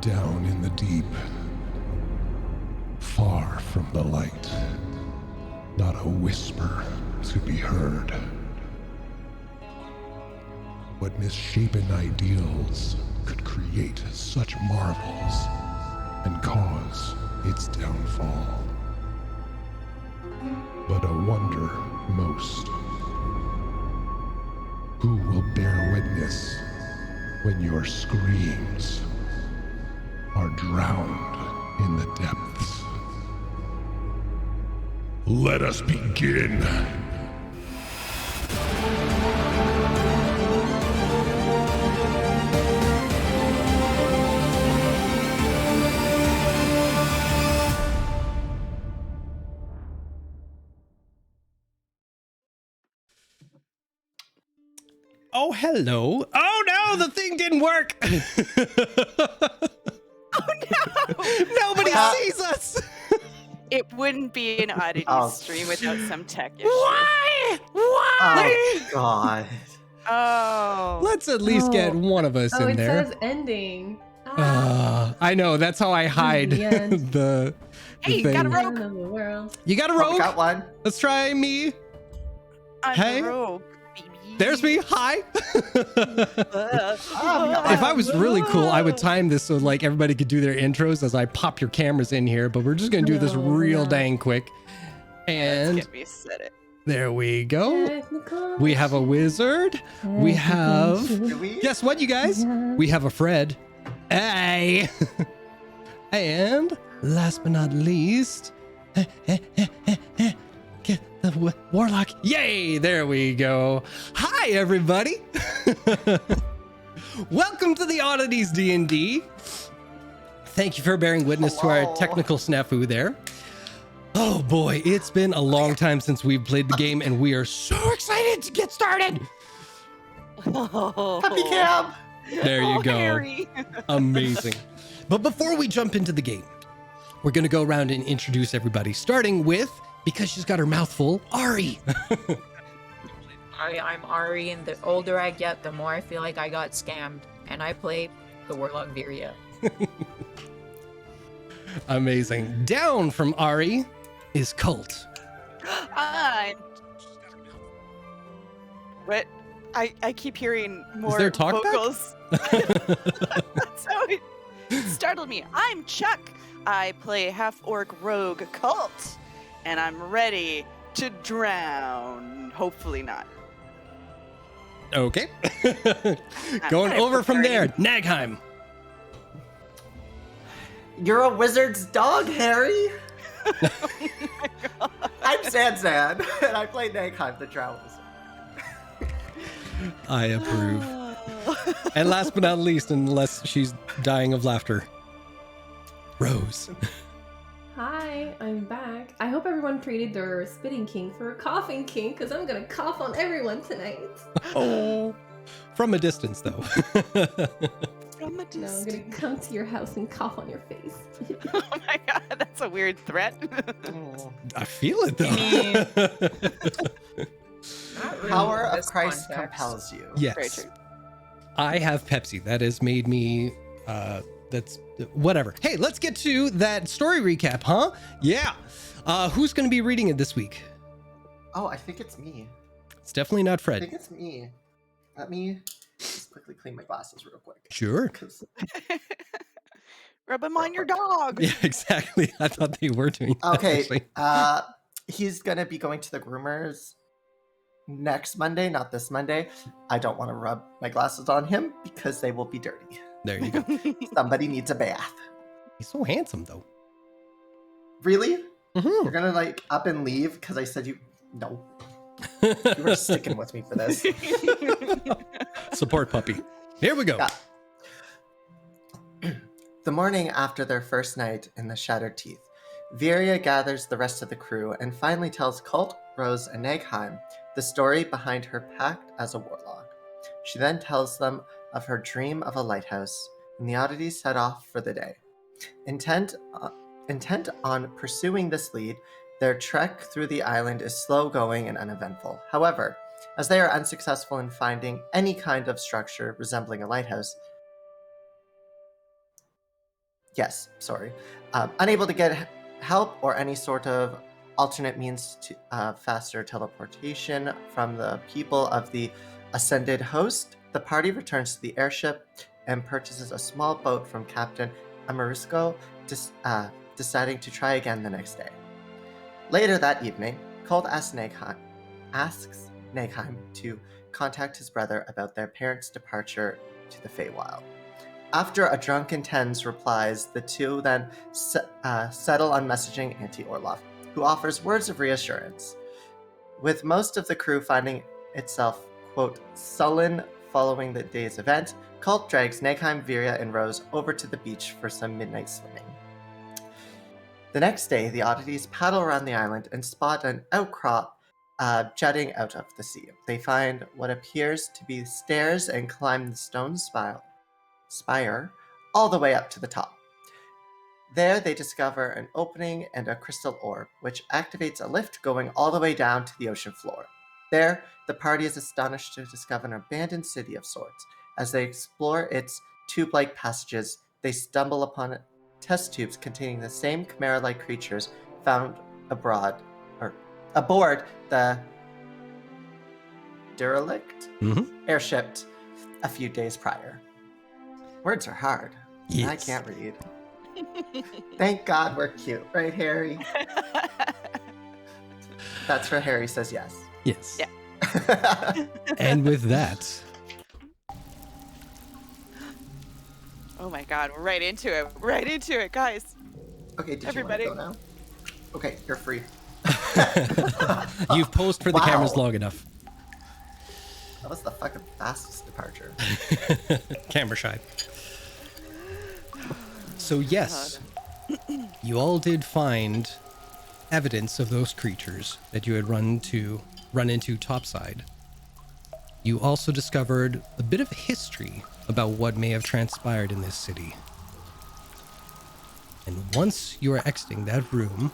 down in the deep, far from the light, not a whisper to be heard. What misshapen ideals could create such marvels and cause its downfall? But I wonder most, who will bear witness when your screams are drowned in the depths? Let us begin. Oh, hello. Oh, no, the thing didn't work. Oh, no. Nobody sees us. It wouldn't be an Oddities stream without some tech issue. Why? Oh, God. Oh. Let's at least get one of us in it there. says ending. I know. That's how I hide The end. the Hey, you thing. got a rogue. End of the world. You got a Oh, rogue? got one. Let's try me. I'm Hey. a rogue, baby. There's me. Hi. Oh, If I was really cool, I would time this so like everybody could do their intros as I pop your cameras in here, but we're just gonna do this No, real no. dang quick. And Let's get me set it. there we go. Technical We have a wizard. We have... Do we? Guess what, you guys? We have a Fred. Hey. And last but not least, get the warlock. Yay! There we go. Hi, everybody. Welcome to the Oddities D&D. Thank you for bearing witness to our Hello. technical snafu there. Oh boy, it's been a long time since we've played the game, and we are so excited to get started. Happy Cam. There you Oh, go. Harry. Amazing. But before we jump into the game, we're going to go around and introduce everybody, starting with, because she's got her mouth full, Ari. Hi, I'm Ari, and the older I get, the more I feel like I got scammed. And I play the Warlock Viria. Amazing. Down from Ari is Cult. What? I keep hearing more there talk back? vocals. That's how it startled me. I'm Chuck. I play half-orc rogue Cult, and I'm ready to drown. Hopefully not. Okay. I'm Going kind of over from there, preparing. Nagheim. You're a wizard's dog, Harry. Oh my God. I'm Zanzan, and I play Nagheim, the drow wizard. I approve. And last but not least, unless she's dying of laughter, Rose. Hi, I'm back. I hope everyone traded their spitting king for a coughing king, because I'm gonna cough on everyone tonight. Oh. From a distance, though. From a No, I'm distance. gonna come to your house and cough on your face. Oh my God, that's a weird threat. I feel it, though. Not really Power in of this Christ context. compels you. Very Yes. true. I have Pepsi. That has made me, that's whatever. Hey, let's get to that story recap, huh? Yeah. Who's going to be reading it this week? Oh, I think it's me. It's definitely not I Fred. think it's me. Let me just quickly clean my glasses real quick. Sure. 'Cause- Rub him on your dog. Yeah, exactly. I thought they were doing that, Okay, actually. he's gonna be going to the groomers next Monday, not this Monday. I don't want to rub my glasses on him because they will be dirty. There you go. Somebody needs a bath. He's so handsome, though. Really? Mhm. You're gonna like up and leave because I said you. No, you were sticking with me for this. Support puppy. Here we go. Yeah. The morning after their first night in the Shattered Teeth, Viria gathers the rest of the crew and finally tells Cult, Rose, and Nagheim the story behind her pact as a warlock. She then tells them of her dream of a lighthouse, and the Oddities set off for the day. Intent on pursuing this lead, their trek through the island is slow-going and uneventful. However, as they are unsuccessful in finding any kind of structure resembling a lighthouse, Yes, sorry. Unable to get help or any sort of alternate means to faster teleportation from the people of the ascended host, the party returns to the airship and purchases a small boat from Captain Amarisco, deciding to try again the next day. Later that evening, Colt asks Nagheim to contact his brother about their parents' departure to the Feywild. After a drunken Tens replies, the two then settle on messaging Auntie Orloff, who offers words of reassurance. With most of the crew finding itself, quote, sullen following the day's event, Colt drags Nagheim, Viria, and Rose over to the beach for some midnight swimming. The next day, the Oddities paddle around the island and spot an outcrop jutting out of the sea. They find what appears to be stairs and climb the stone spire all the way up to the top. There, they discover an opening and a crystal orb, which activates a lift going all the way down to the ocean floor. There, the party is astonished to discover an abandoned city of sorts. As they explore its tube-like passages, they stumble upon test tubes containing the same chimera-like creatures found aboard the derelict airship a few days prior. Words are hard. Yes. I can't read. Thank God we're cute, right, Harry? That's where Harry says yes. Yes. Yeah. And with that, Oh my god, we're right into it. Right into it, guys. Okay, did Everybody. you want to go now? Okay, you're free. you've posed for the Wow. cameras long enough. That was the fucking fastest departure. Camera shy. So yes, you all did find evidence of those creatures that you had run into topside. You also discovered a bit of history about what may have transpired in this city. And once you are exiting that room,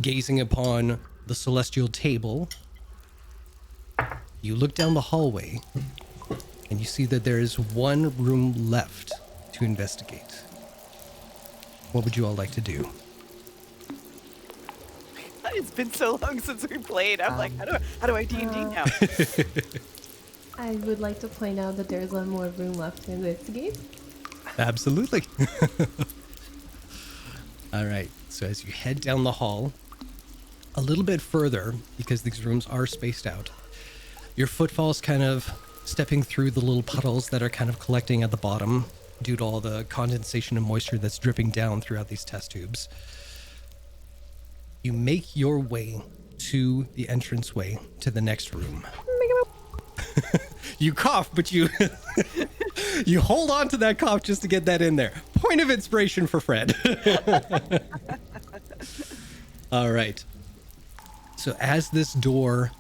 gazing upon the celestial table, you look down the hallway and you see that there is one room left to investigate. What would you all like to do? It's been so long since we played. I'm like, how do I D&D now? I would like to point out that there's one more room left to investigate. Absolutely. All right. So as you head down the hall, a little bit further, because these rooms are spaced out, your footfalls kind of stepping through the little puddles that are kind of collecting at the bottom due to all the condensation and moisture that's dripping down throughout these test tubes. You make your way to the entranceway to the next room. You cough, but you you hold on to that cough just to get that in there. Point of inspiration for Fred. All right. So as this door,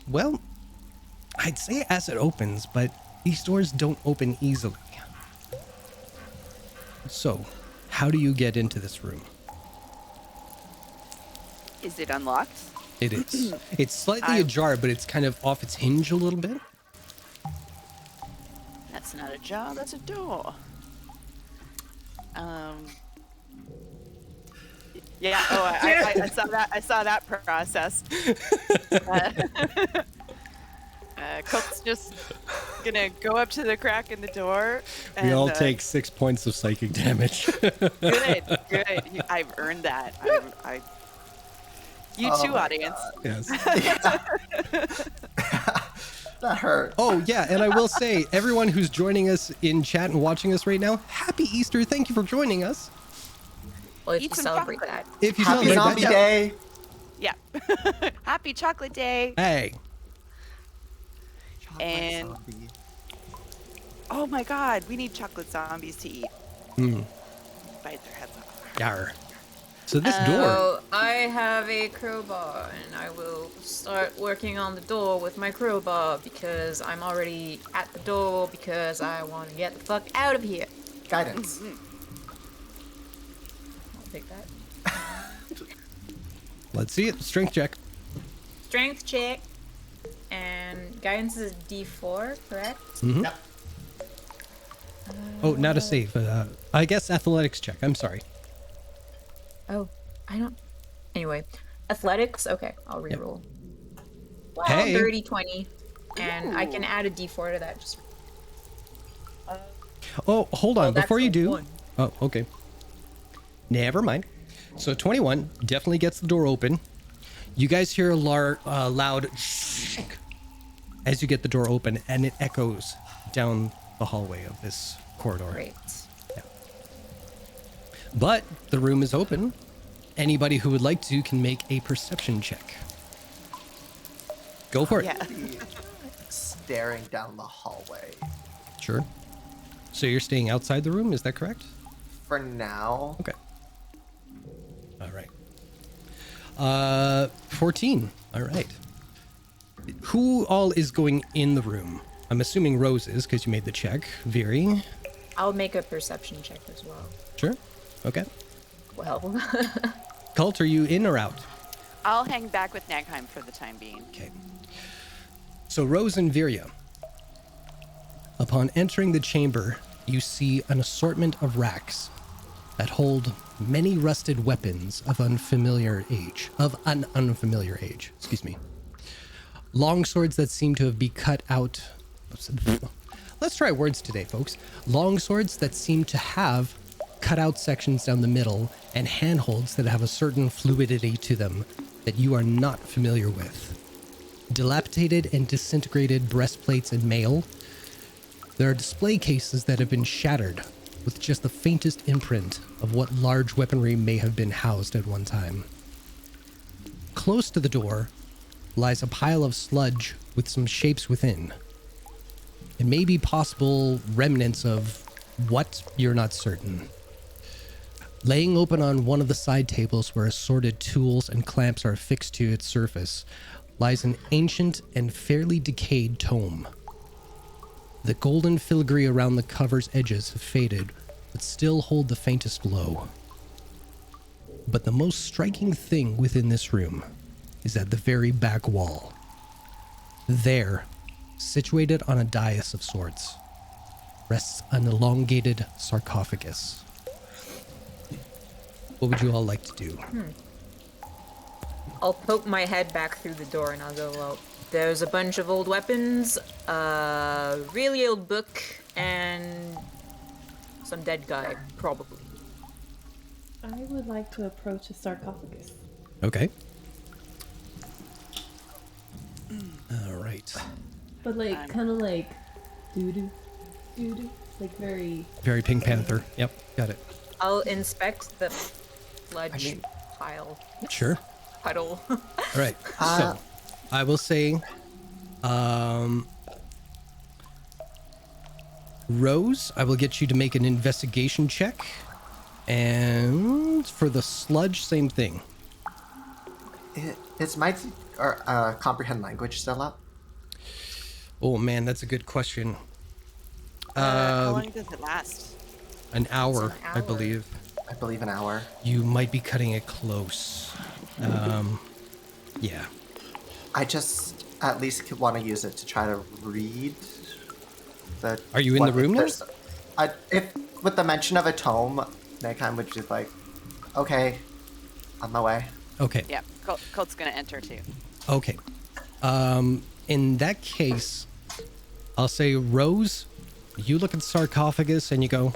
well, I'd say as it opens, but these doors don't open easily. So, how do you get into this room? Is it unlocked? It is. It's slightly ajar, but it's kind of off its hinge a little bit. That's not a jar, that's a door. Yeah, I saw that. I saw that process. Cook's just gonna go up to the crack in the door. And, We all take 6 points of psychic damage. Good. I've earned that. You too, audience. Yes. That hurt. Oh, yeah, and I will say, everyone who's joining us in chat and watching us right now, happy Easter. Thank you for joining us. Well, if Eat you some celebrate chocolate. that. If you Happy celebrate Zombie that- Day. Yeah. Happy Chocolate Day. Hey. Chocolate And- zombie. Oh my God, we need chocolate zombies to eat. Bite their heads off. Yar. So this door, So I have a crowbar, and I will start working on the door with my crowbar because I'm already at the door because I want to get the fuck out of here. Guidance. I'll take that. let's see it. Strength check. Strength check, and guidance is D4, correct? Mhm. Yep. Oh, not a save. I guess athletics check. I'm sorry. Oh, I don't. Anyway, athletics. Okay, I'll reroll. Well, Hey. dirty 20, and I can add a d4 to that. Just Oh, hold on. that's Before you a do. 1. Oh, okay. Never mind. So 21 definitely gets the door open. You guys hear a loud as you get the door open, and it echoes down the hallway of this corridor. Great. But the room is open. Anybody who would like to can make a perception check. Go for it. Yeah. Staring down the hallway. Sure. So you're staying outside the room, is that correct? For now. Okay. All right. 14. All right. Who all is going in the room? I'm assuming Rose is, because you made the check. Viri? I'll make a perception check as well. Sure. Okay. Well, Cult, are you in or out? I'll hang back with Nagheim for the time being. Okay. So Rose and Viria. Upon entering the chamber, you see an assortment of racks that hold many rusted weapons of an unfamiliar age. Excuse me. Long swords that seem to have been cut out. Let's try words today, folks. Long swords that seem to have cut out sections down the middle, and handholds that have a certain fluidity to them that you are not familiar with. Dilapidated and disintegrated breastplates and mail. There are display cases that have been shattered with just the faintest imprint of what large weaponry may have been housed at one time. Close to the door lies a pile of sludge with some shapes within. It may be possible remnants of what, you're not certain. Laying open on one of the side tables where assorted tools and clamps are affixed to its surface lies an ancient and fairly decayed tome. The golden filigree around the cover's edges have faded, but still hold the faintest glow. But the most striking thing within this room is at the very back wall. There, situated on a dais of sorts, rests an elongated sarcophagus. What would you all like to do? I'll poke my head back through the door and I'll go, well, there's a bunch of old weapons, a really old book, and some dead guy, probably. I would like to approach a sarcophagus. Okay. All right. But like, kind of like, doo-doo, doo-doo. Like very... Very Pink Panther. Yep, got it. I'll inspect the sludge pile. Sure. Puddle. All right. So, I will say, Rose, I will get you to make an investigation check. And for the sludge, same thing. Is my or comprehend language still up? Oh man, that's a good question. How long does it last? An hour, I hour. believe. I believe an hour. You might be cutting it close. Yeah. I just at least want to use it to try to read the. Are you in the room now? If with the mention of a tome, Nagheim would just like, okay, on my way. Okay. Yeah, Colt's gonna enter too. Okay. In that case, I'll say, Rose, you look at the sarcophagus and you go,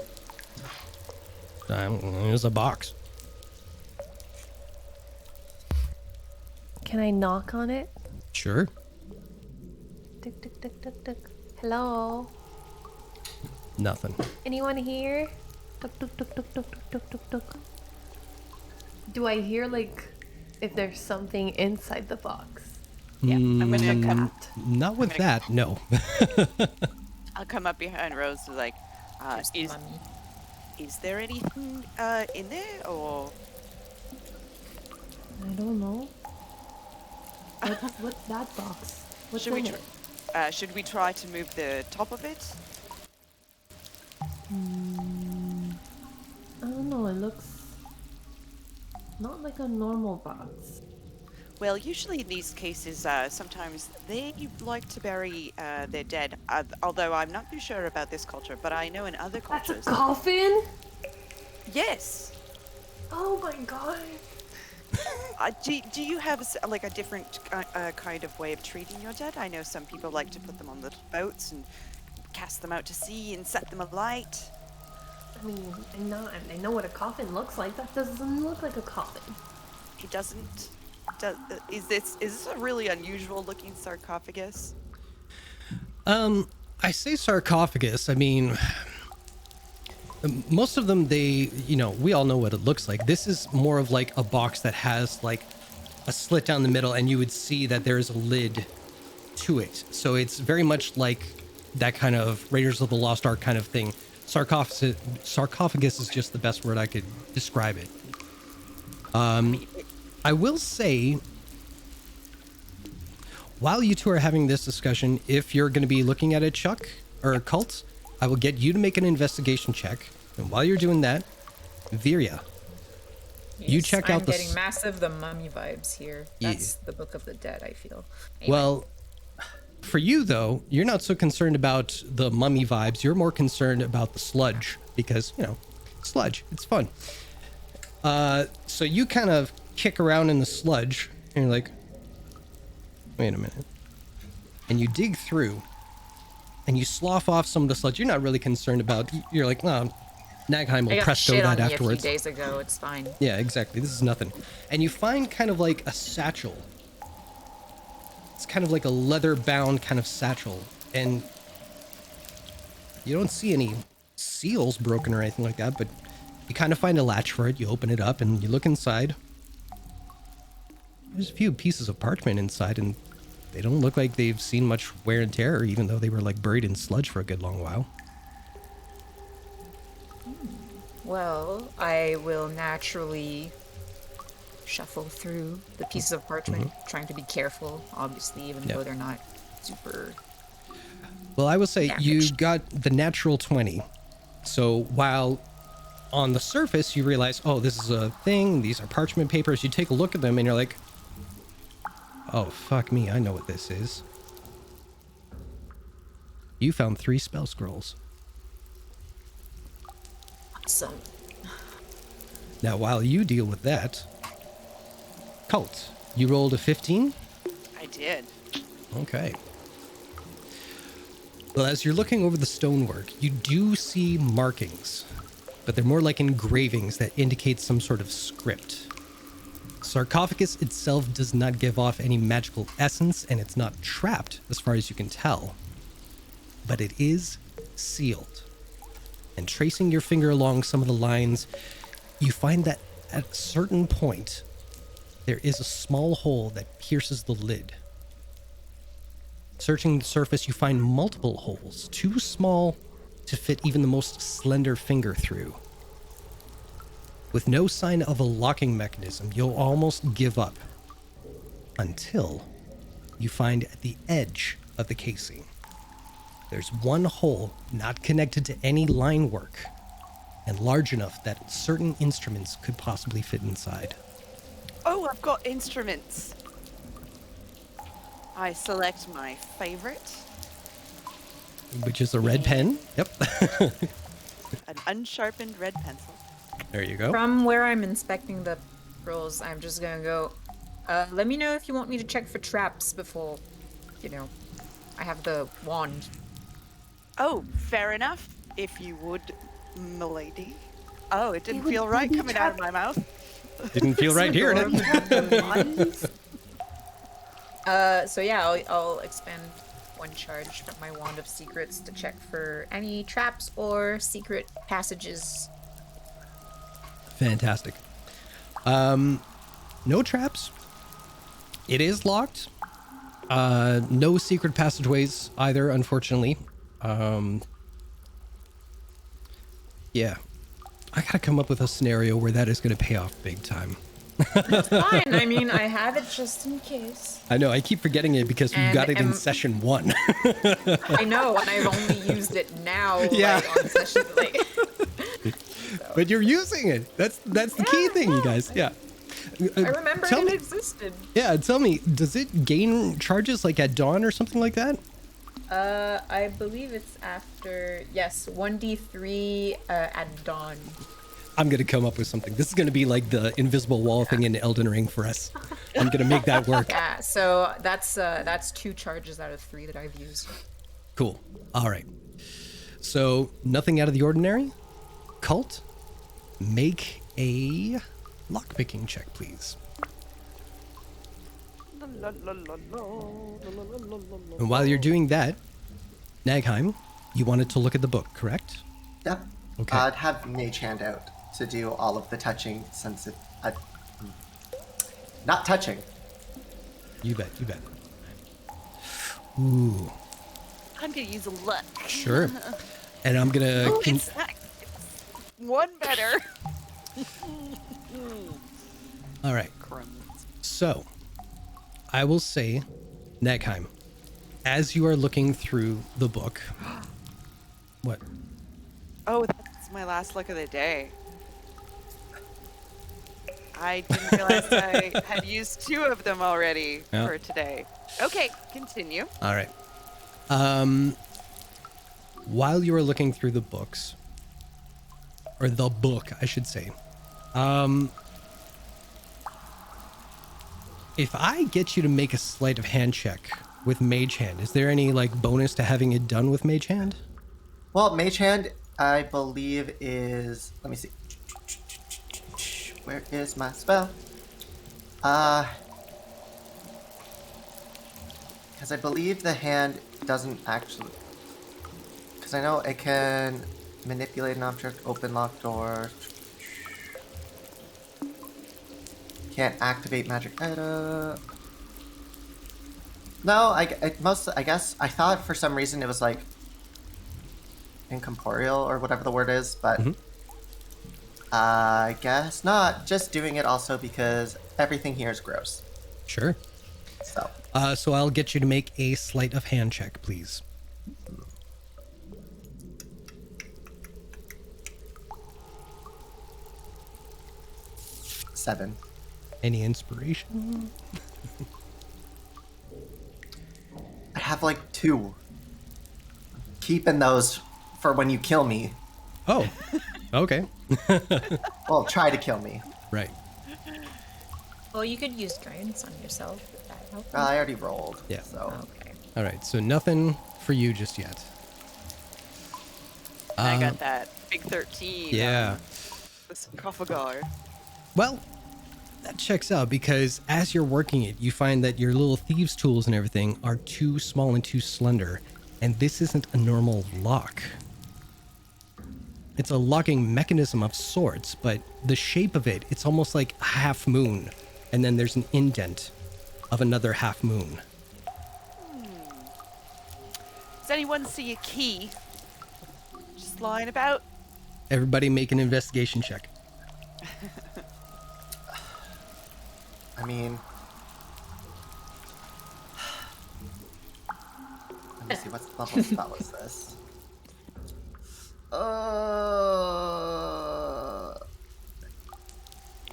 there's a box. Can I knock on it? Sure. Tick, tick, tick, tick, tick. Hello? Nothing. Anyone here? Tuk, tuk, tuk, tuk, tuk, tuk, tuk, tuk. Do I hear, like, if there's something inside the box? Yeah, I'm gonna come. Not with that, no. I'll come up behind Rose and like, Here's the mummy. is there anything in there or? I don't know. What's that box? What's Should we in it? should we try to move the top of it? I don't know, it looks not like a normal box. Well, usually in these cases, sometimes they like to bury their dead. Although I'm not too sure about this culture, but I know in other That's a cultures. coffin? Yes. Oh my god. Do you have like a different kind of way of treating your dead? I know some people like to put them on little boats and cast them out to sea and set them alight. I mean, I know what a coffin looks like. That doesn't look like a coffin. It doesn't. Is this a really unusual looking sarcophagus? I say sarcophagus. I mean, most of them, we all know what it looks like. This is more of like a box that has like a slit down the middle, and you would see that there's a lid to it. So it's very much like that kind of Raiders of the Lost Ark kind of thing. Sarcophagus is just the best word I could describe it. I will say, while you two are having this discussion, if you're going to be looking at a Chuck or a cult, I will get you to make an investigation check. And while you're doing that, Virya, you check out I'm getting massive the mummy vibes here. That's the Book of the Dead, I feel. Anyway. Well, for you, though, you're not so concerned about the mummy vibes. You're more concerned about the sludge because, sludge. It's fun. So you kind of kick around in the sludge and you're like, wait a minute. And you dig through and you slough off some of the sludge. You're not really concerned about. You're like, no, Nagheim will presto that afterwards. A few days ago. It's fine. Yeah, exactly. This is nothing. And you find kind of like a satchel. It's kind of like a leather-bound kind of satchel. And you don't see any seals broken or anything like that, but you kind of find a latch for it. You open it up and you look inside. There's a few pieces of parchment inside, and they don't look like they've seen much wear and tear, even though they were like buried in sludge for a good long while. Well, I will naturally shuffle through the pieces of parchment, trying to be careful, obviously, even though they're not super... Well, I will say damaged. you got the natural 20. So while on the surface you realize, oh, this is a thing, these are parchment papers, you take a look at them and you're like, oh, fuck me, I know what this is. You found 3 spell scrolls. Awesome. Now, while you deal with that, Cult, you rolled a 15? I did. Okay. Well, as you're looking over the stonework, you do see markings, but they're more like engravings that indicate some sort of script. Sarcophagus itself does not give off any magical essence, and it's not trapped, as far as you can tell. But it is sealed. And tracing your finger along some of the lines, you find that at a certain point, there is a small hole that pierces the lid. Searching the surface, you find multiple holes, too small to fit even the most slender finger through. With no sign of a locking mechanism, you'll almost give up. Until you find at the edge of the casing, there's one hole not connected to any line work, and large enough that certain instruments could possibly fit inside. Oh, I've got instruments. I select my favorite. Which is a red pen. Yep. An unsharpened red pencil. There you go. From where I'm inspecting the rolls, I'm just gonna go, let me know if you want me to check for traps before, I have the wand. Oh, fair enough. If you would, milady. Oh, it didn't would feel right be coming out of my mouth. Didn't feel right hearing it. So yeah, I'll expend 1 charge from my Wand of Secrets to check for any traps or secret passages. Fantastic. No traps. It is locked. No secret passageways either, unfortunately. Yeah. I gotta come up with a scenario where that is gonna pay off big time. Fine, I mean, I have it just in case. I know, I keep forgetting it because we And got it in session 1. I know, and I've only used it now, Yeah. on session, But you're using it. That's the key thing, you guys. Yeah. I remember tell it me- existed. Yeah, tell me, does it gain charges like at dawn or something like that? I believe it's after, yes, 1d3 at dawn. I'm gonna come up with something. This is gonna be like the invisible wall thing in Elden Ring for us. I'm gonna make that work. Yeah, so that's 2 charges out of 3 that I've used. Cool. All right. So nothing out of the ordinary. Cult, make a lockpicking check, please. And while you're doing that, Nagheim, you wanted to look at the book, correct? Yep. Okay. I'd have Mage Hand out to do all of the touching since not touching. You bet. You bet. Ooh, I'm gonna use a luck. sure. And I'm gonna. Oh, it's not. It's one better. All right. Crumbs. So, I will say, Nagheim, as you are looking through the book, what? Oh, that's my last look of the day. I didn't realize I had used 2 of them already Yeah. for today. Okay, continue. All right. While you are looking through the books, or the book, I should say, if I get you to make a sleight of hand check with Mage Hand, is there any like bonus to having it done with Mage Hand? Well, Mage Hand, I believe is. Let me see. Where is my spell? Because I believe the hand doesn't actually. Because I know it can manipulate an object, open locked door. Can't activate magic item. No, I guess I thought for some reason it was like incorporeal or whatever the word is, but I guess not. Just doing it also because everything here is gross. Sure. So So I'll get you to make a sleight of hand check, please. seven. Any inspiration? I have like 2. Keeping those for when you kill me. Oh, okay. Well, try to kill me. Right. Well, you could use guidance on yourself if that helps. I already rolled. Yeah. So Okay. All right. So nothing for you just yet. I got that big 13. Yeah. The sarcophagus. Well, that checks out because as you're working it, you find that your little thieves' tools and everything are too small and too slender. And this isn't a normal lock. It's a locking mechanism of sorts, but the shape of it, it's almost like a half moon. And then there's an indent of another half moon. Does anyone see a key? Just lying about? Everybody make an investigation check. I mean, let me see what level spell is this.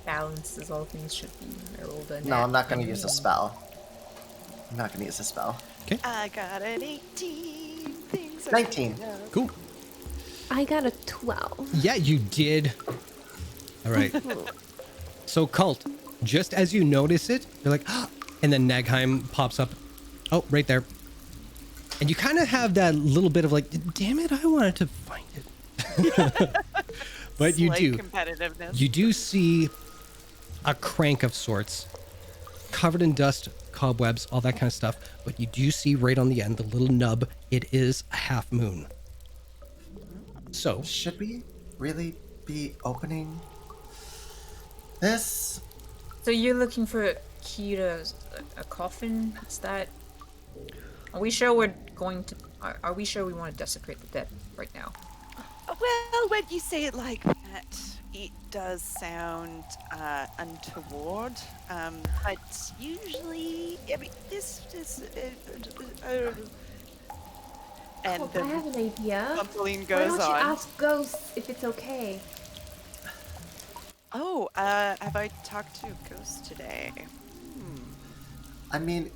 Balance as all things should be. I rolled a No, I'm not going to nat use a 20. spell. I'm not going to use a spell. I got an 18. Things are 19. going up. Cool. I got a 12. Yeah, you did. All right. So, Cult, just as you notice it, you're like, and then Nagheim pops up. Oh, right there. And you kind of have that little bit of like, damn it, I wanted to find it. But you Slight do. competitiveness. You do see a crank of sorts, covered in dust, cobwebs, all that kind of stuff. But you do see right on the end, the little nub, it is a half moon. So, Should we really be opening this? So you're looking for a key to a coffin? Is that? Are we sure we're going to? Are we sure we want to desecrate the dead right now? Well, when you say it like that, it does sound untoward. But usually, I mean, this is. And Oh, I have the an idea. Bumbling Why goes don't you on. ask ghosts if it's okay? Oh, have I talked to Ghost today? I mean,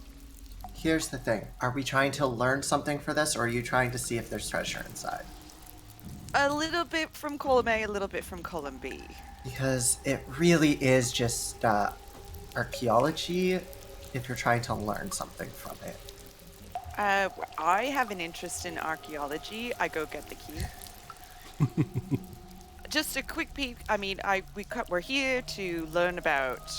here's the thing. Are we trying to learn something for this, or are you trying to see if there's treasure inside? A little bit from column A, a little bit from column B. Because it really is just archaeology if you're trying to learn something from it. I have an interest in archaeology. I go get the key. Just a quick peek. I mean, we're here to learn about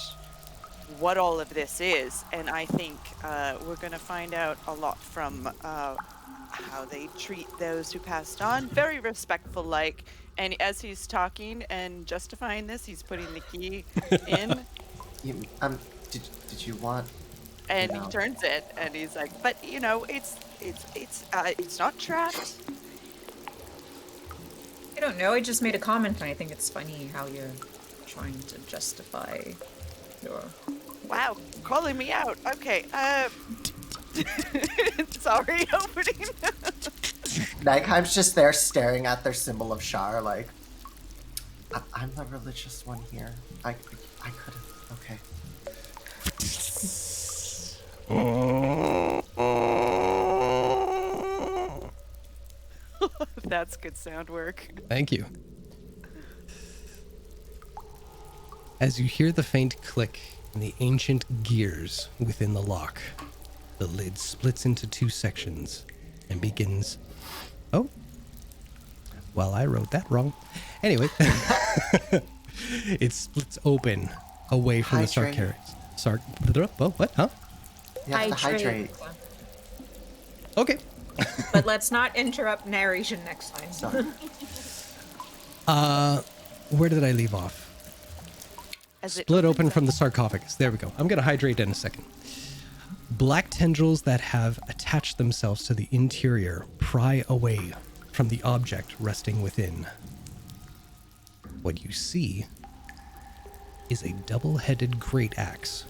what all of this is, and I think we're gonna find out a lot from how they treat those who passed on. Very respectful, like. And as he's talking and justifying this, he's putting the key in, You, did you want? and No. he turns it, and he's like, "But you know, it's not trapped." I don't know, I just made a comment and I think it's funny how you're trying to justify your... Wow, calling me out. Okay, sorry, opening. Nigheim's just there staring at their symbol of Shar, like, I'm the religious one here. I could have. Okay. That's good sound work. Thank you. As you hear the faint click in the ancient gears within the lock, the lid splits into two sections and begins... Oh. Well, I wrote that wrong. Anyway. It splits open away from Hydrate. What? Huh? You have to hydrate. Okay. But let's not interrupt narration next time. Sorry. Where did I leave off? Split open from the sarcophagus. There we go. I'm going to hydrate in a second. Black tendrils that have attached themselves to the interior pry away from the object resting within. What you see is a double-headed great axe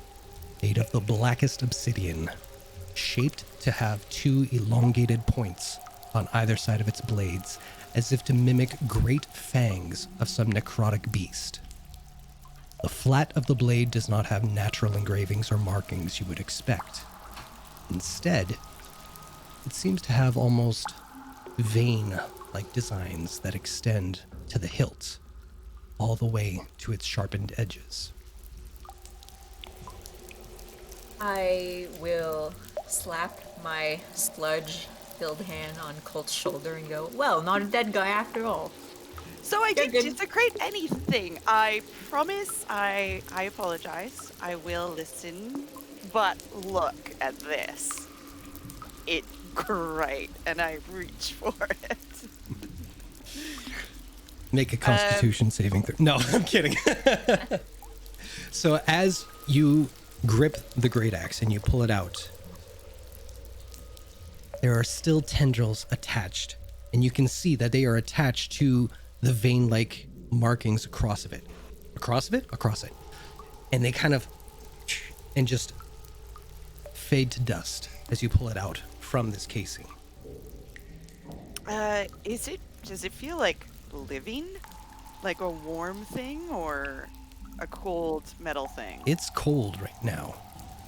made of the blackest obsidian, shaped to have two elongated points on either side of its blades, as if to mimic great fangs of some necrotic beast. The flat of the blade does not have natural engravings or markings you would expect. Instead, it seems to have almost vein-like designs that extend to the hilt, all the way to its sharpened edges. I will slap my sludge-filled hand on Colt's shoulder and go, well, not a dead guy after all. So I You're did good. desecrate anything. I promise. I apologize. I will listen. But look at this. It's great, and I reach for it. Make a constitution saving throw. No, I'm kidding. So as you grip the great axe and you pull it out, there are still tendrils attached, and you can see that they are attached to the vein-like markings across it. Across it. And they kind of and just fade to dust as you pull it out from this casing. Does it feel like living? Like a warm thing or a cold metal thing? It's cold right now.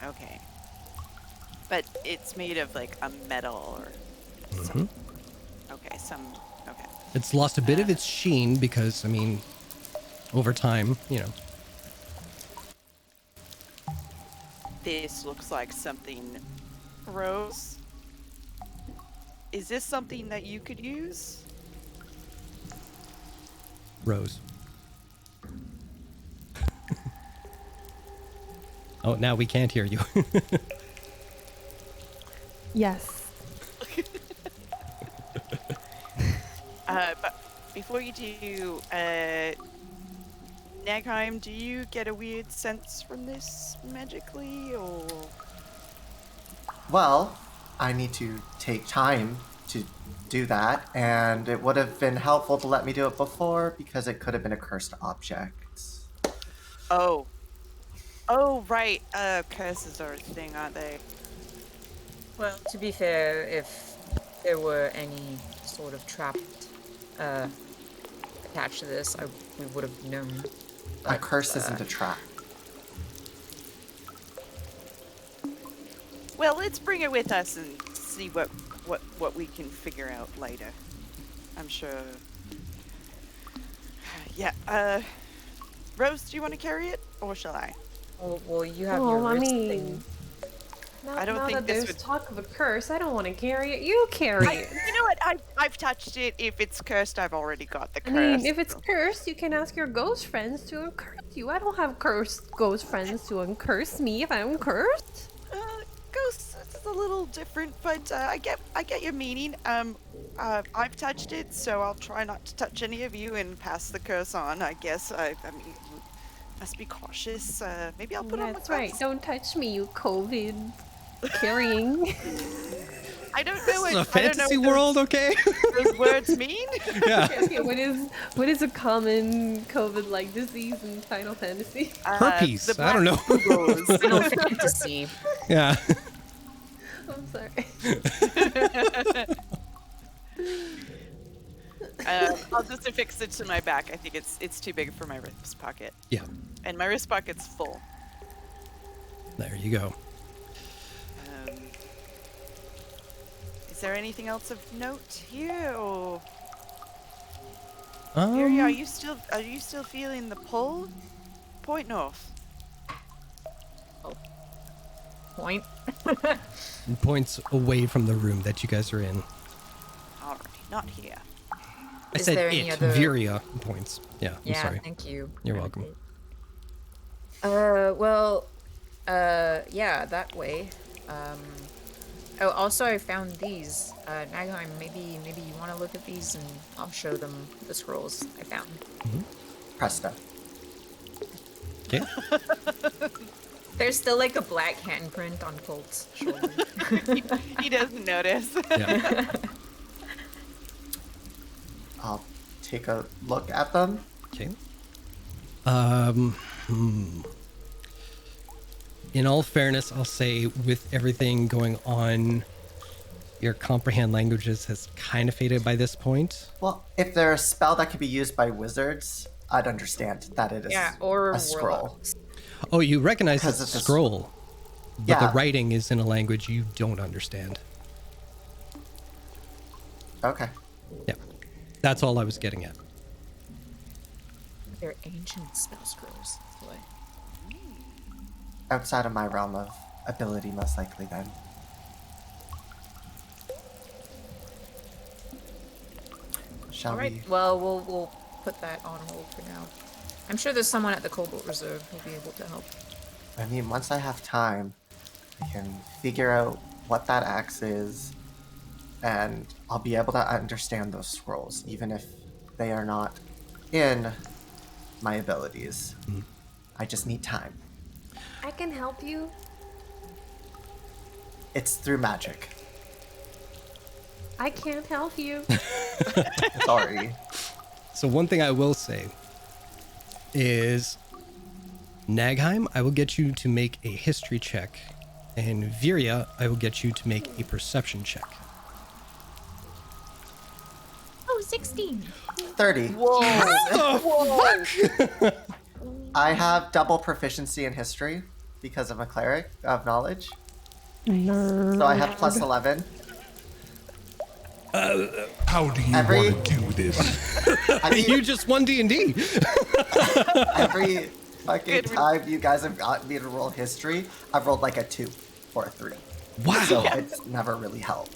Okay. But it's made of like a metal or Mm-hmm. some. Okay. It's lost a bit of its sheen because, I mean, over time, This looks like something. Rose, is this something that you could use? Rose. Oh, now we can't hear you. Yes. But before you do, Nagheim, do you get a weird sense from this magically, or? Well, I need to take time to do that, and it would have been helpful to let me do it before because it could have been a cursed object. Oh, right. Curses are a thing, aren't they? Well, to be fair, if there were any sort of trap attached to this, we would have known. A curse isn't a trap. Well, let's bring it with us and see what we can figure out later. I'm sure. Yeah. Rose, do you want to carry it, or shall I? Well, you have your I wrist mean, thing. I don't now think that this there's would- talk of a curse, I don't want to carry it. You carry it. You know what? I've touched it. If it's cursed, I've already got the I curse. mean, if it's cursed, you can ask your ghost friends to uncurse you. I don't have cursed ghost friends to uncurse me if I'm cursed. Ghosts is a little different, but I get your meaning. I've touched it, so I'll try not to touch any of you and pass the curse on. I guess. I mean, must be cautious. Maybe I'll put on my That's right. gloves. Don't touch me, you COVID carrying. I don't know This what is a fantasy what world, okay? those words mean. Yeah. Okay, what is a common COVID-like disease in Final Fantasy? Herpes. The I don't know. black Googles. Final Fantasy. Yeah. I'm sorry. I'll just affix it to my back. I think it's too big for my wrist pocket, Yeah. and my wrist pocket's full. There you go. Is there anything else of note here, or Um, Miri, are you still feeling the pull? Point north. Point. points away from the room that you guys are in. Alright, not here. I Is said there it. any other- Viria points. Yeah. I'm Yeah, sorry. thank you. You're welcome. Yeah, that way. Oh, also I found these. Nagheim, maybe you want to look at these and I'll show them the scrolls I found. Presto. Okay. There's still like a black handprint on Colt's shoulder. He doesn't notice. Yeah. I'll take a look at them. Okay. In all fairness, I'll say with everything going on, your comprehend languages has kind of faded by this point. Well, if they're a spell that can be used by wizards, I'd understand that it is Yeah, or a scroll. warlocks. Oh, you recognize Because it's a it's a scroll, but Yeah. the writing is in a language you don't understand. Okay. Yeah. That's all I was getting at. They're ancient spell scrolls. That's why. Outside of my realm of ability, most likely then. Shall All right. we? Well, we'll put that on hold for now. I'm sure there's someone at the Cobalt Reserve who'll be able to help. I mean, once I have time, I can figure out what that axe is, and I'll be able to understand those scrolls, even if they are not in my abilities. I just need time. I can help you. It's through magic. I can't help you. Sorry. So one thing I will say is, Nagheim, I will get you to make a history check, and Viria, I will get you to make a perception check. Oh, 16. 30. Whoa! I have double proficiency in history because I'm a cleric of knowledge. So I have plus 11. How do you Every- want to do this? I mean, You just won D&D. every fucking Good. time you guys have gotten me to roll history, I've rolled like a 2 or a 3. Wow. So it's never really helped.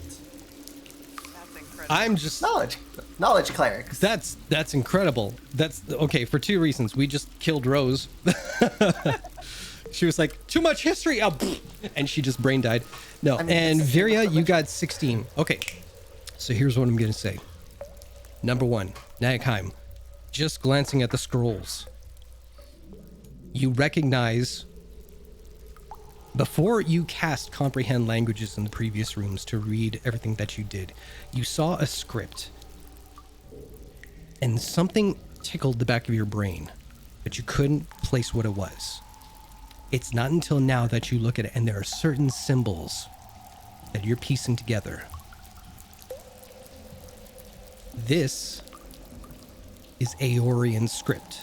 That's incredible. I'm just Knowledge clerics. that's incredible. That's okay for two reasons. We just killed Rose. She was like, too much history, and she just brain died. No, I mean, and this is Viria, you religion. got 16. Okay, so here's what I'm gonna say. Number one, Nagheim, just glancing at the scrolls, you recognize, before you cast comprehend languages in the previous rooms to read everything that you did, you saw a script, and something tickled the back of your brain, but you couldn't place what it was. It's not until now that you look at it and there are certain symbols that you're piecing together. This is Aeorian script.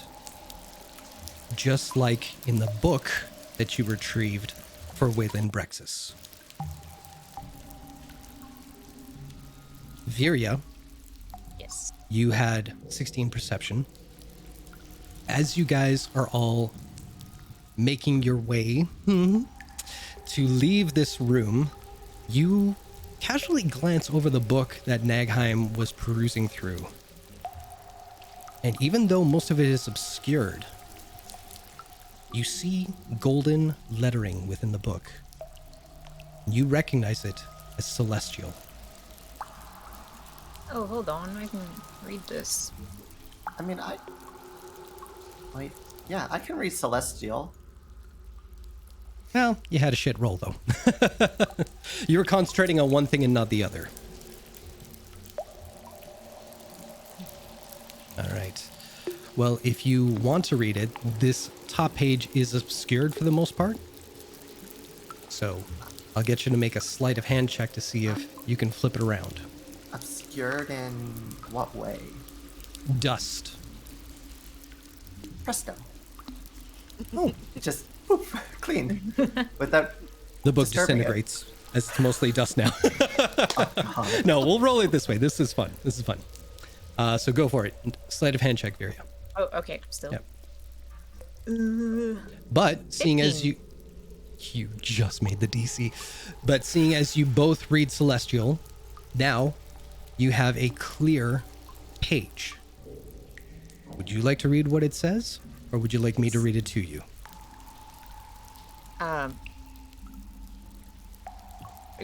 just like in the book that you retrieved for Wayland Brexis. Viria, Yes. you had 16 perception. As you guys are all making your way to leave this room, you casually glance over the book that Nagheim was perusing through. And even though most of it is obscured, you see golden lettering within the book. You recognize it as celestial. Oh, hold on. I can read this. I mean, Wait, yeah, I can read Celestial. Well, you had a shit roll, though. You were concentrating on one thing and not the other. All right. Well, if you want to read it, this top page is obscured for the most part. So I'll get you to make a sleight of hand check to see if you can flip it around. Obscured in what way? Dust. Presto. Oh, Just poof, clean. Without the book disturbing it. disintegrates as it's mostly dust now. God. No, we'll roll it this way. This is fun. This is fun. So go for it. Sleight of hand check, Viria. Oh, okay. Still. Yep. But seeing as 15. you just made the DC, but seeing as you both read Celestial, now you have a clear page. Would you like to read what it says, or would you like me to read it to you?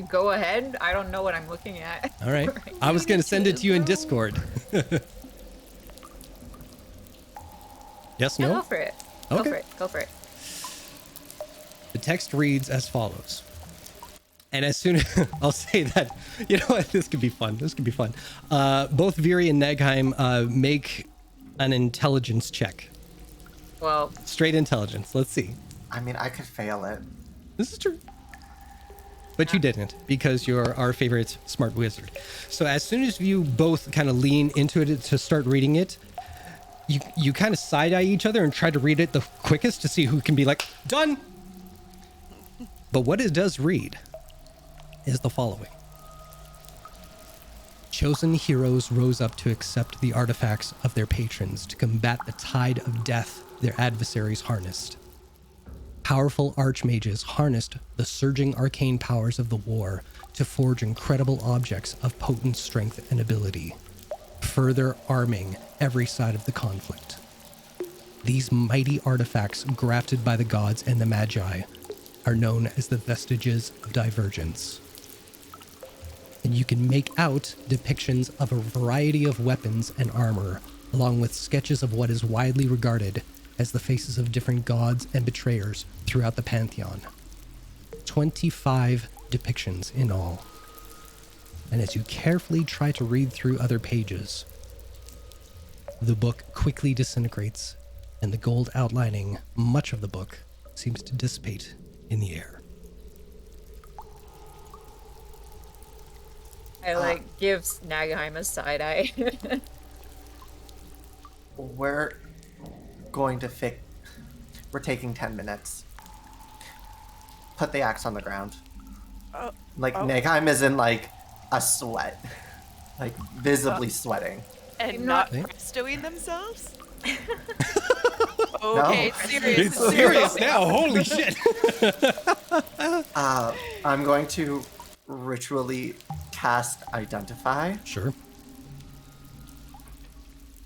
Go ahead. I don't know what I'm looking at. All right. I was going to send it to you in Discord. Yes, Yeah, no? go for it. Okay. Go for it. Go for it. The text reads as follows. And as soon as I'll say that, you know what, this could be fun. This could be fun. Both Viri and Nagheim make an intelligence check. Well, Straight intelligence. Let's see. I mean, I could fail it. This is true. But you didn't, because you're our favorite smart wizard. So as soon as you both kind of lean into it to start reading it, you kind of side-eye each other and try to read it the quickest to see who can be like, done! But what it does read is the following. Chosen heroes rose up to accept the artifacts of their patrons to combat the tide of death their adversaries harnessed. Powerful archmages harnessed the surging arcane powers of the war to forge incredible objects of potent strength and ability, further arming every side of the conflict. These mighty artifacts grafted by the gods and the magi are known as the vestiges of divergence. And you can make out depictions of a variety of weapons and armor, along with sketches of what is widely regarded as the faces of different gods and betrayers throughout the pantheon. 25 depictions in all. And as you carefully try to read through other pages, the book quickly disintegrates, and the gold outlining much of the book seems to dissipate in the air. I give Nagheim a side eye. We're going to fix. We're taking 10 minutes. Put the axe on the ground. Nagheim is in like a sweat, like visibly sweating. And not- not prestoing themselves? Okay, it's serious. It's serious now, holy shit! I'm going to ritually cast Identify. Sure.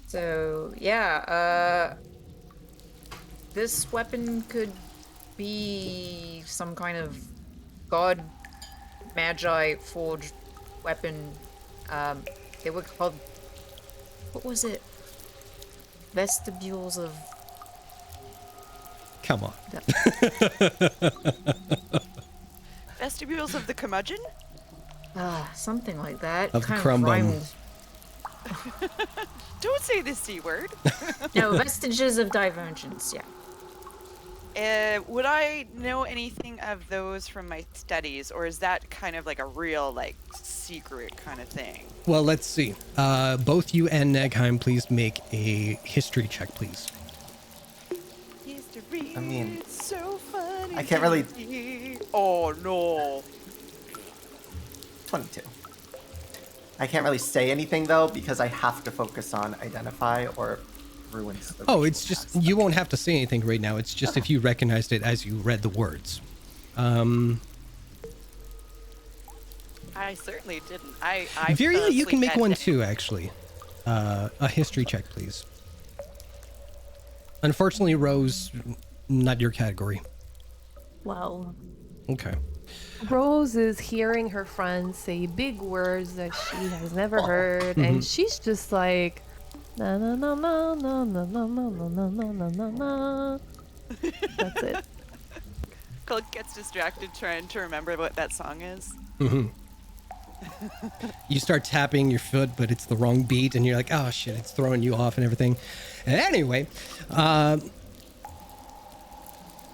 So, yeah, this weapon could be some kind of god magi forged weapon. They were called, what was it? Vestibules of... Come on. Vestibules of the curmudgeon? Something like that. Of the Kind crumb bum. rhymed. Don't say the C word. No, vestiges of divergence, yeah. Would I know anything of those from my studies, or is that kind of like a real, like, secret kind of thing? Well, let's see. Both you and Nagheim, please make a history check, please. History. I mean, It's so funny. I can't really... Oh no. 22. I can't really say anything though because I have to focus on identify or ruins the Oh, ritual it's just, cast. you won't have to say anything right now. It's just if you recognized it as you read the words. I certainly didn't. I Viria, fell you can asleep make that one day. too, actually. A history check, please. Unfortunately, Rose, not your category. Well, Okay. Rose is hearing her friends say big words that she has never heard, and she's just like, na na na na na na na na na na na na na. That's it. Colt gets distracted trying to remember what that song is. You start tapping your foot, but it's the wrong beat, and you're like, oh shit, it's throwing you off and everything. And anyway,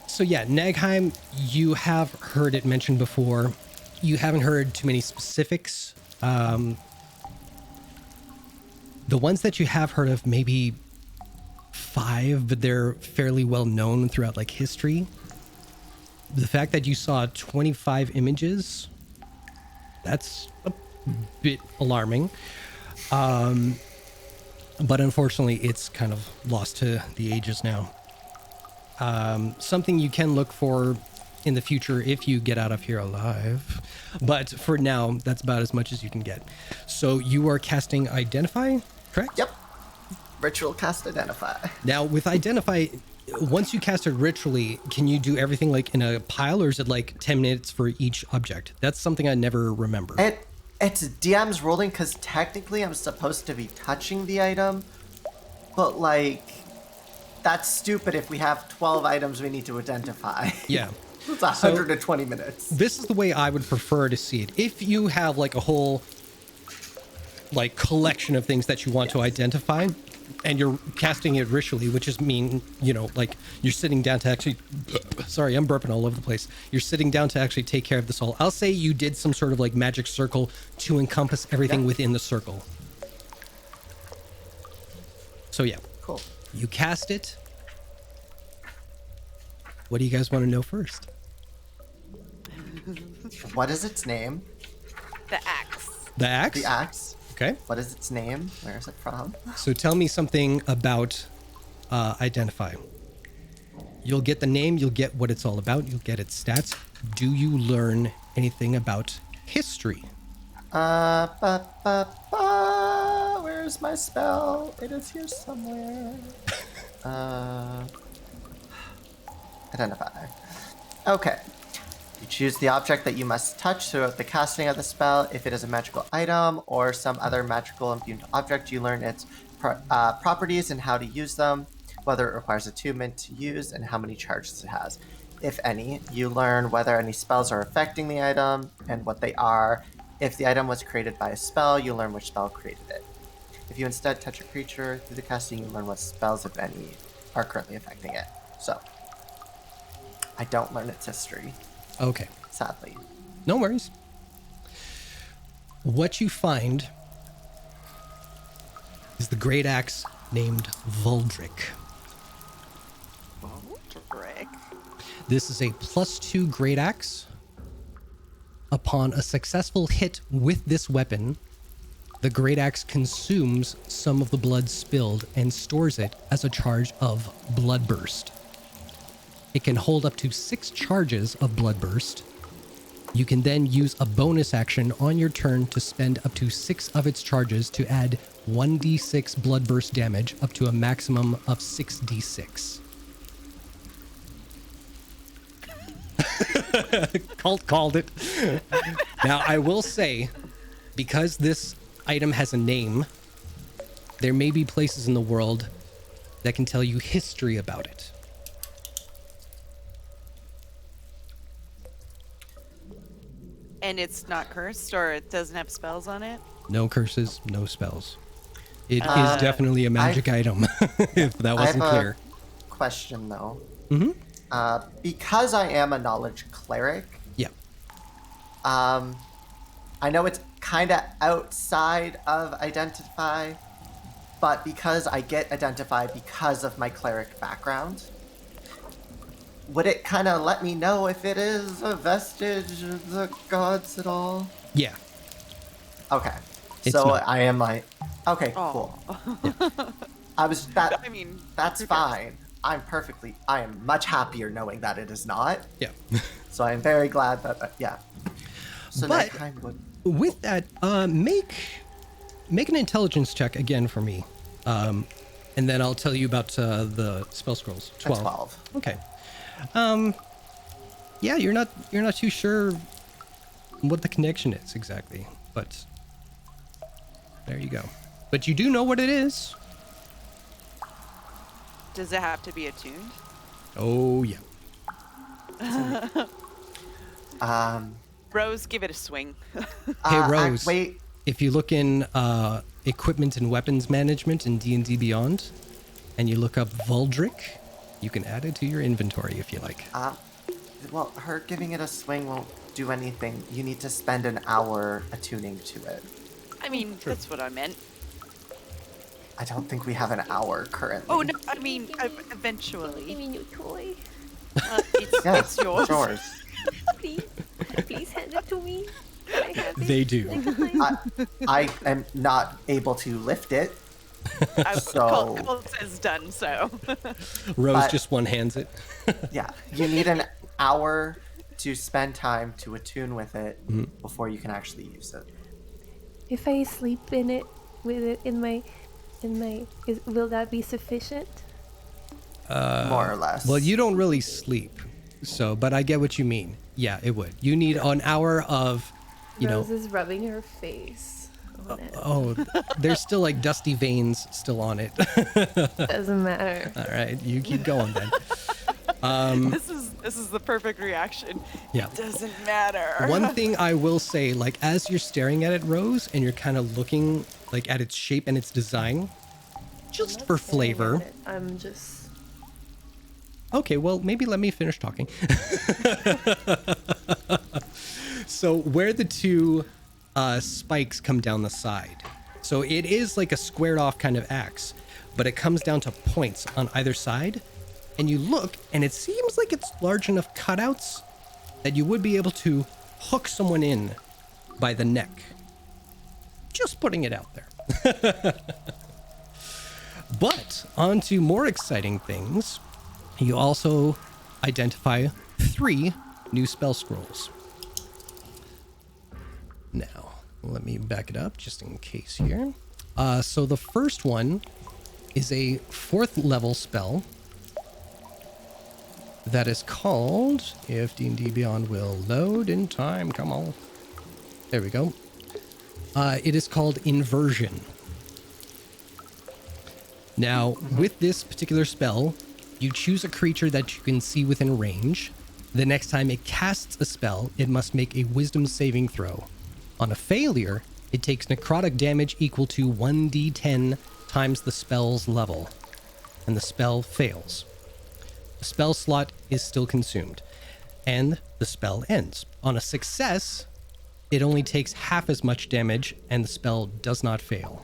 so yeah, Nagheim, you have heard it mentioned before. You haven't heard too many specifics. The ones that you have heard of, maybe 5, but they're fairly well known throughout like history. The fact that you saw 25 images, that's a bit alarming. But unfortunately, it's kind of lost to the ages now. Something you can look for in the future if you get out of here alive. But for now, that's about as much as you can get. So you are casting Identify, correct? Yep. Ritual cast identify. Now, with Identify, once you cast it ritually, can you do everything like in a pile, or is it like 10 minutes for each object? That's something I never remember. It's DM's ruling because technically I'm supposed to be touching the item, but like that's stupid if we have 12 items we need to identify. Yeah. It's 120 minutes. This is the way I would prefer to see it. If you have like a whole like collection of things that you want to identify, and you're casting it ritually, which is mean, you know, like you're sitting down to actually, sorry, I'm burping all over the place. You're sitting down to actually take care of this all. I'll say you did some sort of like magic circle to encompass everything within the circle. So yeah, Cool. you cast it. What do you guys want to know first? What is its name? The axe. The axe? The axe. Okay. What is its name? Where is it from? So tell me something about Identify. You'll get the name, you'll get what it's all about, you'll get its stats. Do you learn anything about history? Where's my spell? It is here somewhere. Identify. Okay. You choose the object that you must touch throughout the casting of the spell. If it is a magical item or some other magical imbued object, you learn its properties and how to use them, whether it requires attunement to use, and how many charges it has. If any, you learn whether any spells are affecting the item and what they are. If the item was created by a spell, you learn which spell created it. If you instead touch a creature through the casting, you learn what spells, if any, are currently affecting it. So, I don't learn its history. Okay. Sadly. No worries. What you find is the great axe named Vuldric. Vuldric. This is a +2 great axe. Upon a successful hit with this weapon, the great axe consumes some of the blood spilled and stores it as a charge of Bloodburst. It can hold up to 6 charges of Bloodburst. You can then use a bonus action on your turn to spend up to 6 of its charges to add 1d6 Bloodburst damage up to a maximum of 6d6. Cult called it. Now, I will say, because this item has a name, there may be places in the world that can tell you history about it. And it's not cursed, or it doesn't have spells on it? No curses, no spells. It is definitely a magic item, if that wasn't I have clear. a question, though. Mm-hmm. Because I am a knowledge cleric, Yeah. I know it's kind of outside of identify, but because I get identify because of my cleric background, would it kind of let me know if it is a vestige of the gods at all? Yeah. Okay. It's So not. I am like, okay, cool. I was that. I mean, That's who cares? fine. I am much happier knowing that it is not. Yeah. So I am very glad that, yeah. So But- nighttime would. With that, make an intelligence check again for me. And then I'll tell you about the spell scrolls. 12. 12. Okay. Yeah, you're not too sure what the connection is exactly, but there you go. But you do know what it is. Does it have to be attuned? Oh yeah. Rose, give it a swing. Hey Rose. Wait. If you look in equipment and weapons management in D&D Beyond, and you look up Vuldric, you can add it to your inventory if you like. Well, her giving it a swing won't do anything. You need to spend an hour attuning to it. I mean, that's what I meant. I don't think we have an hour currently. Oh, no, I mean, eventually. Give me new toy. It's, Yes, it's yours. yours. Please. Please hand it to me. Can I have it? They do. I am not able to lift it. So- Colt says done, so. Rose But- just one-hands it. Yeah, you need an hour to spend time to attune with it before you can actually use it. If I sleep in it with it in my will that be sufficient? More or less. Well, you don't really sleep, so, but I get what you mean. Yeah, it would. You need an hour of, Rose is rubbing her face on it. oh, there's still like dusty veins still on it. Doesn't matter. All right, you keep going then. This is the perfect reaction. Yeah. It doesn't matter. One thing I will say, like as you're staring at it, Rose, and you're kind of looking like at its shape and its design, just for flavor. I'm just Okay, well, maybe let me finish talking. So where the two spikes come down the side. So it is like a squared off kind of axe, but it comes down to points on either side. And you look, and it seems like it's large enough cutouts that you would be able to hook someone in by the neck. Just putting it out there. But on to more exciting things. You also identify 3 new spell scrolls. Now, let me back it up just in case here. So the first one is a 4th level spell that is called, if D&D Beyond will load in time, come on. There we go. It is called Inversion. Now, with this particular spell, you choose a creature that you can see within range. The next time it casts a spell, it must make a wisdom saving throw. On a failure, it takes necrotic damage equal to 1d10 times the spell's level, and the spell fails. The spell slot is still consumed, and the spell ends. On a success, it only takes half as much damage, and the spell does not fail.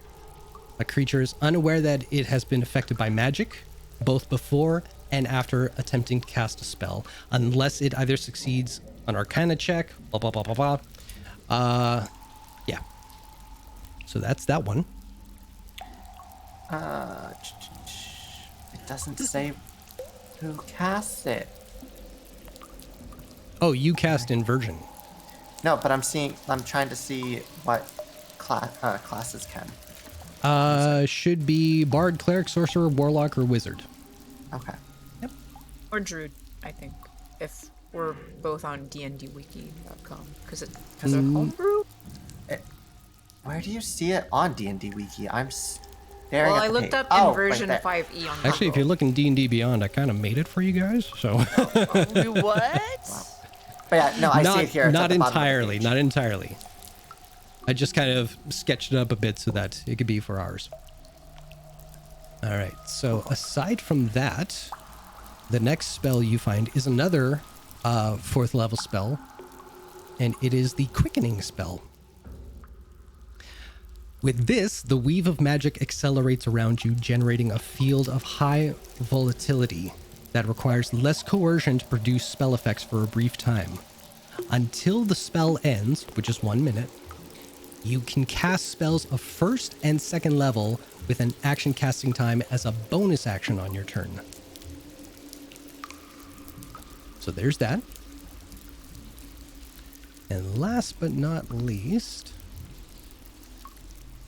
A creature is unaware that it has been affected by magic, both before and after attempting to cast a spell, unless it either succeeds an Arcana check, blah, blah, blah, blah, blah. Yeah. So that's that one. It doesn't say who casts it. Oh, you cast Inversion. No, but I'm trying to see what classes can. Should be Bard, Cleric, Sorcerer, Warlock, or Wizard. Okay. Or Druid, I think. If we're both on dndwiki.com. Because they're homebrew? Where do you see it on D&D Wiki? I'm staring Well, at I the looked page. up Oh, Inversion right there. 5e on Actually, if you're looking D&D Beyond, I kind of made it for you guys, so... What? But yeah, no, I see it here. It's not at the bottom of the entirely, page. not entirely. I just kind of sketched it up a bit so that it could be for ours. All right, so aside from that, the next spell you find is another 4th level spell, and it is the Quickening spell. With this, the weave of magic accelerates around you, generating a field of high volatility. that requires less coercion to produce spell effects for a brief time. Until the spell ends, which is 1 minute, you can cast spells of first and second level with an action casting time as a bonus action on your turn. So there's that. And last but not least,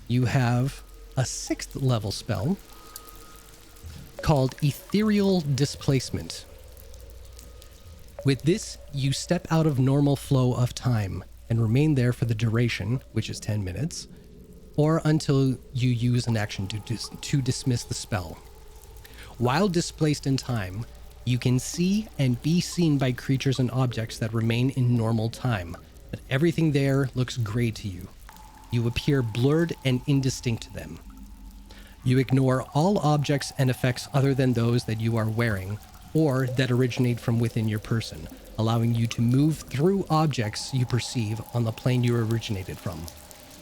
you have a 6th level spell called Ethereal Displacement. With this, you step out of normal flow of time and remain there for the duration, which is 10 minutes, or until you use an action to dismiss the spell. While displaced in time, you can see and be seen by creatures and objects that remain in normal time, but everything there looks gray to you. You appear blurred and indistinct to them. You ignore all objects and effects other than those that you are wearing or that originate from within your person, allowing you to move through objects you perceive on the plane you originated from.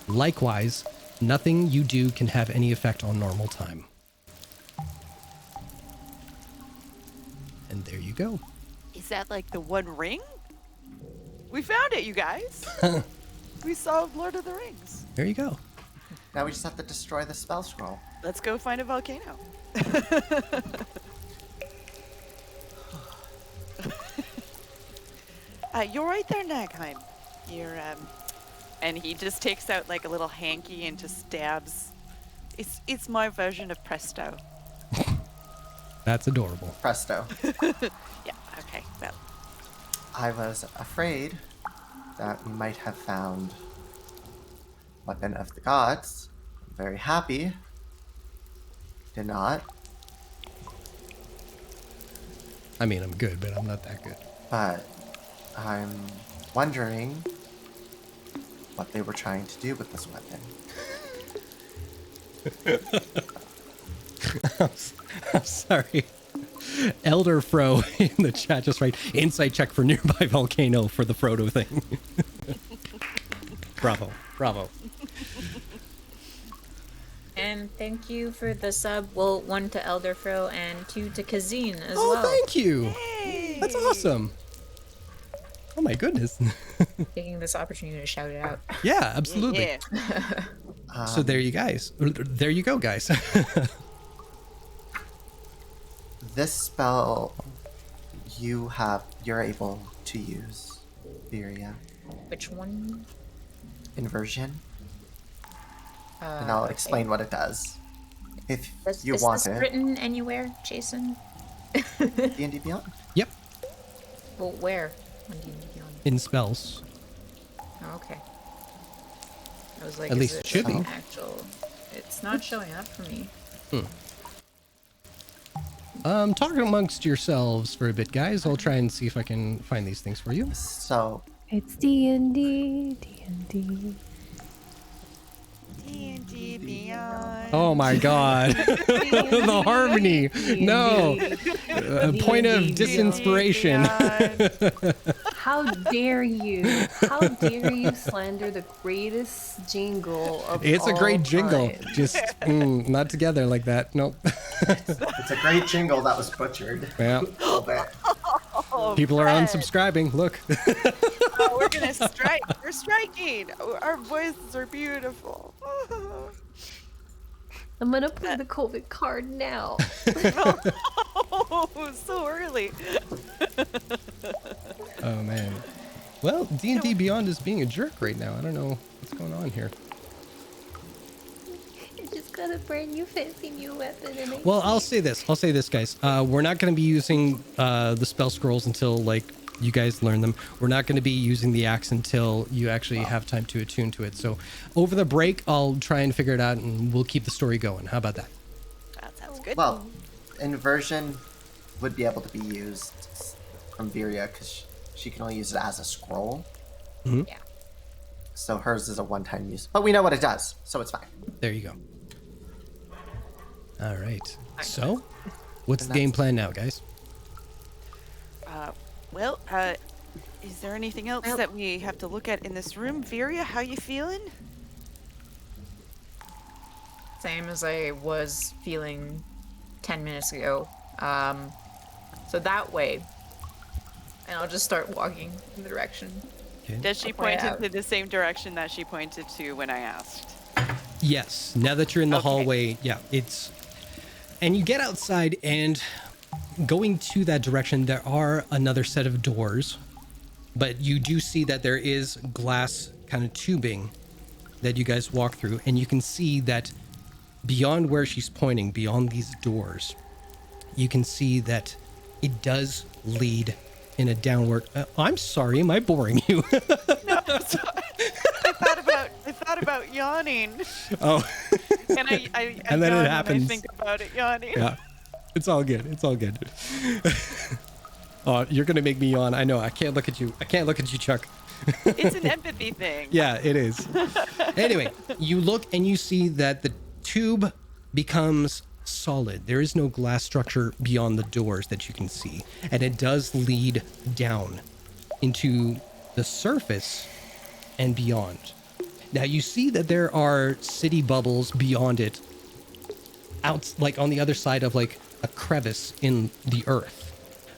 Likewise, nothing you do can have any effect on normal time. And there you go. Is that like the One Ring? We found it, you guys. We solved Lord of the Rings. There you go. Now we just have to destroy the spell scroll. Let's go find a volcano. You're right there, Nagheim. You're, and he just takes out like a little hanky and just stabs. It's my version of Presto. That's adorable. Presto. Yeah, okay, well. I was afraid that we might have found Weapon of the Gods. I'm very happy. Did not. I mean, I'm good, but I'm not that good. But I'm wondering what they were trying to do with this weapon. I'm sorry. Elder Fro in the chat just right. Insight check for nearby volcano for the Frodo thing. Bravo. Bravo. And thank you for the sub. Well, 1 to Elderfro and 2 to Kazine as Oh, well. thank you. Hey. That's awesome. Oh my goodness. Taking this opportunity to shout it out. Yeah, absolutely. Yeah. So there you guys. There you go, guys. This spell you're able to use, Viria. Which one? Inversion. And I'll explain what it does. If you is want this it. written anywhere, Jason? D&D Beyond? Yep. Well, where? On D&D Beyond? In spells. Oh, okay. I was like, At is least it should be. actual? It's not showing up for me. Talk amongst yourselves for a bit, guys. I'll try and see if I can find these things for you. So, It's D&D, D&D. D&D Beyond. Oh my god. The harmony. No. Point of disinspiration. How dare you? How dare you slander the greatest jingle of It's a all great jingle. time. Just not together like that. Nope. it's a great jingle that was butchered. Yeah. A little bit. Oh, People are Fred. unsubscribing. Look. Oh, we're gonna strike. We're striking. Our voices are beautiful. I'm gonna play the COVID card now. Oh, so early. Oh man. Well, D&D Beyond is being a jerk right now. I don't know what's going on here. I just got a brand new fancy new weapon and I Well, I'll say this, guys. We're not going to be using the spell scrolls until, like, you guys learn them. We're not going to be using the axe until you actually have time to attune to it. So over the break, I'll try and figure it out, and we'll keep the story going. How about that? That sounds good. Well, inversion would be able to be used from Viria because she can only use it as a scroll. Yeah. So hers is a one-time use. But we know what it does, so it's fine. There you go. All right. So, what's And the game that's- plan now, guys? Well, is there anything else that we have to look at in this room? Viria, how you feeling? Same as I was feeling 10 minutes ago. So that way. And I'll just start walking in the direction. Okay. Does she I'll point point out. into the same direction that she pointed to when I asked? Yes. Now that you're in the Okay. hallway, yeah, it's. And you get outside, and going to that direction, there are another set of doors, but you do see that there is glass kind of tubing that you guys walk through, and you can see that beyond where she's pointing, beyond these doors, you can see that it does lead in a downward. I'm sorry, am I boring you? No, I'm sorry. I thought about yawning, Oh, and I And then it yawn happens. when I think about it yawning. yeah, it's all good. It's all good. Oh, you're gonna make me yawn. I know. I can't look at you. I can't look at you, Chuck. It's an empathy thing. Yeah, it is. Anyway, you look and you see that the tube becomes solid. There is no glass structure beyond the doors that you can see, and it does lead down into the surface and beyond. Now you see that there are city bubbles beyond it, out like on the other side of like a crevice in the earth.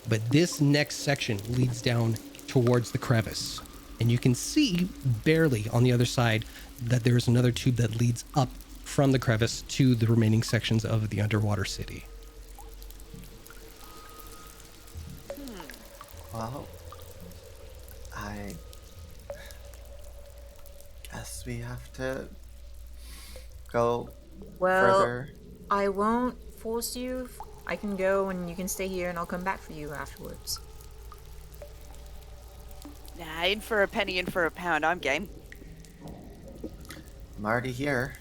But this next section leads down towards the crevice, and you can see barely on the other side that there is another tube that leads up from the crevice to the remaining sections of the underwater city. Well, I guess we have to go Well, further. I won't force you. I can go and you can stay here and I'll come back for you afterwards. Nah, in for a penny, in for a pound. I'm game. I'm already here.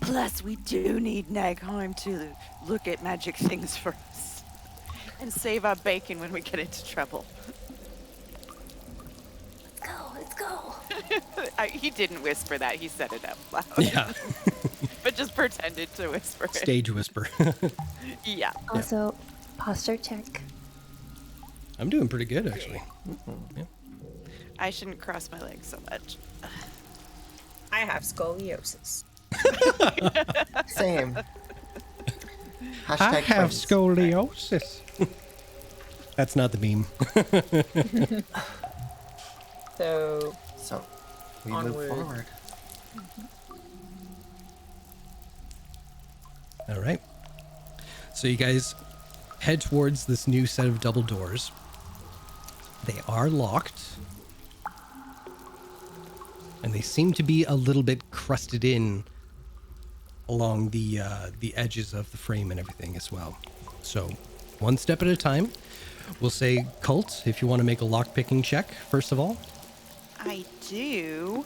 Plus, we do need Nagheim to look at magic things for us and save our bacon when we get into trouble. Let's go. He didn't whisper that. He said it out loud. Yeah, But just pretended to whisper it. stage whisper. Yeah. Also, posture check. I'm doing pretty good actually. Yeah. I shouldn't cross my legs so much. I have scoliosis. Same. I Hashtag have twins. scoliosis. That's not the meme. So, So, we Onward. move forward. All right. So you guys head towards this new set of double doors. They are locked. And they seem to be a little bit crusted in along the edges of the frame and everything as well. So one step at a time. We'll say Cult, if you want to make a lock-picking check, first of all. I do.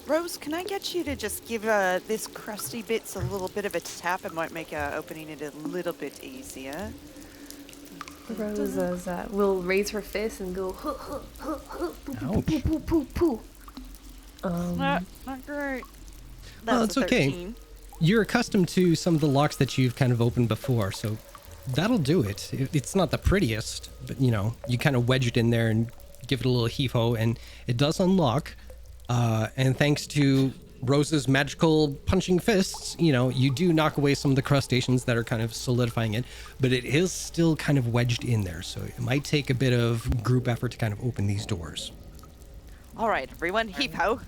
Rose, can I get you to just give this crusty bits a little bit of a tap? It might make opening it a little bit easier. Rose will raise her fist and go, huh, huh, huh, huh, poo, poo, Ouch. poo, poo, poo, poo. Not great. Well, That's it's a okay. 13. You're accustomed to some of the locks that you've kind of opened before, so that'll do it. It's not the prettiest, but you know, you kind of wedge it in there and give it a little heave-ho, and it does unlock. And thanks to Rose's magical punching fists, you know, you do knock away some of the crustaceans that are kind of solidifying it, but it is still kind of wedged in there, so it might take a bit of group effort to kind of open these doors. All right, everyone, heap ho.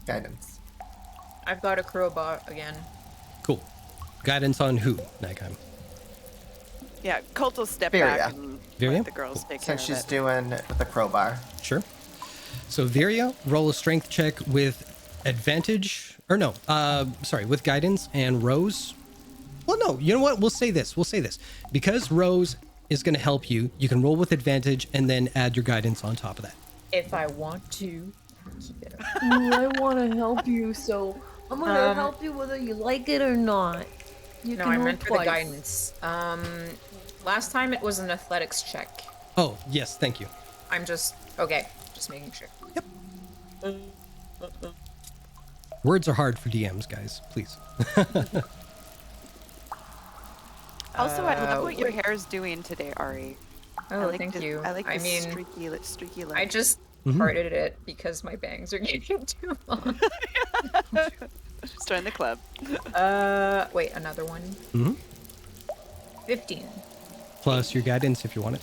Guidance. I've got a crowbar again. Cool. Guidance on who, Nagheim? Yeah, Colt will step Viria. back and Viria? let the girls take care Since of she's it. doing with the crowbar. Sure. So Viria, roll a strength check with advantage, or no, sorry, with guidance, and Rose. Well, no, you know what? We'll say this. Because Rose is going to help you, you can roll with advantage and then add your guidance on top of that. If I want to keep it up. I want to help you, so I'm gonna help you whether you like it or not. You No, can I roll meant for the twice. guidance. Last time it was an athletics check. Oh, yes, thank you. I'm just okay. Just making sure. Words are hard for DMs, guys. Please. Also, I love what your hair is doing today, Ari. I Oh, like thank the, you. I like I the mean, streaky I light. just parted it because my bangs are getting too long. Just join the club. Wait, another one. Mm-hmm. 15. Plus your guidance if you want it.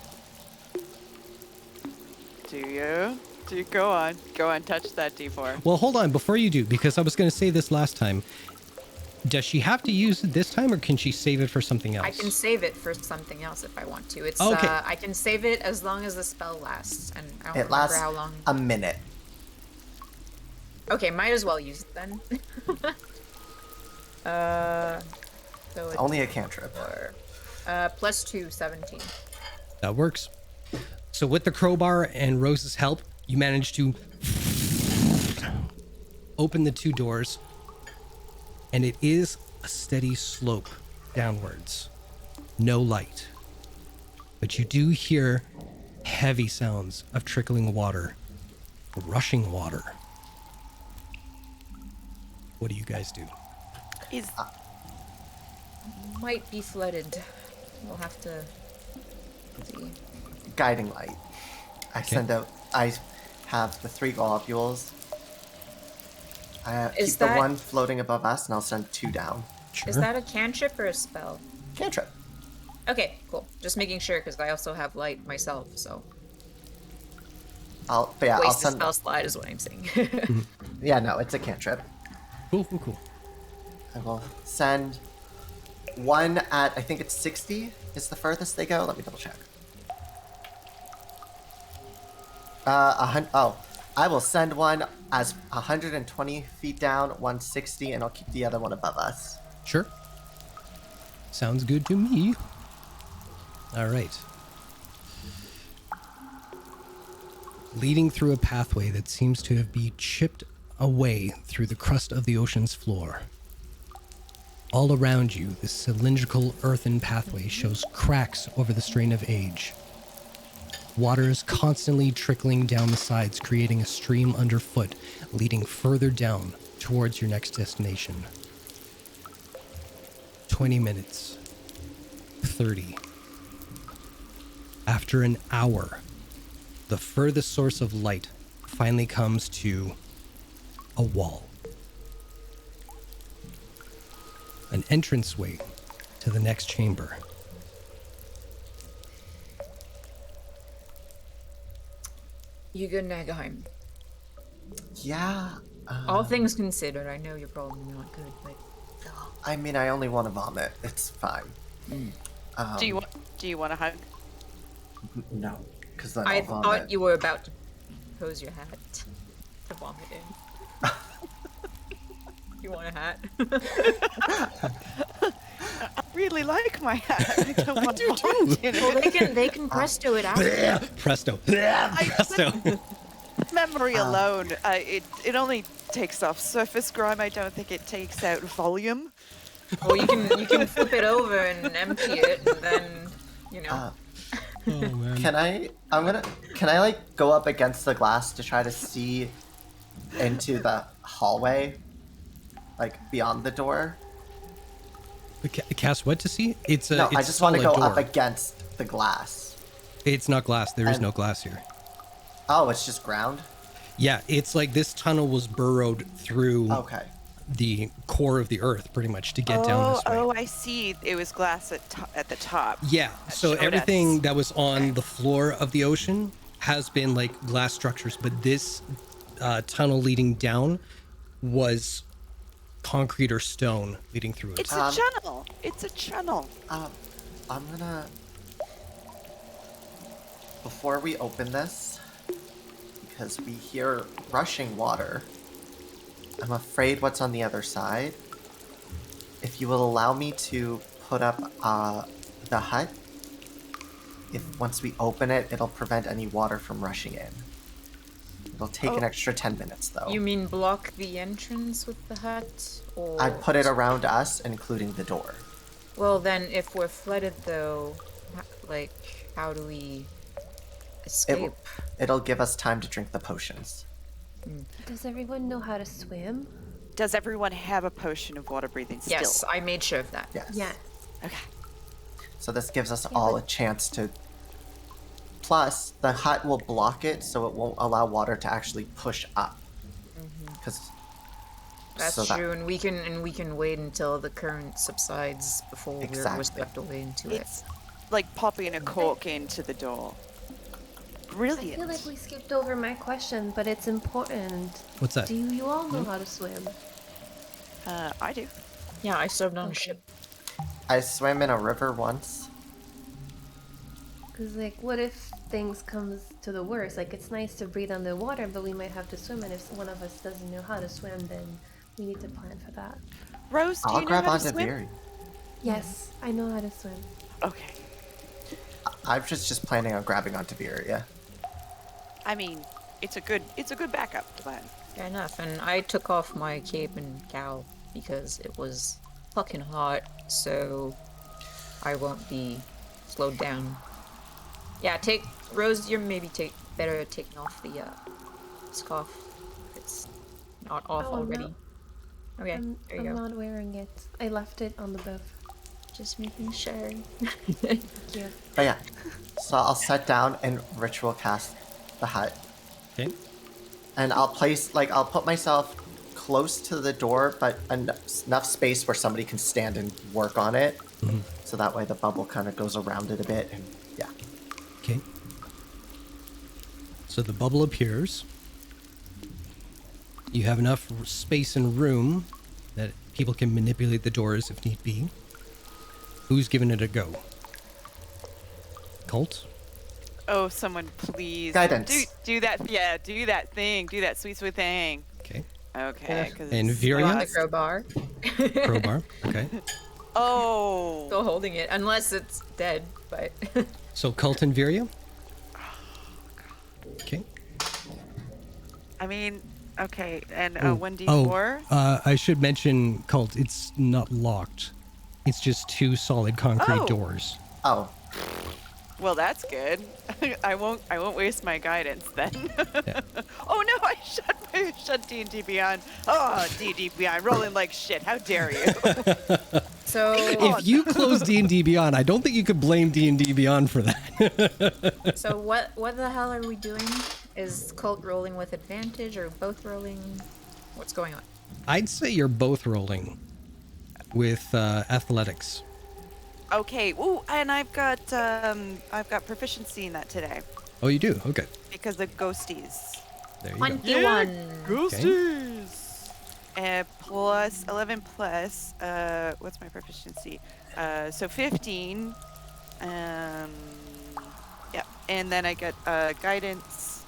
Do you? Go on, touch that D4. Well, hold on before you do, because I was going to say this last time. Does she have to use it this time, or can she save it for something else? I can save it for something else if I want to. It's Okay. I can save it as long as the spell lasts, and I don't It remember lasts how long. a minute. Okay, might as well use it then. So it's Only a cantrip. +2, 17. That works. So with the crowbar and Rose's help, you manage to open the 2 doors, and it is a steady slope downwards. No light. But you do hear heavy sounds of trickling water, rushing water. What do you guys do? Is Might be flooded. We'll have to see. Guiding light. I have the 3 globules. I Is keep the that- one floating above us, and I'll send 2 down. Sure. Is that a cantrip or a spell? Cantrip. Okay, cool. Just making sure because I also have light myself, so. I'll Waste a send. spell slide is what I'm saying. Yeah, no, it's a cantrip. Cool. I will send 1 at, I think it's 60 is the furthest they go. Let me double check. I will send one as 120 feet down, 160, and I'll keep the other one above us. Sure. Sounds good to me. All right. Leading through a pathway that seems to have been chipped away through the crust of the ocean's floor. All around you, this cylindrical earthen pathway shows cracks over the strain of age. Water is constantly trickling down the sides, creating a stream underfoot, leading further down towards your next destination. 20 minutes. 30. After an hour, the furthest source of light finally comes to a wall. An entranceway to the next chamber. You good, Nagaheim? Yeah. All things considered, I know you're probably not good, but I mean, I only want to vomit. It's fine. do you want to hug? No, because then I I'll vomit. thought you were about to pose your hat to vomit in. You want a hat? I really like my hat. I don't want to too. Well, they can presto it out. Presto. Presto. Memory alone, it only takes off surface grime. I don't think it takes out volume. Well, you can flip it over and empty it, and then Oh, man. Can I like go up against the glass to try to see into the hallway, like beyond the door? Cast what to see? It's a. No, it's I just want to solid go up door. against the glass. It's not glass. There is And- no glass here. Oh, it's just ground? Yeah, it's like this tunnel was burrowed through Okay. the core of the earth, pretty much, to get down this way. Oh, I see. It was glass at the top. Yeah, so Showed everything us. that was on the floor of the ocean has been like glass structures, but this tunnel leading down was concrete or stone leading through it. It's a channel. It's a channel. I'm gonna... Before we open this, because we hear rushing water, I'm afraid what's on the other side. If you will allow me to put up the hut, once we open it, it'll prevent any water from rushing in. It'll take an extra 10 minutes, though. You mean block the entrance with the hut, or? I'd put it around us, including the door. Well, then, if we're flooded, though, how do we escape? It'll give us time to drink the potions. Does everyone know how to swim? Does everyone have a potion of water breathing still? Yes, I made sure of that. Yes. Yes. Okay. So this gives us all a chance to Plus, the hut will block it, so it won't allow water to actually push up. Because That's true, and we can wait until the current subsides before we're Exactly. swept away into it. It's like popping a cork into the door. I Brilliant. feel like we skipped over my question, but it's important. What's that? Do you all know how to swim? I do. Yeah, I served on a Okay. ship. I swam in a river once. Because, like, what if things comes to the worst? Like, it's nice to breathe underwater, but we might have to swim, and if one of us doesn't know how to swim, then we need to plan for that. Rose, do I'll you know grab how onto to swim? Veery. Yes, I know how to swim. Okay. I'm just planning on grabbing onto Veery, yeah. I mean, it's a good backup plan. Fair enough, and I took off my cape and cowl because it was fucking hot, so I won't be slowed down. Yeah, Rose, you're maybe better at taking off the scarf. It's not off Oh, I'm already. not. Okay, I'm there you go. not wearing it. I left it on the boat. Just making sure. Thank you. But yeah, so I'll set down and ritual cast the hut. Okay. And I'll put myself close to the door, but enough space where somebody can stand and work on it. So that way the bubble kind of goes around it a bit, and yeah. Okay. So the bubble appears. You have enough space and room that people can manipulate the doors if need be. Who's giving it a go? Colt? Oh, someone please. Guidance. Do that. Yeah, do that thing. Do that sweet thing. Okay. Okay. 'Cause And it's Virion? I want the lost. crowbar. Crowbar. Okay. Oh. Still holding it, unless it's dead, but... So Colt and Viria? Okay. I mean, okay. And Oh, 1d4. I should mention, Colt, it's not locked. It's just two solid concrete Oh. doors. Oh, Well, that's good. I won't waste my guidance then. Yeah. Oh no, I shut D&D Beyond. Oh, D&D Beyond, rolling like shit. How dare you? So... If you close D&D Beyond, I don't think you could blame D&D Beyond for that. So what the hell are we doing? Is Colt rolling with advantage or both rolling? What's going on? I'd say you're both rolling with athletics. Okay. Ooh, and I've got proficiency in that today Oh, you do? Okay. because of ghosties. There you 21. Ghosties. Plus 11 plus what's my proficiency? So 15. Yeah, and then I get guidance.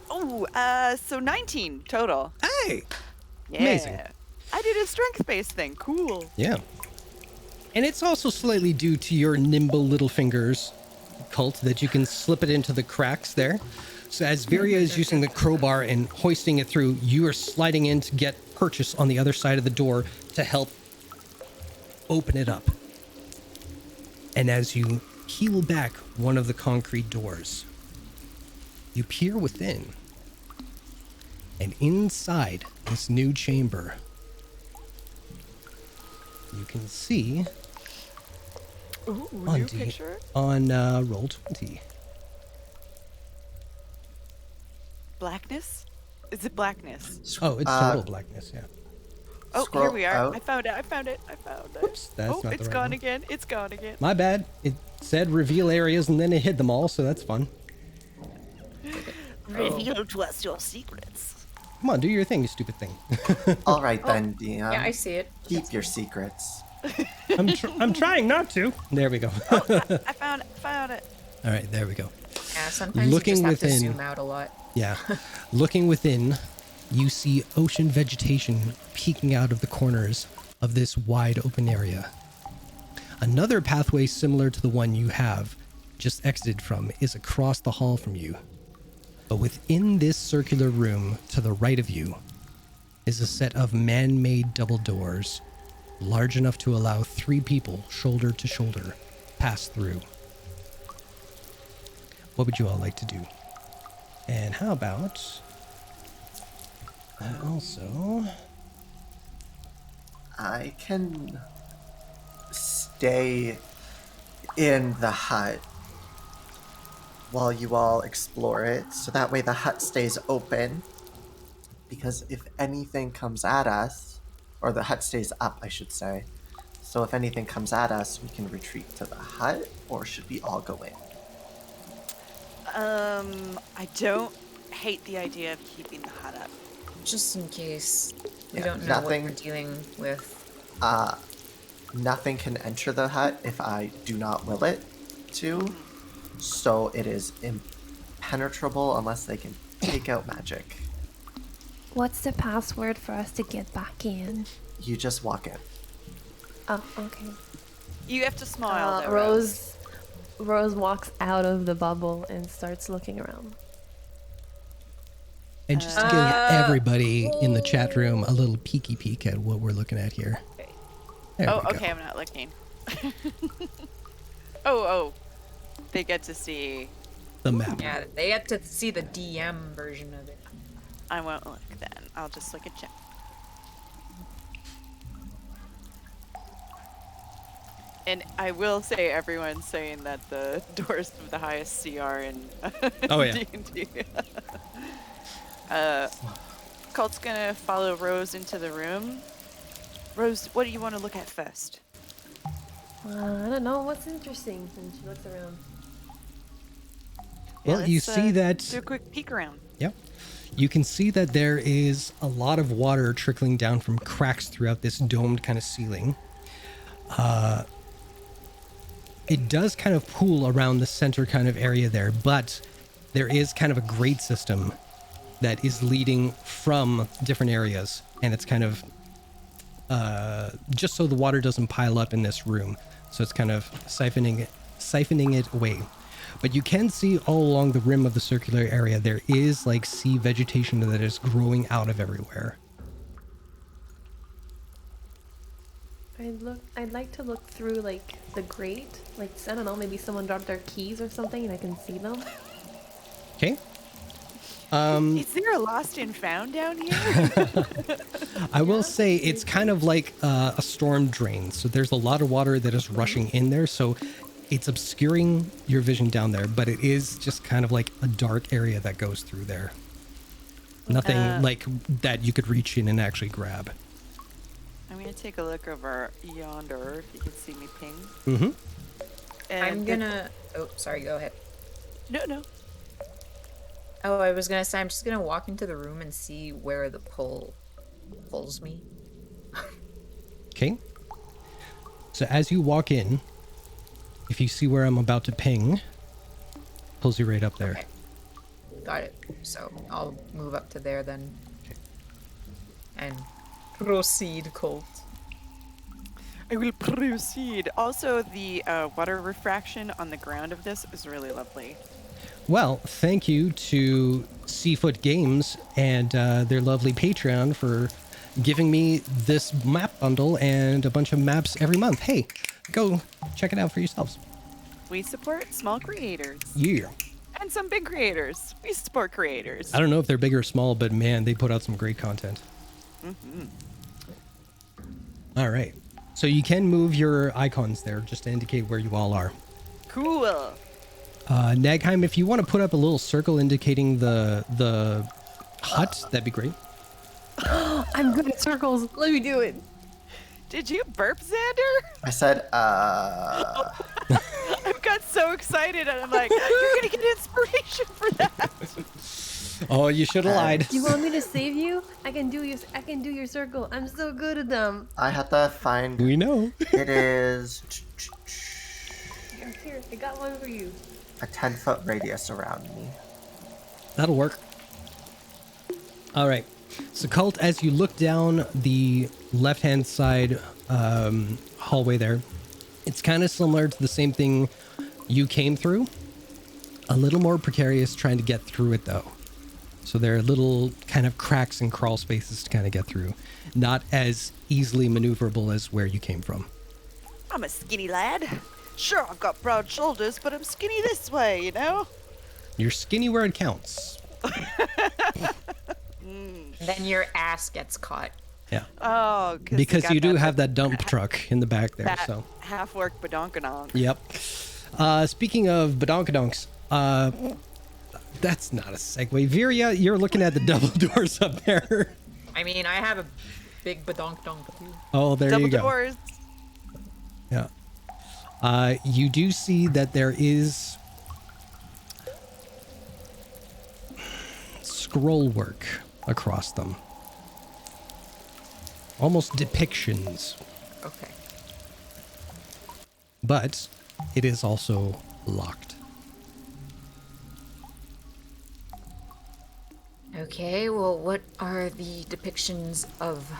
Oh, so 19 total. go. Hey! Yeah. Amazing. I did a strength-based thing. Cool. Yeah. And it's also slightly due to your nimble little fingers, Colt, that you can slip it into the cracks there. So as Viria is using the crowbar and hoisting it through, you are sliding in to get purchase on the other side of the door to help open it up. And as you peel back one of the concrete doors, you peer within. And inside this new chamber, you can see Ooh, on new picture. roll 20. Blackness? Is it blackness? Oh, it's total blackness, yeah. Oh, Scroll here we are. out. I found it. Whoops, that's Oh, not the it's right gone one. again. It's gone again. My bad. It said reveal areas and then it hid them all, so that's fun. Reveal to us your secrets. Come on, do your thing, you stupid thing. all right then, Dion. Yeah, I see it. Keep your secrets. I'm trying not to. There we go. I found it. All right, there we go. Yeah, sometimes Looking you just have within- to zoom out a lot. Yeah. Looking within, you see ocean vegetation peeking out of the corners of this wide open area. Another pathway similar to the one you have just exited from is across the hall from you. But within this circular room to the right of you is a set of man-made double doors, large enough to allow 3 people shoulder to shoulder pass through. What would you all like to do? And how about also... I can stay in the hut while you all explore it, so that way the hut stays open. Because if anything comes at us, or the hut stays up, I should say. So if anything comes at us, we can retreat to the hut, or should we all go in? I don't hate the idea of keeping the hut up. Just in case we Yeah, don't know nothing- what we're dealing with. Nothing can enter the hut if I do not will it to. So it is impenetrable unless they can take out magic. What's the password for us to get back in? You just walk in. Oh, okay. You have to smile, though, Rose walks out of the bubble and starts looking around. And just to give everybody in the chat room a little peeky peek at what we're looking at here. Okay. There Oh, we okay, go. I'm not looking. Oh. They get to see. The map. Yeah, they had to see the DM version of it. I won't look then. I'll just look at chat. And I will say, everyone's saying that the doors have the highest CR in Oh, yeah. D&D. Cult's gonna follow Rose into the room. Rose, what do you want to look at first? I don't know what's interesting. And she looks around. Well, you let's, see that. Do a quick peek around. Yep. You can see that there is a lot of water trickling down from cracks throughout this domed kind of ceiling. It does kind of pool around the center kind of area there, but there is kind of a grate system that is leading from different areas, and it's kind of just so the water doesn't pile up in this room. So it's kind of siphoning it away. But you can see all along the rim of the circular area, there is like sea vegetation that is growing out of everywhere. I'd like to look through like the grate. Like, I don't know, maybe someone dropped their keys or something and I can see them. Okay. Is there a lost and found down here? I will say it's kind of like a storm drain. So there's a lot of water that is rushing in there. So it's obscuring your vision down there, but it is just kind of like a dark area that goes through there. Nothing like that you could reach in and actually grab. I'm gonna take a look over yonder if you can see me ping. Mm-hmm. And I'm gonna... Oh, sorry, go ahead. No. Oh, I was gonna say, I'm just gonna walk into the room and see where the pull pulls me. Okay. So as you walk in, if you see where I'm about to ping, pulls you right up there. Okay. Got it. So I'll move up to there then. Okay. And proceed, Colt. I will proceed. Also, the water refraction on the ground of this is really lovely. Well, thank you to Seafoot Games and their lovely Patreon for giving me this map bundle and a bunch of maps every month. Hey, go check it out for yourselves. We support small creators Yeah. and some big creators. We support creators. I don't know if they're big or small, but man, they put out some great content. All right. So you can move your icons there just to indicate where you all are. Cool. Nagheim, if you want to put up a little circle indicating the hut, that'd be great. I'm good at circles. Let me do it. Did you burp, Xander? I said, I got so excited and I'm like, you're gonna get inspiration for that. Oh, you should have lied. You want me to save you? I can do your circle. I'm so good at them. I have to find. We know. It is Here, I got one for you. a 10-foot radius around me. That'll work. All right. So, Cult, as you look down the left-hand side hallway there, it's kind of similar to the same thing you came through. A little more precarious trying to get through it, though. So there are little kind of cracks and crawl spaces to kind of get through. Not as easily maneuverable as where you came from. I'm a skinny lad. Sure, I've got broad shoulders, but I'm skinny this way, you know? You're skinny where it counts. Then your ass gets caught. Yeah. Oh, Because you do have that dump truck in the back there, that so. half-orc badonkadonk. Yep. Speaking of badonkadonks, that's not a segue. Viria, you're looking at the double doors up there. I mean, I have a big badonk donk too. Oh, there Double you go. doors. Yeah. You do see that there is scroll work across them. Almost depictions. Okay. But it is also locked. Okay, well, what are the depictions of?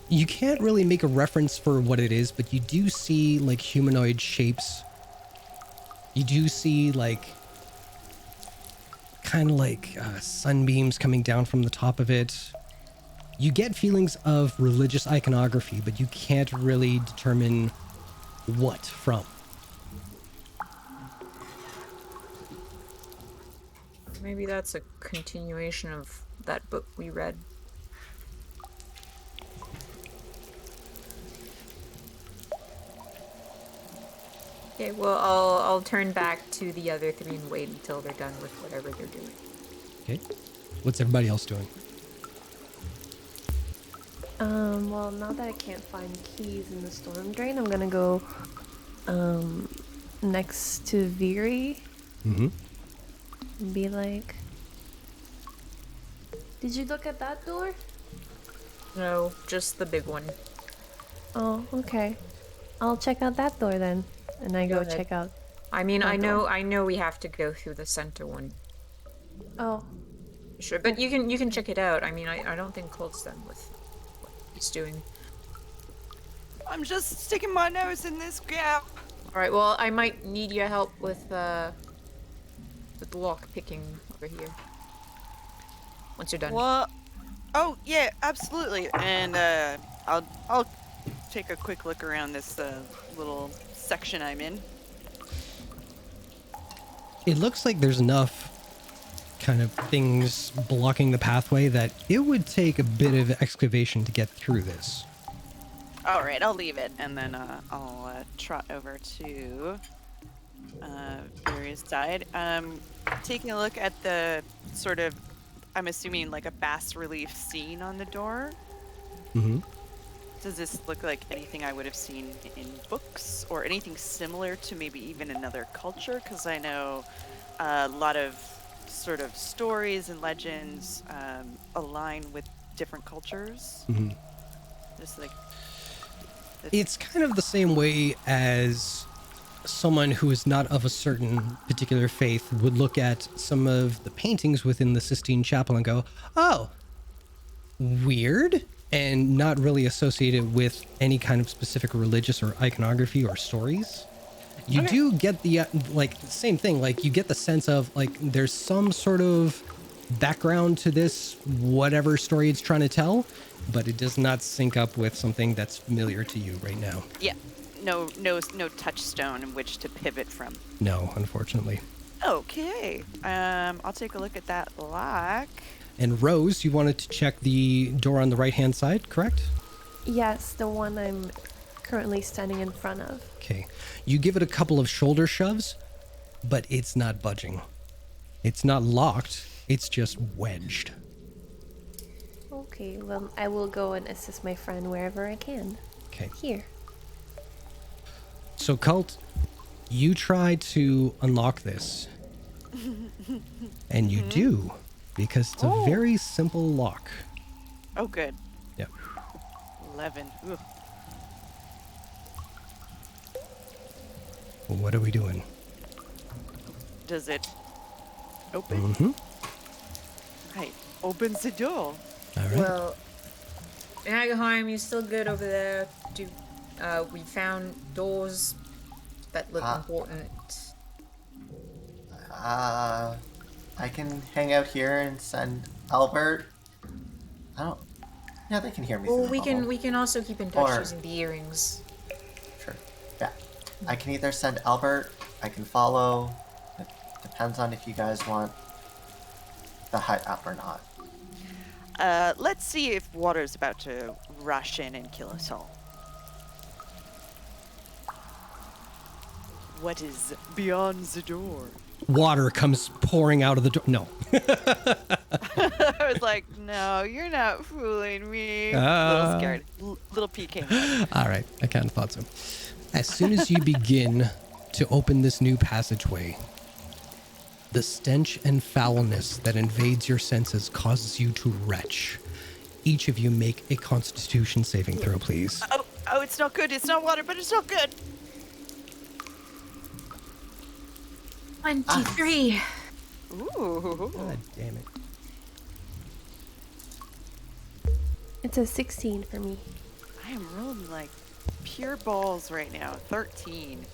You can't really make a reference for what it is, but you do see like humanoid shapes. You do see like kind of like sunbeams coming down from the top of it. You get feelings of religious iconography, but you can't really determine what from. Maybe that's a continuation of that book we read. Okay, well, I'll turn back to the other three and wait until they're done with whatever they're doing. Okay. What's everybody else doing? Well, now that I can't find keys in the storm drain, I'm gonna go, next to Viri Mm-hmm. and be like, did you look at that door? No, just the big one. Oh, okay. I'll check out that door then. And I Go go ahead. check out. I mean, That I know we have to go through the center one. Oh, Sure, but you can check it out. I mean, I don't think Colt's done with what he's doing. I'm just sticking my nose in this gap. All right, well, I might need your help with lock picking over here. Once you're done. What? Oh yeah, absolutely. And I'll take a quick look around this little section I'm in. It looks like there's enough kind of things blocking the pathway that it would take a bit of excavation to get through this. All right, I'll leave it, and then I'll trot over to Various side. Taking a look at the sort of, I'm assuming like a bas relief scene on the door. Mm-hmm. Does this look like anything I would have seen in books or anything similar to maybe even another culture? Because I know a lot of sort of stories and legends align with different cultures. Mm-hmm. Just like It's kind of the same way as someone who is not of a certain particular faith would look at some of the paintings within the Sistine Chapel and go, oh, weird, and not really associated with any kind of specific religious or iconography or stories. You do get the, like, same thing, like, you get the sense of, like, there's some sort of background to this, whatever story it's trying to tell, but it does not sync up with something that's familiar to you right now. yeah, no touchstone in which to pivot from. No, unfortunately. Okay, I'll take a look at that lock. And Rose, you wanted to check the door on the right-hand side, correct? yes, the one I'm currently standing in front of. Okay. You give it a couple of shoulder shoves, but it's not budging. It's not locked, it's just wedged. Okay, well, I will go and assist my friend wherever I can. Okay. Here. So, Cult, you try to unlock this. And you do, because it's a very simple lock. Oh, good. Yep. 11. Ooh. What are we doing? Does it open? Mm-hmm. Right. Opens the door. All right. Well, Nagaheim, you still good over there? We found doors that look important. I can hang out here and send Albert. I don't. Yeah, they can hear me. Well, through the bubble. we can also keep in touch Or- using the earrings. Sure. Yeah. I can either send Albert. I can follow. Depends on if you guys want the hut up or not. Let's see if water's about to rush in and kill us all. What is beyond the door? Water comes pouring out of the door. No. I was like, no, you're not fooling me. A little scared. Little peeking. All right. I kind of thought so. As soon as you begin to open this new passageway, the stench and foulness that invades your senses causes you to retch. Each of you make a Constitution saving throw, please. Oh, it's not good. It's not water, but it's not good. 23. Ooh. God damn it. It's a 16 for me. I am rolling like pure balls right now. 13.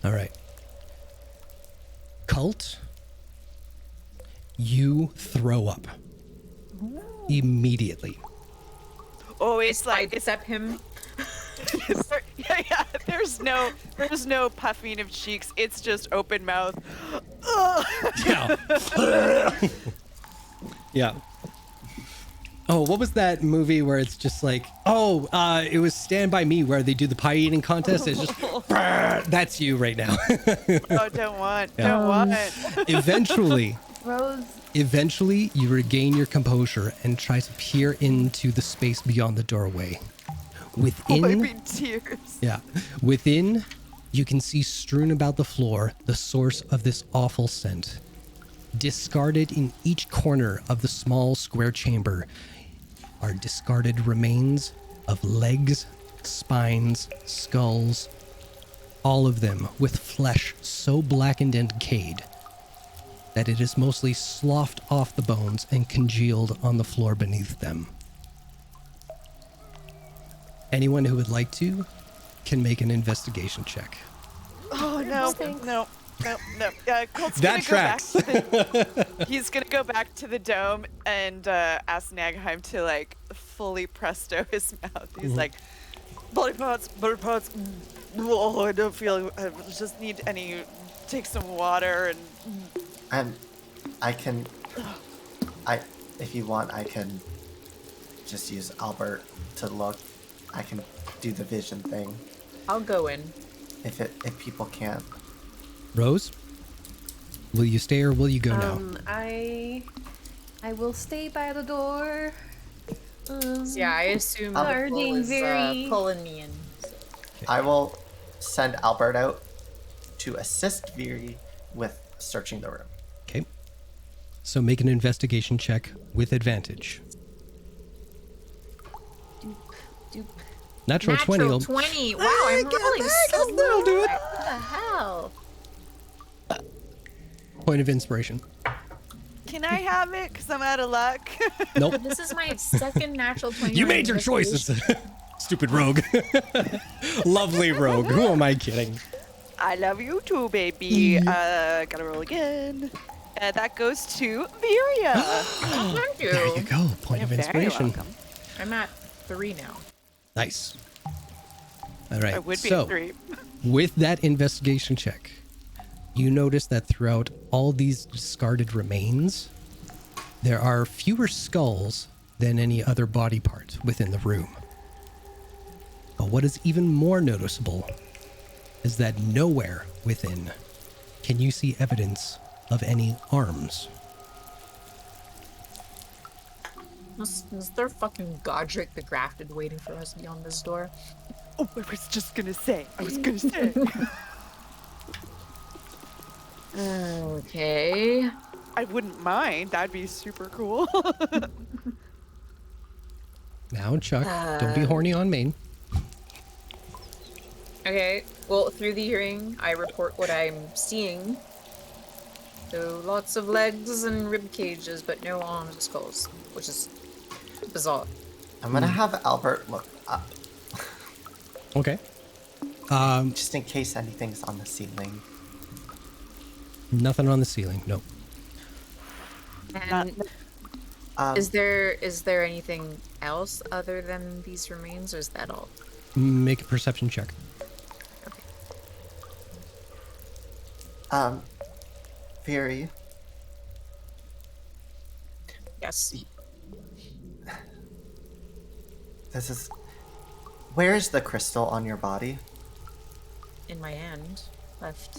All right. Cult, you throw up immediately. Oh, it's like It's up him. yeah. There's no puffing of cheeks. It's just open mouth. Ugh. Yeah. Yeah. Oh, what was that movie where it's just like, it was Stand By Me where they do the pie eating contest. It's just, that's you right now. Oh, don't want. Eventually, Rose, you regain your composure and try to peer into the space beyond the doorway. Wiping tears. Yeah. Within, you can see strewn about the floor the source of this awful scent. Discarded in each corner of the small square chamber are discarded remains of legs, spines, skulls, all of them with flesh so blackened and decayed that it is mostly sloughed off the bones and congealed on the floor beneath them. Anyone who would like to can make an investigation check. Oh no. Colt's That tracks. He's gonna go back to the dome and ask Nagheim to like fully presto his mouth. He's like, body parts. Oh, I don't feel. I just need take some water and. If you want, I can just use Albert to look. I can do the vision thing. I'll go in. If people can't. Rose, will you stay or will you go now? I will stay by the door. Yeah, I assume Guarding is very- pulling me in. I will send Albert out to assist Viri with searching the room. Okay. So make an investigation check with advantage. Doop. Natural 20. Natural 20. Wow, I'm rolling so that'll do it. What the hell? Point of inspiration. Can I have it? Cause I'm out of luck. Nope. This is my second natural 20. You made your choices. Stupid rogue. Lovely rogue. Who am I kidding? I love you too, baby. Gotta roll again. That goes to Viria. Thank you. There you go. Point of You're very inspiration. welcome. I'm at 3 now. Nice. All right. I would be so, at 3. with that investigation check, you notice that throughout all these discarded remains, there are fewer skulls than any other body part within the room. But what is even more noticeable is that nowhere within can you see evidence of any arms. Is there fucking Godric the Grafted waiting for us beyond this door? Oh, I was just gonna say. Okay. I wouldn't mind. That'd be super cool. Now, Chuck, don't be horny on Maine. Okay. Well, through the hearing, I report what I'm seeing. So lots of legs and rib cages, but no arms or skulls, which is bizarre. I'm gonna have Albert look up, Okay. just in case anything's on the ceiling. Nothing on the ceiling. No. And Um, is there anything else other than these remains, or is that all? Make a perception check. Very. Yes. This is. Where is the crystal on your body? In my hand. Left.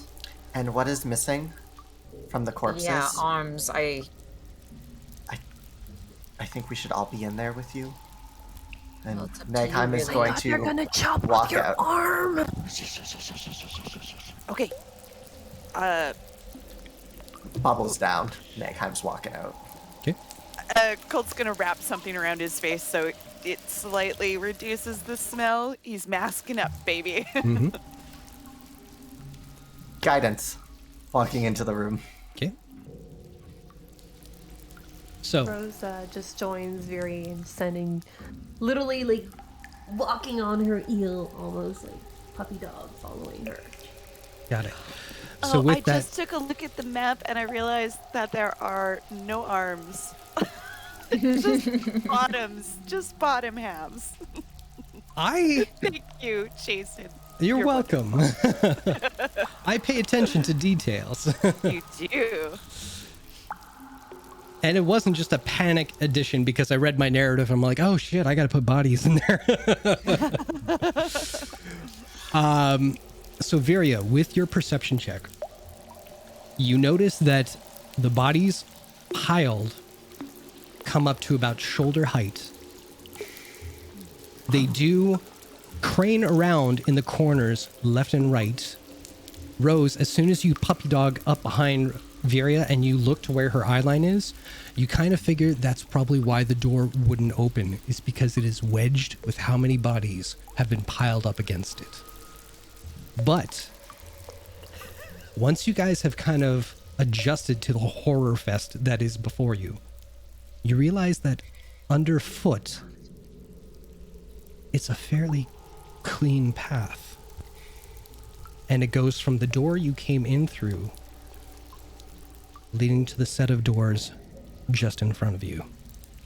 And what is missing from the corpses? Yeah, arms. I think we should all be in there with you. And Well, it's up to Megheim you, is really. going God, you're to gonna chop walk off your out. arm. Okay. Bubbles down. Megheim's walking out. Okay. Colt's gonna wrap something around his face so it slightly reduces the smell. He's masking up, baby. Guidance. Walking into the room. Okay. So, Rose just joins Viri in sending, literally like walking on her heel, almost like puppy dog following her. got it. So I with that, just took a look at the map and I realized that there are no arms. Just bottoms. Just bottom halves. Thank you, Jason. You're welcome. I pay attention to details. You do. And it wasn't just a panic addition because I read my narrative. I'm like, oh shit, I got to put bodies in there. So Viria, with your perception check, you notice that the bodies piled come up to about shoulder height. They do crane around in the corners left and right. Rose, as soon as you puppy dog up behind Viria and you look to where her eyeline is, you kind of figure that's probably why the door wouldn't open, is because it is wedged with how many bodies have been piled up against it. But once you guys have kind of adjusted to the horror fest that is before you, you realize that underfoot, it's a fairly clean path. And it goes from the door you came in through, leading to the set of doors just in front of you.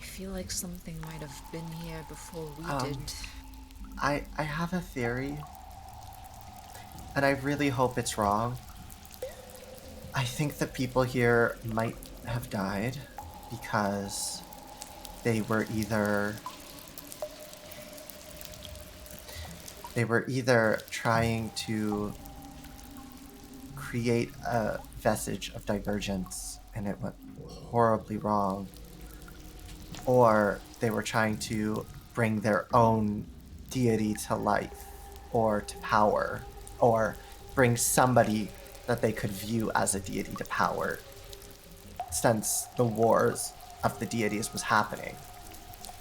I feel like something might have been here before we did. I have a theory. And I really hope it's wrong. I think the people here might have died because they were either trying to create a vestige of divergence and it went horribly wrong, or they were trying to bring their own deity to life or to power, or bring somebody that they could view as a deity to power, since the wars of the deities was happening.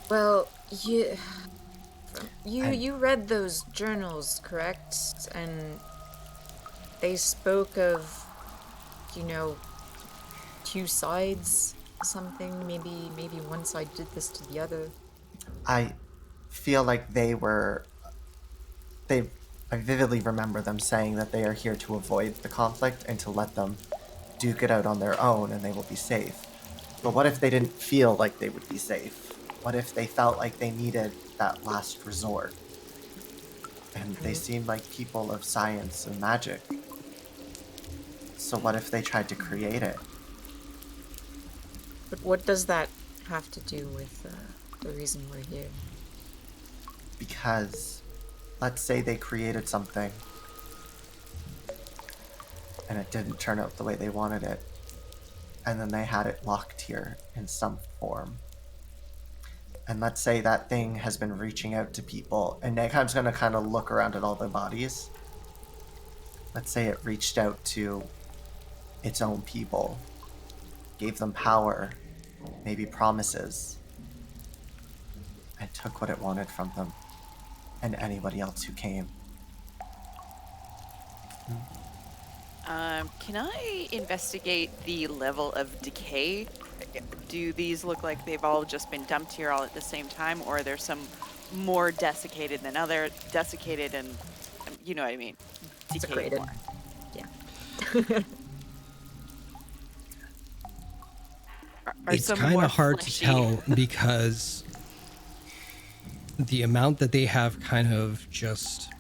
Well, you read those journals, correct? And they spoke of, two sides, something. Maybe one side did this to the other. I feel like I vividly remember them saying that they are here to avoid the conflict and to let them duke it out on their own and they will be safe. But what if they didn't feel like they would be safe? What if they felt like they needed that last resort? And they seemed like people of science and magic. So what if they tried to create it? But what does that have to do with the reason we're here? Because let's say they created something and it didn't turn out the way they wanted it, and then they had it locked here in some form. And let's say that thing has been reaching out to people, and Nagheim's going to kind of look around at all the bodies. Let's say it reached out to its own people, gave them power, maybe promises, and took what it wanted from them and anybody else who came. Can I investigate the level of decay? Do these look like they've all just been dumped here all at the same time, or are there some more desiccated than other desiccated and you know what I mean? Decayed Desecrated. more. Yeah. Are It's some kind more of hard to fleshy? tell because the amount that they have kind of just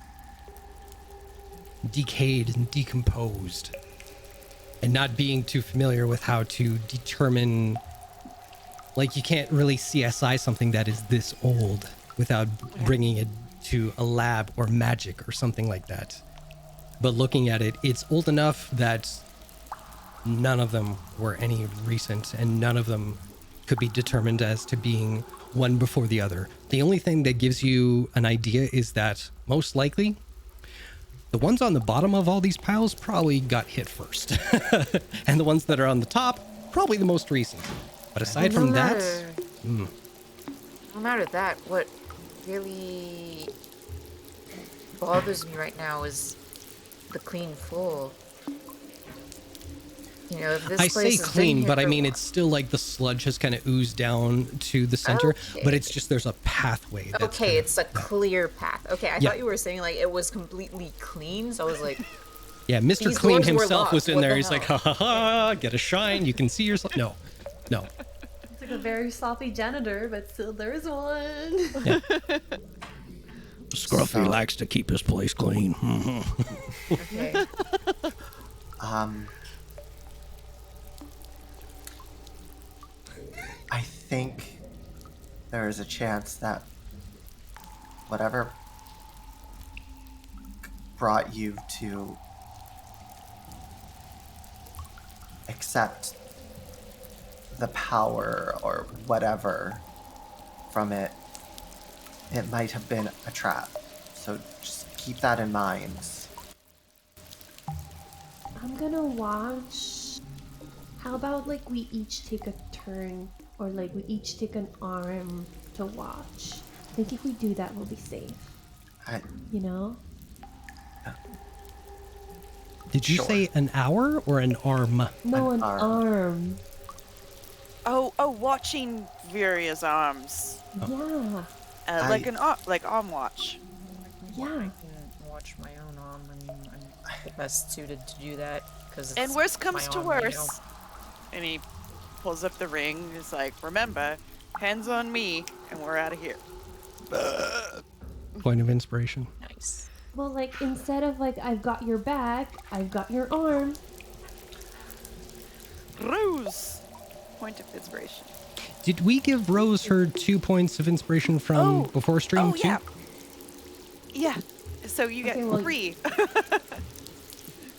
decayed and decomposed and not being too familiar with how to determine, like, you can't really CSI something that is this old without bringing it to a lab or magic or something like that. But looking at it, it's old enough that none of them were any recent, and none of them could be determined as to being one before the other. The only thing that gives you an idea is that most likely the ones on the bottom of all these piles probably got hit first. And the ones that are on the top, probably the most recent. But aside from that, no matter that, what really bothers me right now is the clean floor. You know, if this I place say has been clean, here but I for a mean, while- it's still like the sludge has kind of oozed down to the center, but it's just there's a pathway. That's Okay, kinda- it's a clear path. Okay, I Yeah. thought you were saying like it was completely clean, so I was like, Yeah, Mr. These Clean doors were himself locked. was in What there. the He's like, hell? ha ha ha, get a shine. You can see yourself. No. It's like a very sloppy janitor, but still there's one. Scruffy So- likes to keep his place clean. okay, I think there is a chance that whatever brought you to accept the power or whatever from it, it might have been a trap. So just keep that in mind. I'm gonna watch. How about like we each take a turn, or like we each take an arm to watch? I think if we do that, we'll be safe. I, You know? Did you Sure. say an hour or an arm? No, An an arm. arm. Oh, watching Viria's arms. Yeah. Like like arm watch. Yeah. I can watch my own arm. I'm the best suited to do that because. And worst comes to my arm, you know. worst. And he pulls up the ring. He's like, remember, hands on me, and we're out of here. Point of inspiration. Nice. Well, like instead of like I've got your back, I've got your arm. Ruse! Point of inspiration. Did we give Rose her 2 points of inspiration from before stream too? yeah. Yeah. So you get Okay, well- 3.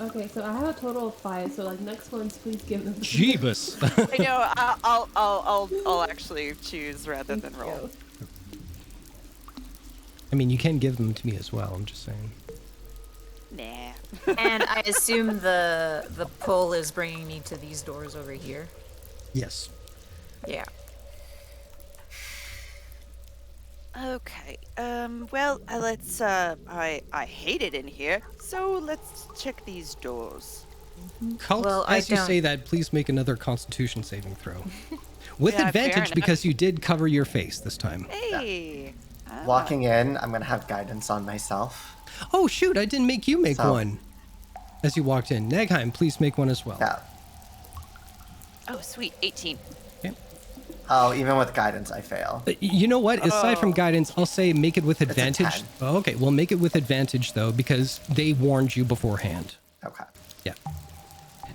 Okay, so I have a total of 5. So like next ones, please give them. Jeebus. I know. I'll actually choose rather than roll. Go. I mean, you can give them to me as well. I'm just saying. Nah. And I assume the pull is bringing me to these doors over here. Yes. Yeah. Okay. Well, let's. I hate it in here. So let's check these doors. Cult, Well, I as you don't- say that, please make another Constitution saving throw. With Yeah, fair advantage enough. because you did cover your face this time. Hey. walking in, I'm gonna have guidance on myself. Oh shoot, I didn't make you make So- one. As you walked in. Nagheim, please make one as well. Yeah. Oh, sweet. 18. Okay. Oh, even with guidance, I fail. You know what? Aside from guidance, I'll say make it with a advantage. 10. Oh, okay, well make it with advantage though, because they warned you beforehand. Okay. Yeah.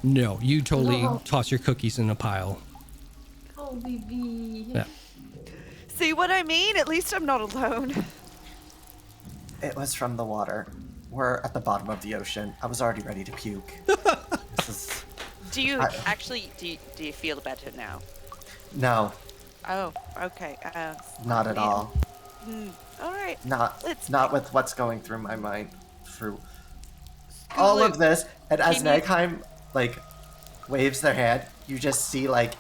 No, you totally No. toss your cookies in a pile. Oh, baby. Yeah. See what I mean? At least I'm not alone. It was from the water. We're at the bottom of the ocean. I was already ready to puke. This is... Do you I- actually? Do you feel better now? No, Oh, okay. not at all. All right. Not Let's- not with what's going through my mind through all Scootaloo, of this. And as can you- Nagheim like waves their hand, you just see like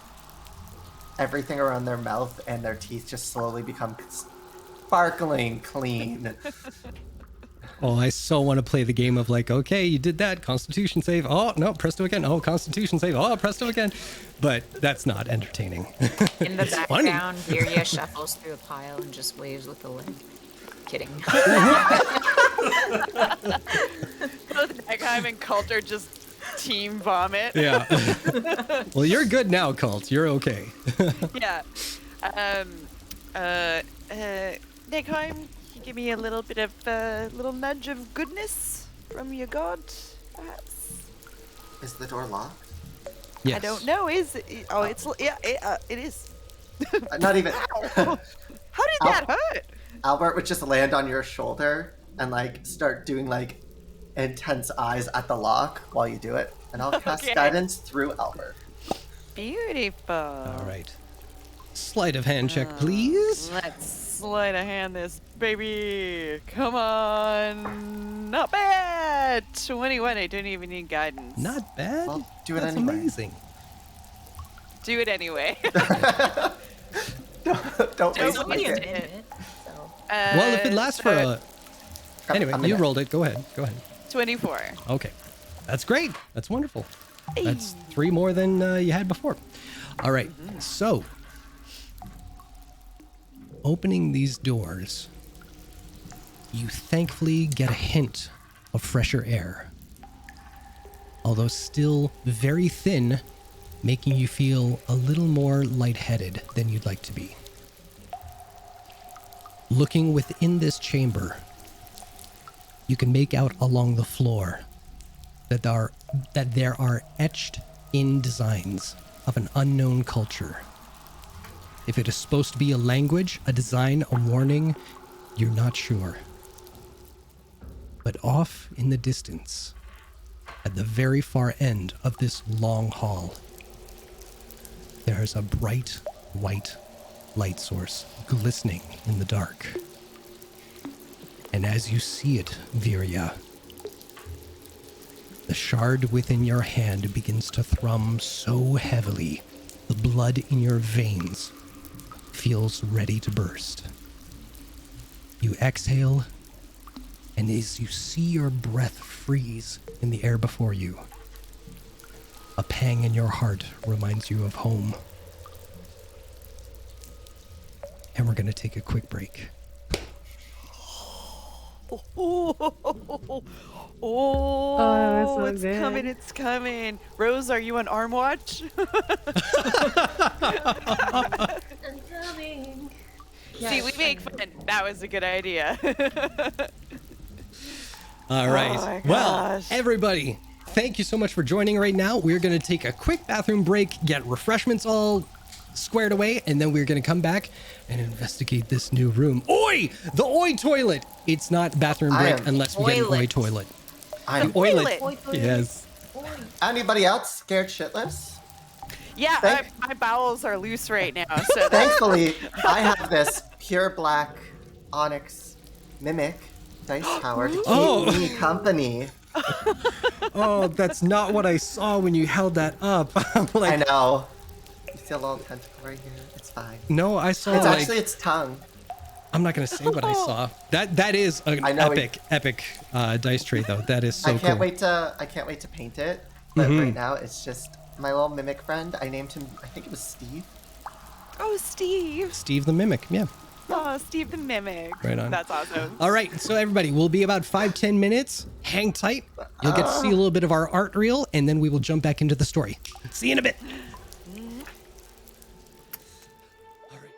everything around their mouth and their teeth just slowly become sparkling clean. Oh, I so want to play the game of like, okay, you did that, Constitution save. Oh, no, presto again. Oh, Constitution save. Oh, presto again. But that's not entertaining. In the It's funny. background, Virya shuffles through a pile and just waves with the leg. Kidding. Both Nagheim and Coulter just team vomit. Yeah. Well, you're good now, Cult. You're okay. Yeah. Nagheim, you give me a little bit of little nudge of goodness from your god, perhaps. Is the door locked? Yes. I don't know. It is. Not even. How did that hurt? Albert would just land on your shoulder and like start doing like intense eyes at the lock while you do it, and I'll cast Okay. guidance through Albert. Beautiful. All right. Sleight of hand check, please. Let's sleight of hand this baby. Come on. Not bad. 21. I don't even need guidance. Not bad. Well, do it That's anyway. amazing. Do it anyway. Don't waste Don't my waste hit. minute, so. Well, if it lasts for a... Anyway, I'm you gonna- rolled it. Go ahead. 24. Okay. That's great. That's wonderful. That's 3 more than you had before. All right. So, opening these doors, you thankfully get a hint of fresher air. Although still very thin, making you feel a little more lightheaded than you'd like to be. Looking within this chamber, you can make out along the floor that there are etched in designs of an unknown culture. If it is supposed to be a language, a design, a warning, you're not sure. But off in the distance, at the very far end of this long hall, there is a bright white light source glistening in the dark. And as you see it, Virya, the shard within your hand begins to thrum so heavily, the blood in your veins feels ready to burst. You exhale, and as you see your breath freeze in the air before you, a pang in your heart reminds you of home. And we're going to take a quick break. Oh, it's so it's good. coming, it's coming. Rose, are you on arm watch? I'm coming. See, we make fun. That was a good idea. All right. my Well, gosh. everybody, thank you so much for joining right now. We're going to take a quick bathroom break, get refreshments all squared away, and then we're going to come back and investigate this new room. Oi! The Oi toilet! It's not bathroom I break am unless we get an Oi toilet. I'm Oilet. Oi, oi, Yes. oi. Anybody else scared shitless? Yeah, Thank- my bowels are loose right now. So Thankfully, I have this pure black onyx mimic dice tower to keep Oh. me company. Oh, that's not what I saw when you held that up. I'm I like, know. You see a little tentacle right here? It's fine. no, I saw It's like, actually its tongue. I'm not going to say what I saw. That is an I know epic dice tray though. That is so I can't cool. wait to paint it. But right now it's just my little mimic friend. I named him, I think it was Steve. oh, Steve. Steve the Mimic. Yeah. Oh, Steve the Mimic. Right on. That's awesome. All right, so everybody, we'll be about 5-10 minutes. Hang tight. You'll get to see a little bit of our art reel, and then we will jump back into the story. See you in a bit. All right.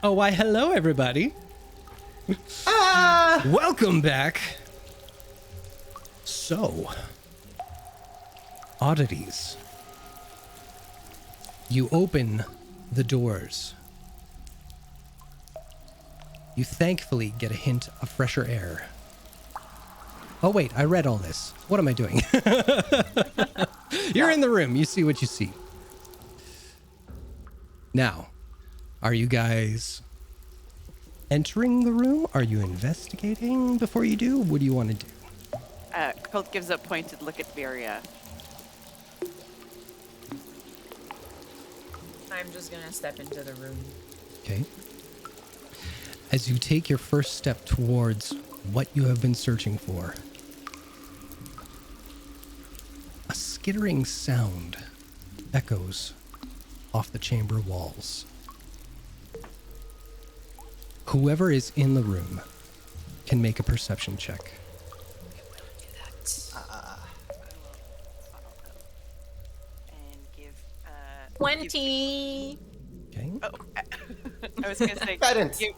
Oh, why, hello, everybody. Welcome back. So, Oddities. You open the doors. You thankfully get a hint of fresher air. Oh, wait, I read all this. What am I doing? You're in the room. You see what you see. Now, are you guys entering the room? Are you investigating before you do? What do you want to do? Colt gives a pointed look at Varia. I'm just gonna step into the room. Okay. As you take your first step towards what you have been searching for, a skittering sound echoes off the chamber walls. Whoever is in the room can make a perception check. And give 20. Okay. I was gonna say Guidance. give-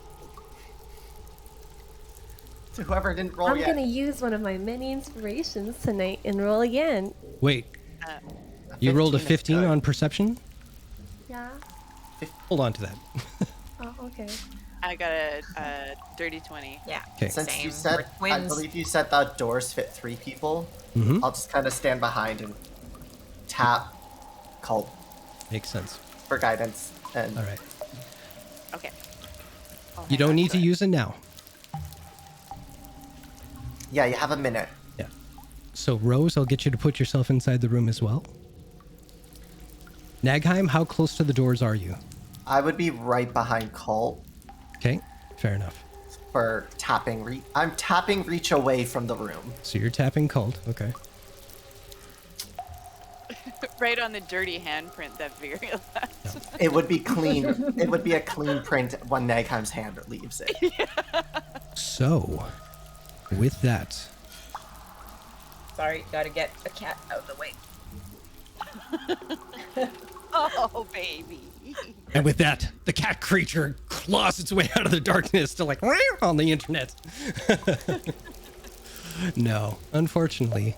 To whoever didn't roll I'm yet. gonna use one of my many inspirations tonight and roll again. Wait, you rolled a 15 is good. on perception? Yeah. Hold on to that. Oh, okay. I got a dirty 20. Yeah. Okay. Since Same. you said, We're I twins. believe you said that doors fit 3 people, Mm-hmm. I'll just kind of stand behind and tap Cult Makes sense. for guidance. And All right. Okay. I'll You hang don't on need to it. use it now. yeah, you have a minute. Yeah. So, Rose, I'll get you to put yourself inside the room as well. Nagheim, how close to the doors are you? I would be right behind Cult Okay, fair enough. for tapping. I'm tapping reach away from the room. So you're tapping Cult. Okay. Right on the dirty handprint that Varia left. It would be clean. It would be a clean print when Nagheim's hand leaves it. So, with that, Sorry, gotta get the cat out of the way. Oh, baby. and with that, the cat creature claws its way out of the darkness to like on the internet. No, unfortunately,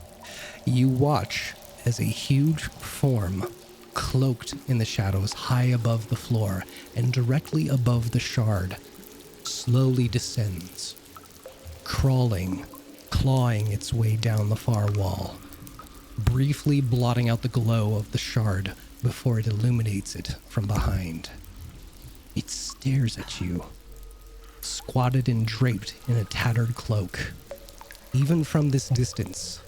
you watch as a huge form, cloaked in the shadows high above the floor and directly above the shard, slowly descends, crawling, clawing its way down the far wall, briefly blotting out the glow of the shard before it illuminates it from behind. It stares at you, squatted and draped in a tattered cloak. Even from this distance,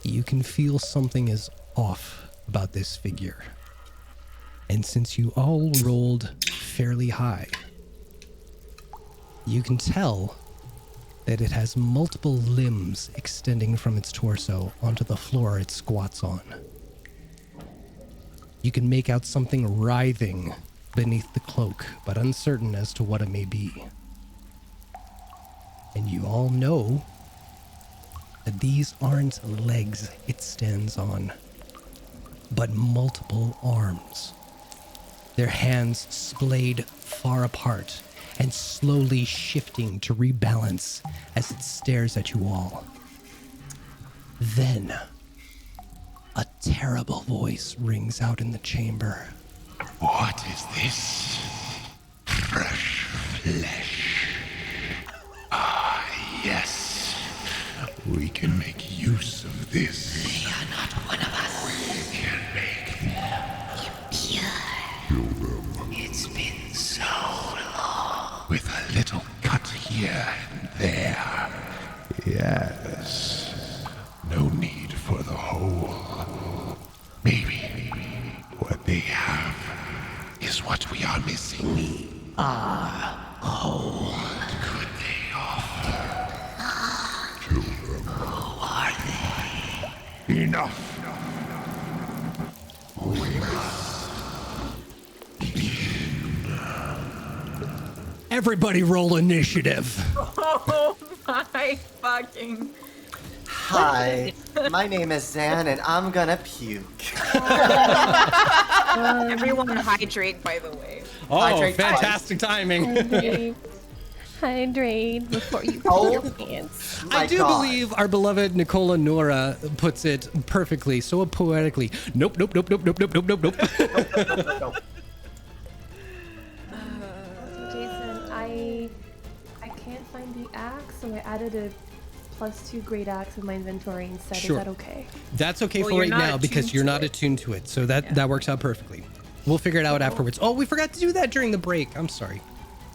you can feel something is off about this figure. And since you all rolled fairly high, you can tell that it has multiple limbs extending from its torso onto the floor it squats on. You can make out something writhing beneath the cloak, but uncertain as to what it may be. And you all know that these aren't legs it stands on, but multiple arms. Their hands splayed far apart and slowly shifting to rebalance as it stares at you all. Then, a terrible voice rings out in the chamber. What is this? Fresh flesh. Ah, yes. We can make use of this. They are not one of us. We can make them impure. It's been so long. With a little cut here and there. Yes. No need for the whole. Maybe what they have is what we are missing. Our whole. What could they offer? Kill them. Who are they? Enough. We must begin. Everybody roll initiative. Oh my fucking. Hi, my name is Zan, and I'm gonna puke. Everyone hydrate, by the way. Oh, Hydrate fantastic timing. Hydrate. Hydrate before you pee Oh. your pants. My I do God. believe our beloved Nicola Nora puts it perfectly, so poetically. Nope, nope, nope, nope, nope, nope, nope, nope, nope. Nope. Jason, I can't find the axe, so I added a +2 great axe in my inventory instead. Sure. Is that okay? That's okay Well, for you're right not now because attuned you're to not it. attuned to it. So that works out perfectly. We'll figure it out afterwards. Oh, we forgot to do that during the break. I'm sorry.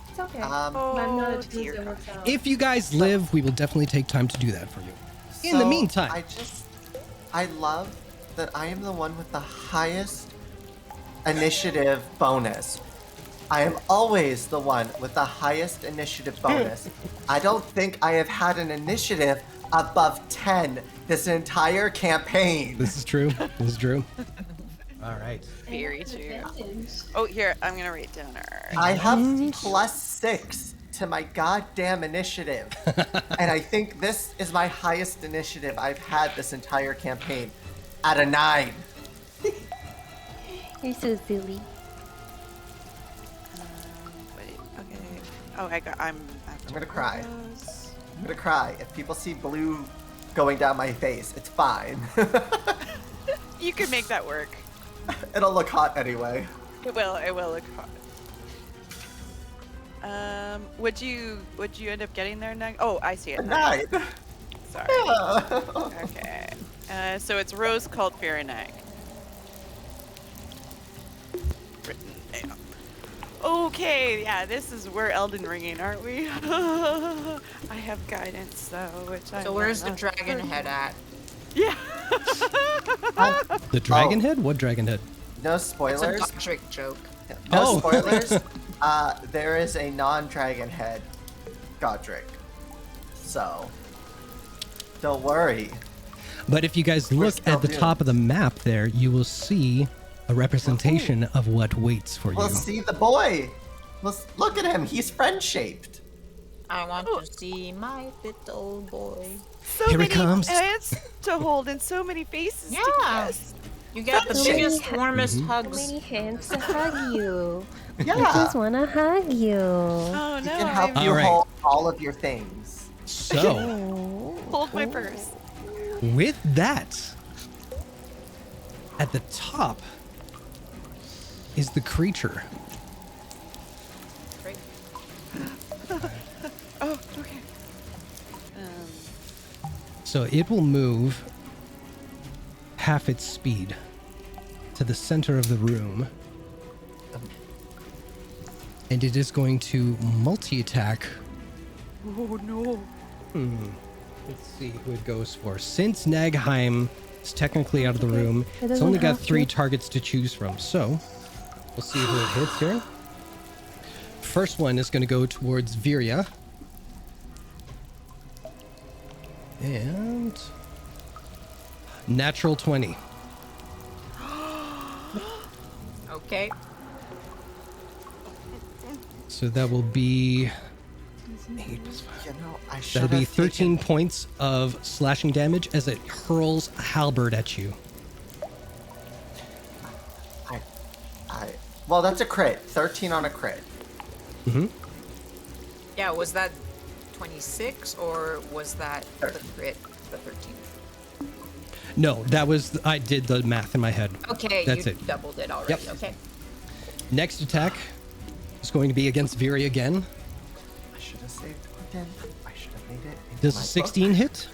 It's okay. Um, I'm not Oh, attuned, dear it works out. If you guys live, we will definitely take time to do that for you. In the So, meantime, I love that I am the one with the highest initiative bonus. I am always the one with the highest initiative bonus. I don't think I have had an initiative above 10 this entire campaign. this is true. This is true. All right. Very true. Oh, here, I'm gonna write down our. I have +6 to my goddamn initiative. And I think this is my highest initiative I've had this entire campaign. At a 9. You're so silly. Wait, okay. Oh, I'm gonna cry. I'm gonna cry. If people see blue going down my face, it's fine. You can make that work. It'll look hot anyway. It will look hot. Would you end up getting there next? Oh, I see it. A 9. Sorry. Yeah. Okay. So it's Rose called Farinag. Written down. Okay, yeah, this is we're Elden Ringing, aren't we? I have guidance though, which I. So where's the dragon head at? Yeah. The dragon Oh. head? What dragon head? No It's a spoilers. Godric joke. No Oh. spoilers. There is a non-dragon head, Godric. So, don't worry. But if you guys We're look still at the doomed. top of the map there, you will see a representation of what waits for you. We'll see the boy. Look at him. He's friend-shaped. I want to see my little boy. So Here he many comes. hands to hold and so many faces to Yeah. kiss. You get the So biggest, many- warmest So hugs. many hands to hug you. I Yeah. just wanna hug you. Oh He no! can help I'm- you All right. hold all of your things. So, Oh. Hold my purse. with that, at the top is the creature. Great. Oh, okay. So it will move half its speed to the center of the room. And it is going to multi-attack. Oh no! Let's see who it goes for. Since Nagheim is technically out of the room, It it's doesn't only got have 3 to. targets to choose from. So we'll see who it hits here. First one is going to go towards Viria. And natural 20. Okay. So that will be You know, I should that'll be have 13 points of slashing damage as it hurls a halberd at you. Well, that's a crit. 13 on a crit. Yeah, was that 26 or was that the crit, the 13? No, that was I did the math in my head. Okay, That's you it. doubled it already. Yep. Okay. Next attack is going to be against Viri again. I should have saved Quentin. I should have made it. into Does my a 16 book. hit?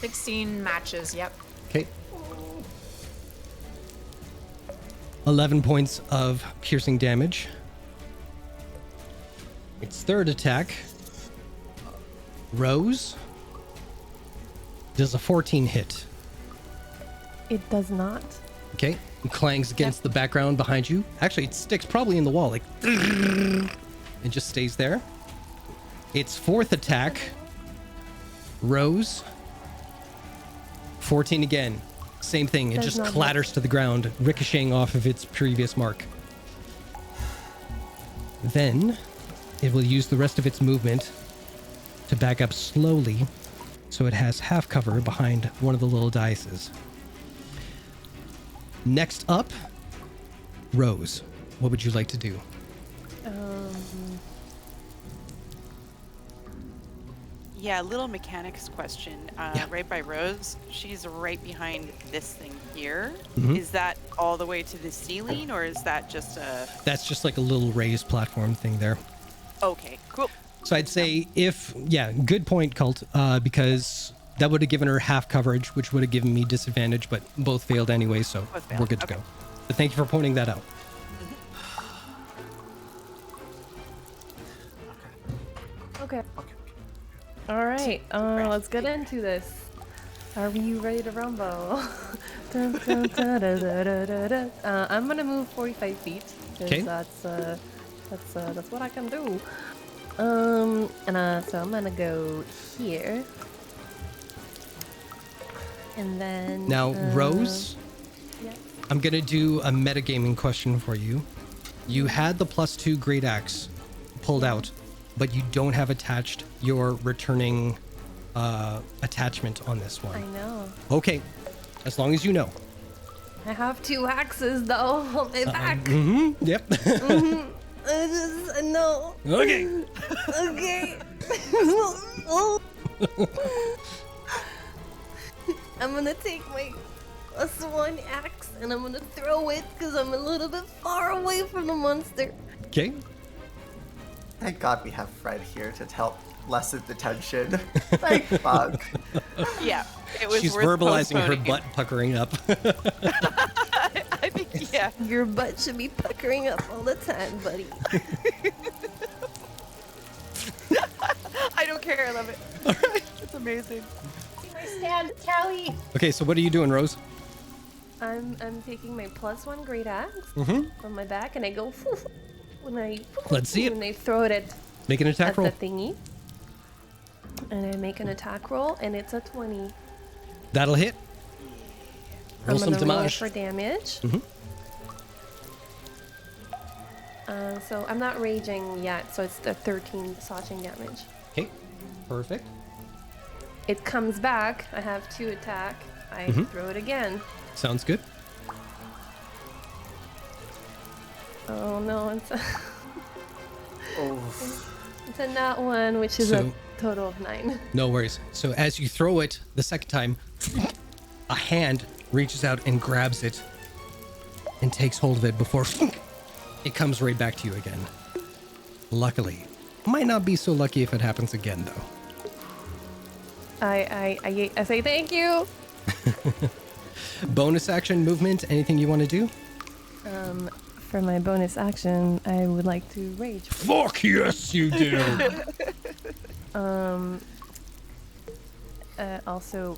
16 matches, yep. Okay. 11 points of piercing damage. Its third attack, Rose, does a 14 hit. It does not. Okay. It clangs against the background behind you. Actually, it sticks probably in the wall, like, and just stays there. Its fourth attack, Rose, 14 again. Same thing. It Does just not hit. clatters to the ground, ricocheting off of its previous mark. Then it will use the rest of its movement to back up slowly so it has half cover behind one of the little dices. Next up, Rose. What would you like to do? Yeah, little mechanics question. Yeah. Right by Rose, she's right behind this thing here. Mhm. Is that all the way to the ceiling, or is that just a... That's just like a little raised platform thing there. Okay, cool. So I'd say good point, Cult, because that would have given her half coverage, which would have given me disadvantage, but both failed anyway, so Both failed. we're good to Okay. go. But thank you for pointing that out. Okay. All right. Let's get into this. Are we ready to rumble? Dun, dun, da, da, da, da, da, da. I'm gonna move 45 feet Okay. because that's what I can do. So I'm gonna go here, and then Now, Rose, Yeah. I'm going to do a metagaming question for you. You had the +2 Great Axe pulled out, but you don't have attached your returning attachment on this I one. know. Okay, as long as you know. I have 2 axes though on my back. Yep. No. Okay. Okay. I'm gonna take my +1 axe and I'm gonna throw it because I'm a little bit far away from the monster. Okay. Thank God we have Fred here to help lessen the tension. Thank fuck. Yeah, it was She's worth verbalizing her postponing. butt puckering up. I think, yeah. Your butt should be puckering up all the time, buddy. I don't care. I love it. It's amazing. My stand, Callie. Okay, so what are you doing, Rose? I'm taking my +1 great axe Mm-hmm. on my back and I go when I Let's see it. when I throw it at Make an attack roll. the thingy. And I make an attack roll and it's a 20. That'll hit. Roll I'm some gonna roll damage. for damage. Mhm. So I'm not raging yet, so it's the 13 slashing damage. Okay, perfect. It comes back. I have 2 attack. I throw it again. Sounds good. Oh no, it's a, Oh, it's a nat 1, which is So- a total of 9. No worries. So as you throw it the second time, a hand reaches out and grabs it and takes hold of it before it comes right back to you again. Luckily. Might not be so lucky if it happens again, though. I say thank you. Bonus action movement, anything you want to do? For my bonus action, I would like to rage. Fuck yes, you do. Also,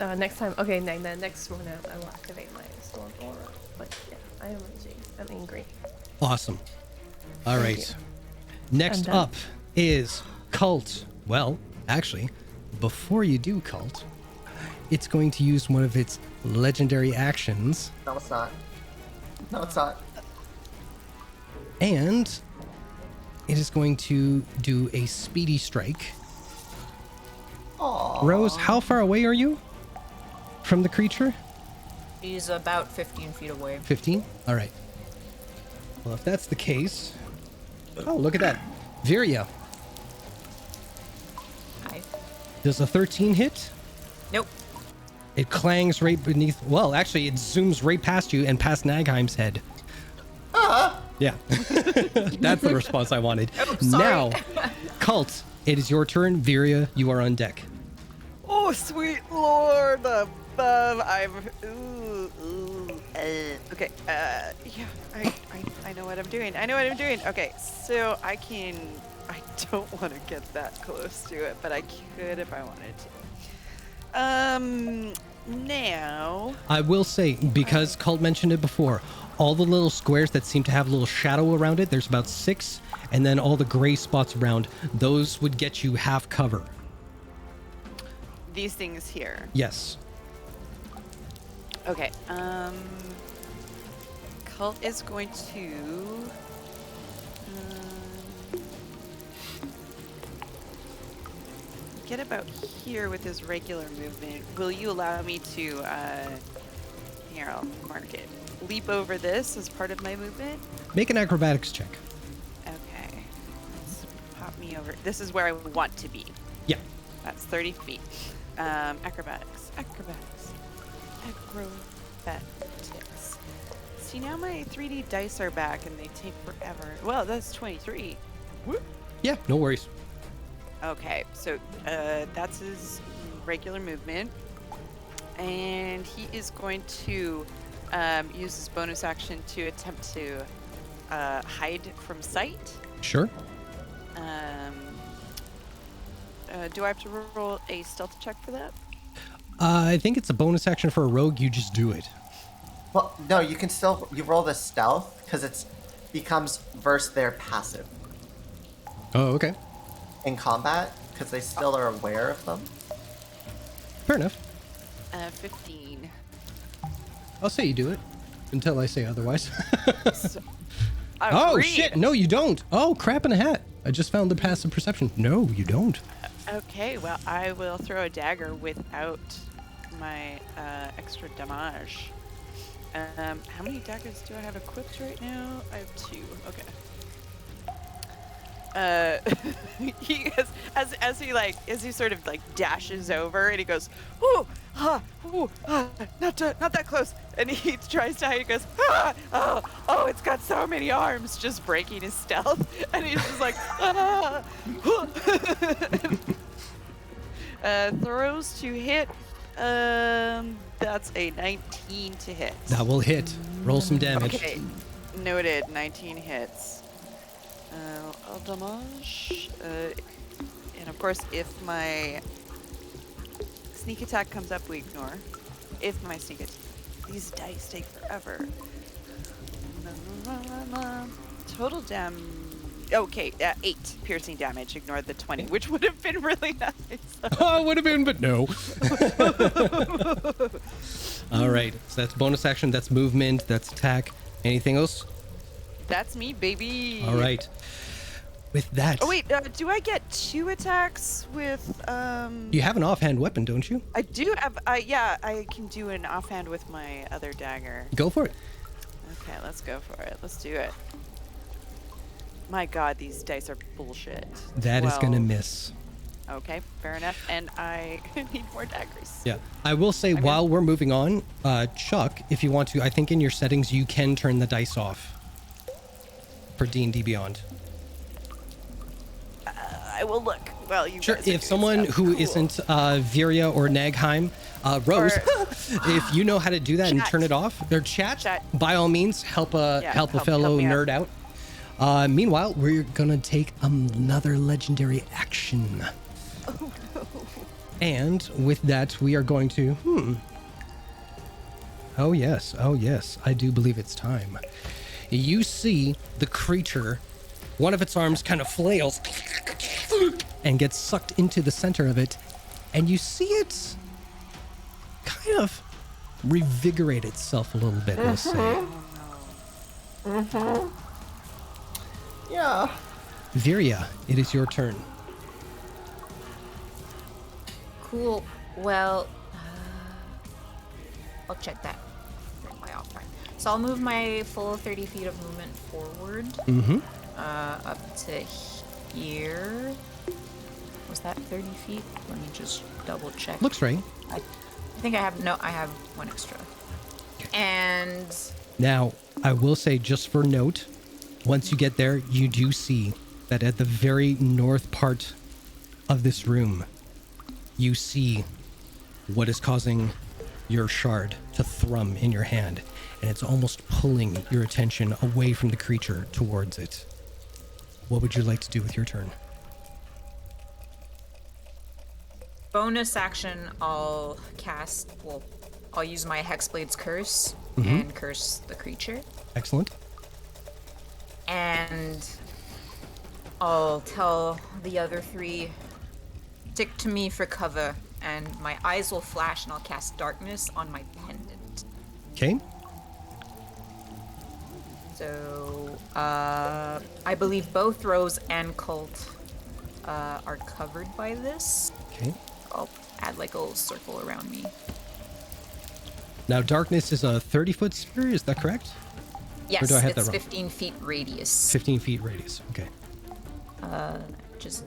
next time, okay, the next one I will activate my storm aura. But yeah, I am raging. I'm angry. Awesome. All right. Next I'm done. up is Cult. Well, actually, before you do Cult, it's going to use one of its legendary actions, no, it's not. No, it's not. and it is going to do a speedy strike. Aww. Rose, how far away are you from the creature? He's about 15 feet away. 15? All right. Well, if that's the case... Oh, look at that. Viria, Hi. does a 13 hit? Nope. It clangs right beneath... Well, actually, it zooms right past you and past Nagheim's head. Yeah. That's the response I wanted. Oh, sorry. Now, Cult, it is your turn. Viria, you are on deck. Oh, sweet lord above. Okay. Yeah, I know what I'm doing. I know what I'm doing. Okay, so I don't want to get that close to it, but I could if I wanted to. Now. I will say, because Cult mentioned it before, all the little squares that seem to have a little shadow around it, there's about 6, and then all the gray spots around, those would get you half cover. These things here. Yes. Okay. Cult is going to. Get about here with his regular movement. Will you allow me to? Here, I'll mark it. Leap over this as part of my movement. Make an acrobatics check. Okay. Let's pop me over. This is where I want to be. Yeah. That's 30 feet. Acrobatics. See, now my 3D dice are back and they take forever. Well, that's 23. Yeah, no worries. Okay, so that's his regular movement. And he is going to use his bonus action to attempt to hide from sight. Sure. Do I have to roll a stealth check for that? I think it's a bonus action for a rogue. You just do it. Well, no, you can still you roll the stealth because it's becomes versus their passive Oh, okay. in combat because they still are aware of them. Fair enough. 15. I'll say you do it until I say otherwise. So, Oh, agreed. shit. No, you don't. Oh, crap in a hat. I just found the passive perception. No, you don't. Okay, well, I will throw a dagger without my extra damage. How many daggers do I have equipped right now? I have 2. Okay. He as he sort of like dashes over and he goes, not that close. And he tries to hide. He goes, oh, it's got so many arms, just breaking his stealth. And he's just like, throws to hit. That's a 19 to hit. That will hit. Roll some damage. Okay, noted. 19 hits. Damage. And of course, if my sneak attack comes up, we ignore. If my sneak attack, these dice take forever. Total okay, 8 piercing damage. Ignore the 20, which would have been really nice. Oh, it would have been, but no. All right. So that's bonus action. That's movement. That's attack. Anything else? That's me, baby. All right. With that. Oh wait, do I get 2 attacks with You have an offhand weapon, don't you? I do have. Yeah, I can do an offhand with my other dagger. Go for it. Okay, let's go for it. Let's do it. My God, these dice are bullshit. That is going to 12. miss. Okay, fair enough. And I need more daggers. Yeah. I will say while we're moving on, Chuck, if you want to, I think in your settings you can turn the dice off for D&D Beyond. I will look. Well, you Sure. guys are If doing someone stuff. who Cool. isn't Viria or Nagheim, Rose, if you know how to do that and Chat. turn it off, or chat, Chat. by all means, help a help fellow me out. nerd out. Meanwhile, we're gonna take another legendary action. Oh no. And with that, we are going to. Oh yes, I do believe it's time. You see the creature, one of its arms kind of flails and gets sucked into the center of it, and you see it kind of revigorate itself a little bit, we'll say. Yeah. Viria, it is your turn. Cool. Well, I'll check that. My offhand. So I'll move my full 30 feet of movement forward. Up to here. Was that 30 feet? Let me just double check. Looks right. I think I have, no, I have one extra. And Now, I will say, just for note, once you get there, you do see that at the very north part of this room, you see what is causing your shard to thrum in your hand, and it's almost pulling your attention away from the creature towards it. What would you like to do with your turn? bonus action, I'll I'll use my Hexblade's Curse and curse the creature. Excellent. And I'll tell the other 3, stick to me for cover, and my eyes will flash and I'll cast darkness on my pendant. Okay. So, I believe both Rose and Cult are covered by this. Okay. I'll add like a little circle around me. Now, darkness is a 30-foot sphere, is that correct? Yes, do I have that it's wrong? 15 feet radius. 15 feet radius. Okay. Just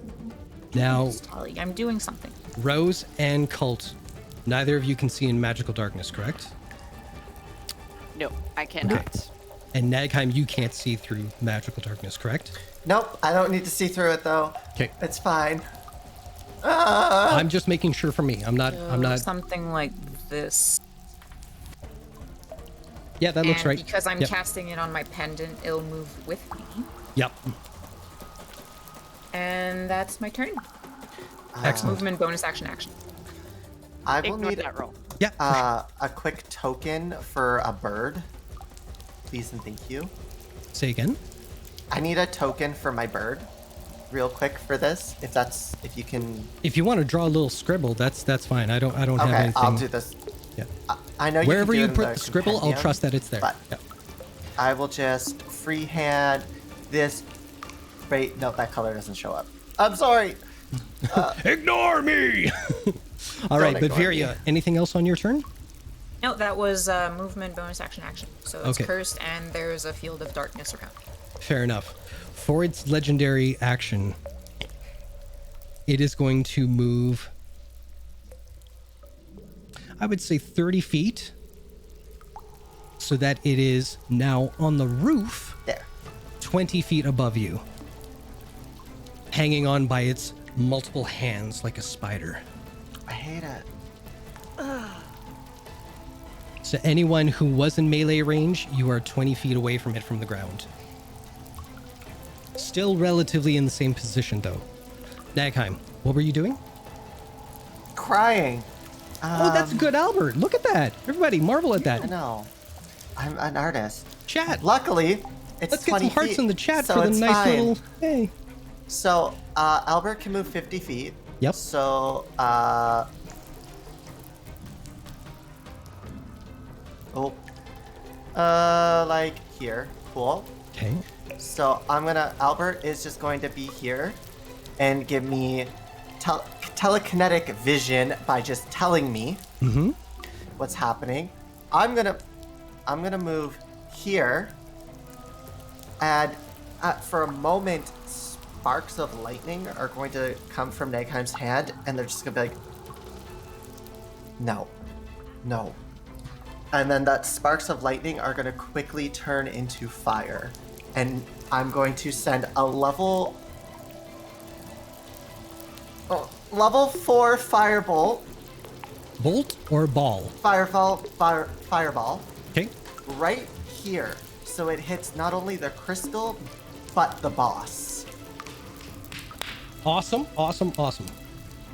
Now, Tali, I'm doing something. Rose and Cult, neither of you can see in magical darkness, correct? No, I cannot. And Nagheim, you can't see through magical darkness, correct? Nope, I don't need to see through it though. Okay. It's fine. I'm just making sure for me. I'm not. Something like this. Yeah, that looks And right. because I'm Yep. casting it on my pendant, it'll move with me. Yep. And that's my turn. Excellent. Movement, bonus action, action. I will Ignore need that roll. Yeah. a quick token for a bird. Please and thank you. Say again. I need a token for my bird, real quick for this. If you can. If you want to draw a little scribble, that's fine. I don't have Okay, anything. I'll do this. Yeah. I know Wherever you you can do it in put the scribble, I'll compendium, trust that it's there. but Yeah. I will just freehand this. Wait, no, that color doesn't show up. I'm sorry. Ignore me. All right, but ignore me. Viria, anything else on your turn? No, that was movement, bonus action, action. So it's Okay. cursed, and there's a field of darkness around. Fair enough. For its legendary action, it is going to move, I would say 30 feet, so that it is now on the roof, There. 20 feet above you, hanging on by its multiple hands like a spider. I hate it. So anyone who was in melee range, you are 20 feet away from it from the ground. Still relatively in the same position, though. Nagheim, what were you doing? Crying. Oh, that's good, Albert. Look at that. Everybody, marvel at I that. know. I'm an artist. Chat. Luckily, it's Let's get 20 some hearts feet, in the chat so for the it's nice fine. little. Hey. So, Albert can move 50 feet. Yep. So, like here. Cool. Okay. So Albert is just going to be here and give me telekinetic vision by just telling me what's happening. I'm gonna move here, and for a moment, sparks of lightning are going to come from Nagheim's hand, and they're just gonna be like, no. And then that sparks of lightning are gonna quickly turn into fire. And I'm going to send a level 4 firebolt, Bolt or ball? fireball Okay. right here. So it hits not only the crystal, but the boss. Awesome.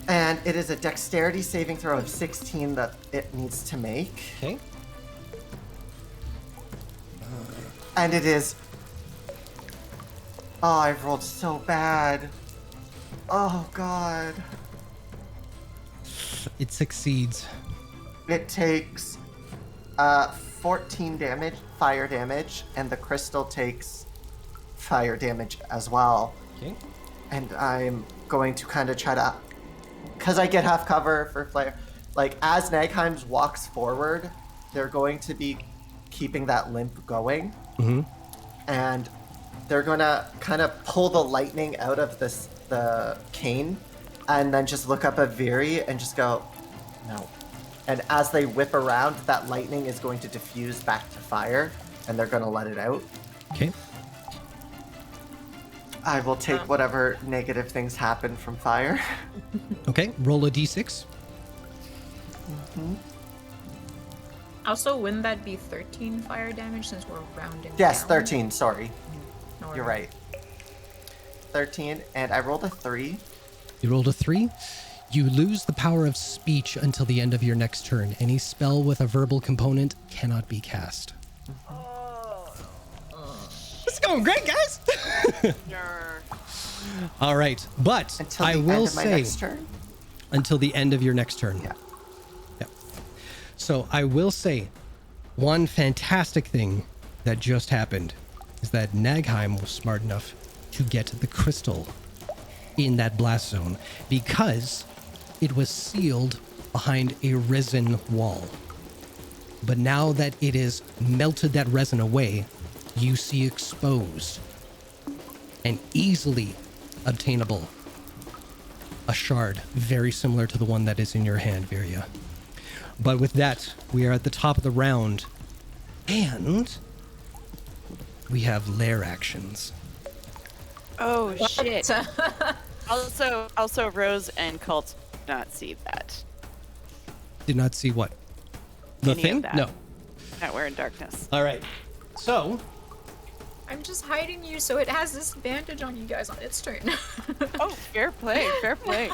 And it is a dexterity saving throw of 16 that it needs to make. Okay. And it is... Oh, I've rolled so bad. Oh, God. It succeeds. It takes 14 damage, fire damage, and the crystal takes fire damage as well. Okay. And I'm going to kind of try to... Because I get half cover for flare. Like, as Nagheim walks forward, they're going to be keeping that limp going. And they're going to kind of pull the lightning out of the cane and then just look up at Viri and just go, no. And as they whip around, that lightning is going to diffuse back to fire, and they're going to let it out. Okay. I will take whatever negative things happen from fire. Okay. Roll a d6. Also, wouldn't that be 13 fire damage since we're rounding Yes, down? 13, sorry. No, You're right. 13, and I rolled a 3. You rolled a 3. You lose the power of speech until the end of your next turn. Any spell with a verbal component cannot be cast. This is going great, guys. All right, but Until I the will end of my say next turn? until the end of your next turn. Yeah. Yep. So I will say one fantastic thing that just happened is that Nagheim was smart enough to get the crystal in that blast zone because it was sealed behind a resin wall. But now that it is melted that resin away, you see exposed and easily obtainable a shard very similar to the one that is in your hand, Virya. But with that, we are at the top of the round, and we have lair actions. Oh shit. Also, Rose and Cult did not see that. Did not see what? The Any of thing? that. No. That we're in darkness. All right. So, I'm just hiding you so it has this advantage on you guys on its turn. Oh, fair play, fair play.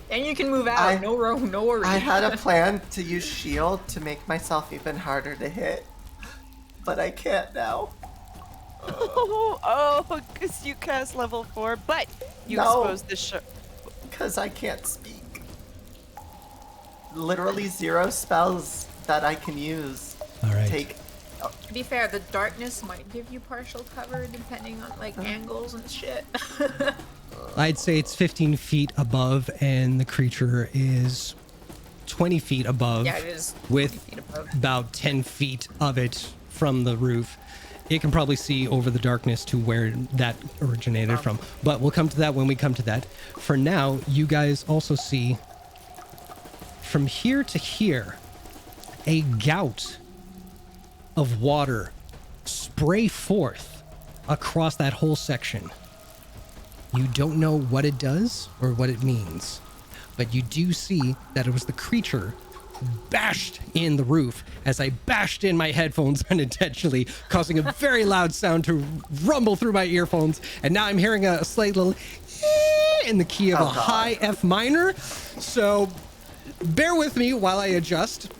And you can move out. No worries. I had a plan to use shield to make myself even harder to hit, but I can't now. Oh, because you cast level 4, but you No. exposed the Because I can't speak. Literally 0 spells that I can use. all right. Take. To be fair, the darkness might give you partial cover depending on like angles and shit. I'd say it's 15 feet above, and the creature is 20 feet above. Yeah, it is 20 With feet above. about 10 feet of it from the roof. It can probably see over the darkness to where that originated from. But we'll come to that when we come to that. For now, you guys also see from here to here a gout of water spray forth across that whole section. You don't know what it does or what it means, but you do see that it was the creature who bashed in the roof as I bashed in my headphones unintentionally, causing a very loud sound to rumble through my earphones. And now I'm hearing a slight little in the key of a high F minor. So bear with me while I adjust.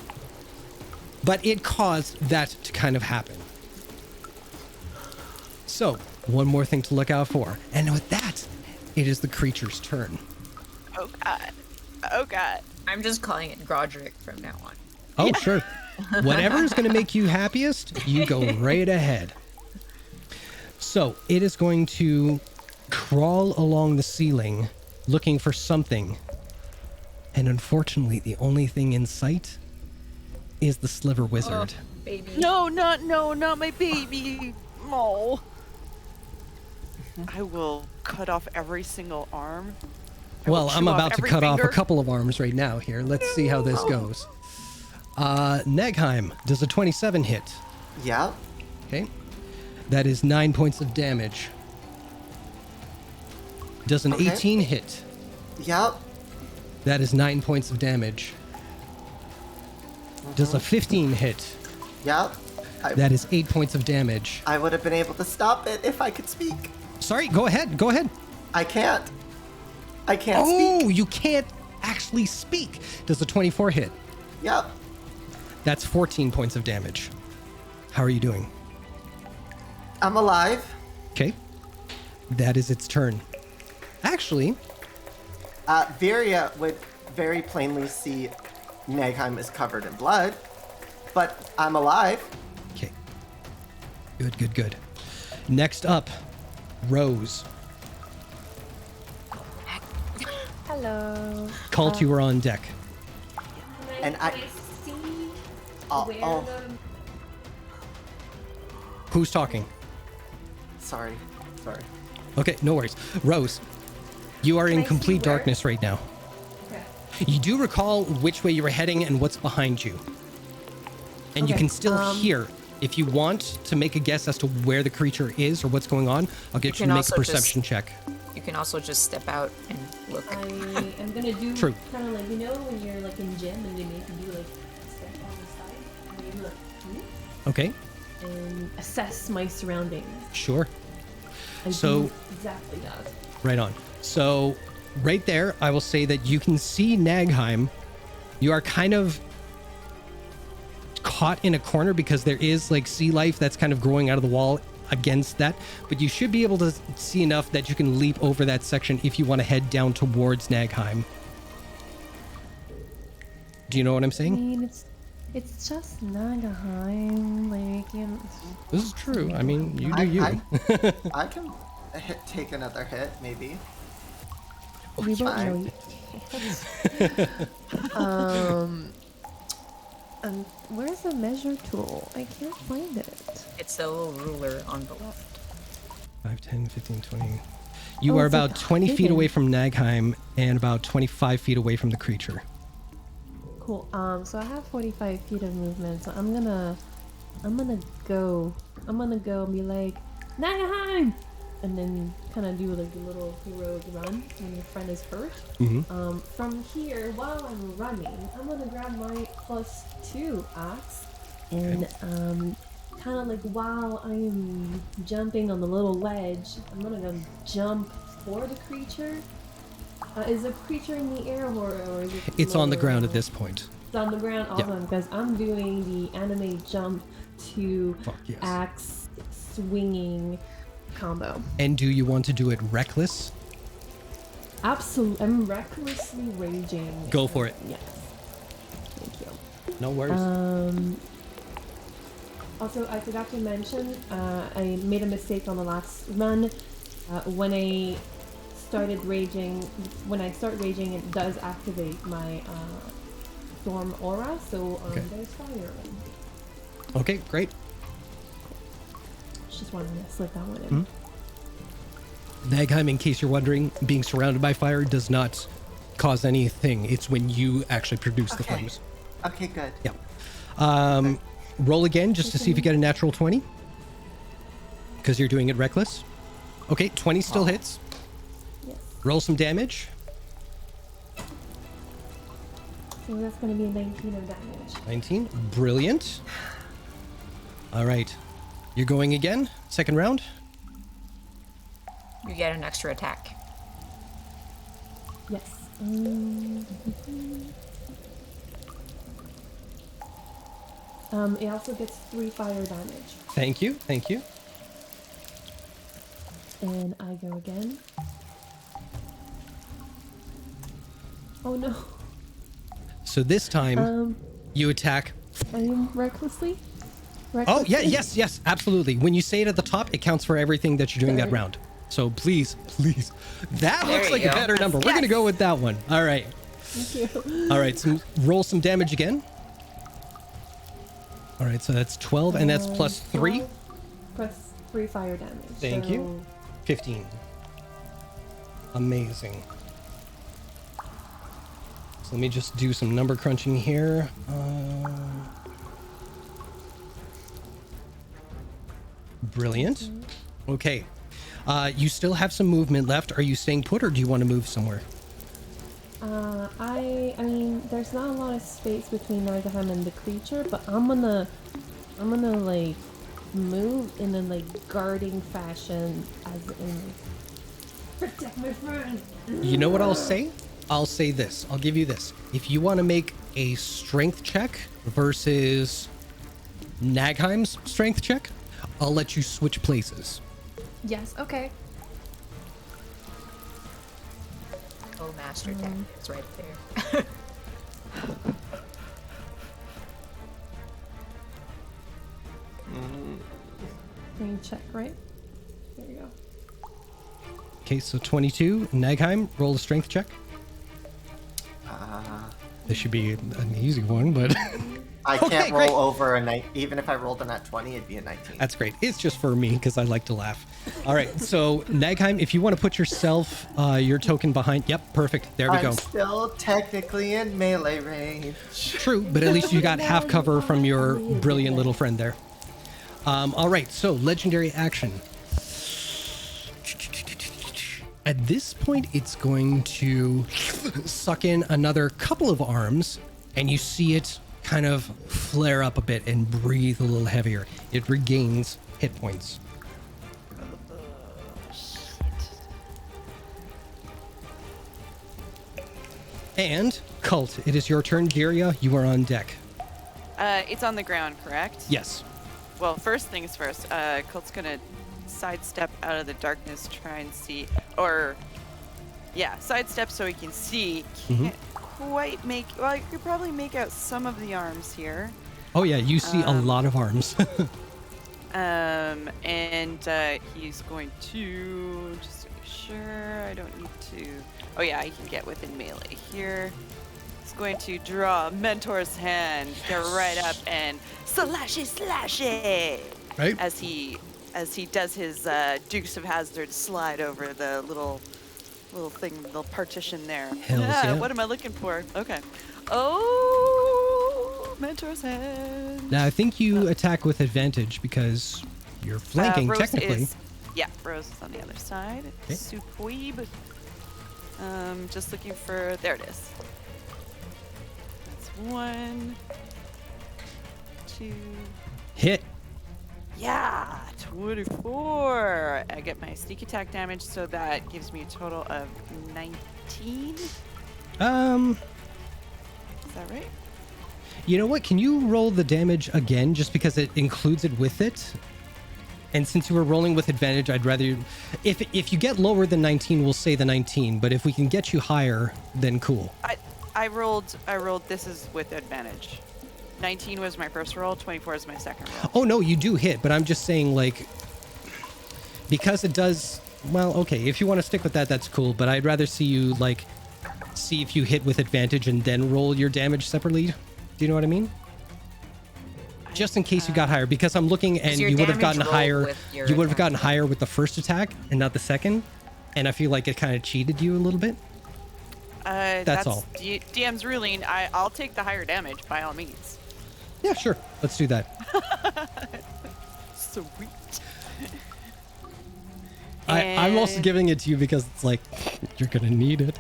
But it caused that to kind of happen. So, one more thing to look out for. And with that, it is the creature's turn. Oh god. Oh god. I'm just calling it Grodrick from now on. Oh, sure. Whatever is going to make you happiest, you go right ahead. So, it is going to crawl along the ceiling looking for something. And unfortunately, the only thing in sight is the Sliver Wizard. Oh, baby. No, not my baby. Oh. I will cut off every single arm. I will Well, I'm chew off about to every cut off a finger. couple of arms right now here. Let's see how this goes. Negheim, does a 27 hit? Yeah. Okay. That is 9 points of damage. Does an Okay. 18 hit? Yep. That is 9 points of damage. Does a 15 hit? Yep. That is 8 points of damage. I would have been able to stop it if I could speak. Sorry, go ahead. Go ahead. I can't. I can't Oh, speak. you can't actually speak. Does a 24 hit? Yep. That's 14 points of damage. How are you doing? I'm alive. Okay. That is its turn. Actually, Virya would very plainly see Negheim is covered in blood, but I'm alive. okay. Good, good, good. Next up, Rose. Hello. Cult, you are on deck. And I see Oh, where oh. the Who's talking? Sorry. Okay, no worries. Rose, you are Can in I see complete where? darkness right now. Okay. You do recall which way you were heading and what's behind you. And you Okay, can still hear. If you want to make a guess as to where the creature is or what's going on, I'll get you can to make a also just- perception check. You can also just step out and look. I am gonna do True. kind of like, you know when you're like in gym and they make you do like a step on the side and you look Okay, and assess my surroundings. sure. I So- do exactly that. Right on. So, right there, I will say that you can see Nagheim. You are kind of caught in a corner because there is like sea life that's kind of growing out of the wall against that. But you should be able to see enough that you can leap over that section if you want to head down towards Nagheim. Do you know what I'm I saying? mean, it's just Nagaheim, like, you know. This is true. I mean, you do you. I can take another hit, maybe. We don't fine. know yet. And where's the measure tool? I can't find it. It's the little ruler on the left. 5, 10, 15, 20. You Oh, are it's about like 20 feet hidden. away from Nagheim and about 25 feet away from the creature. Cool. So I have 45 feet of movement, so I'm gonna go and be like, Nagaheim! And then kind of do like a little heroic run when your friend is first. From here, while I'm running, I'm gonna grab my +2 axe and kind of like while I'm jumping on the little ledge, I'm gonna go jump for the creature. Is the creature in the air or is it? It's on the lower ground at level? this point. It's on the ground, Yeah. awesome, because I'm doing the anime jump to Fuck yes. axe swinging combo. And do you want to do it reckless? Absolutely, I'm recklessly raging. Go for it. Yes. Thank you. No worries. Also, I forgot to mention, I made a mistake on the last run. When I start raging, it does activate my storm aura, so Okay. there's fire. Okay, great. Just wanted to slip that one in. Nagheim, in case you're wondering, being surrounded by fire does not cause anything. It's when you actually produce the Okay. flames. Okay, good. Yeah. Roll again just to see if you get a natural 20. Because you're doing it reckless. Okay, 20 still hits. Yes. Roll some damage. So that's going to be 19 of damage. 19. Brilliant. All right. You're going again. Second round. You get an extra attack. Yes. It also gets 3 fire damage. Thank you. Thank you. And I go again. Oh no. So this time you attack. I am recklessly? Oh, yeah, yes, absolutely. When you say it at the top, it counts for everything that you're doing that Okay. round. So please. That There looks you like a go. better number. We're going to go with that one. All right. Thank you. All right, roll some damage again. All right, so that's 12, and that's plus 3. 12 Plus 3 fire damage. Thank you. 15. Amazing. So let me just do some number crunching here. Brilliant. Okay. You still have some movement left. Are you staying put, or do you want to move somewhere? I mean, there's not a lot of space between Nagaheim and the creature, but I'm gonna like move in a like guarding fashion, as in protect my friend. You know what I'll say? I'll say this. I'll give you this. If you want to make a strength check versus Nagheim's strength check, I'll let you switch places. Yes. Okay. Oh, master attack. It's right there. Can you check right? There you go. Okay, so 22. Nagheim, roll a strength check. This should be an easy one, but I Okay, can't roll great. over a night. Even if I rolled a nat 20, it'd be a 19. that's great. It's just for me because I like to laugh. All right, so Nagheim, if you want to put yourself, your token behind. Yep, perfect. There we I'm go. still technically in melee range. True, but at least you got half cover from your brilliant little friend there. All right, so legendary action. At this point, it's going to suck in another couple of arms, and you see it kind of flare up a bit and breathe a little heavier. It regains hit points. And Cult, it is your turn. Giria, you are on deck. It's on the ground, correct? Yes. Well, first things first. Cult's gonna sidestep out of the darkness, try and see, or yeah, sidestep so he can see. Can't quite make. Well, you could probably make out some of the arms here. Oh yeah, you see a lot of arms. And he's going to just to make sure I don't need to. Oh yeah, he can get within melee here. He's going to draw Mentor's hand, get right up and slash it, Right. as he as he does his Dukes of Hazzard slide over the little thing, little partition there. Hells yeah. What am I looking for? Okay. Oh, Mentor's Hand. Now I think you attack with advantage because you're flanking Rose technically. Rose is on the other side. Okay. Superb. Just looking for. There it is. That's 1, 2. Hit. Yeah, 24. I get my sneak attack damage, so that gives me a total of 19. Is that right? You know what? Can you roll the damage again just because it includes it with it? And since you were rolling with advantage, I'd rather you... If you get lower than 19, we'll say the 19. But if we can get you higher, then cool. I rolled. This is with advantage. 19 was my first roll. 24 is my second roll. Oh no, you do hit. But I'm just saying, like, because it does. Well, okay. If you want to stick with that, that's cool. But I'd rather see you like see if you hit with advantage and then roll your damage separately. Do you know what I mean? Just in case you got higher, because I'm looking and you would have gotten higher. You would have gotten higher with the first attack and not the second, and I feel like it kind of cheated you a little bit. That's all. DM's ruling. I'll take the higher damage by all means. Yeah, sure. Let's do that. Sweet. I'm also giving it to you because it's like you're gonna need it.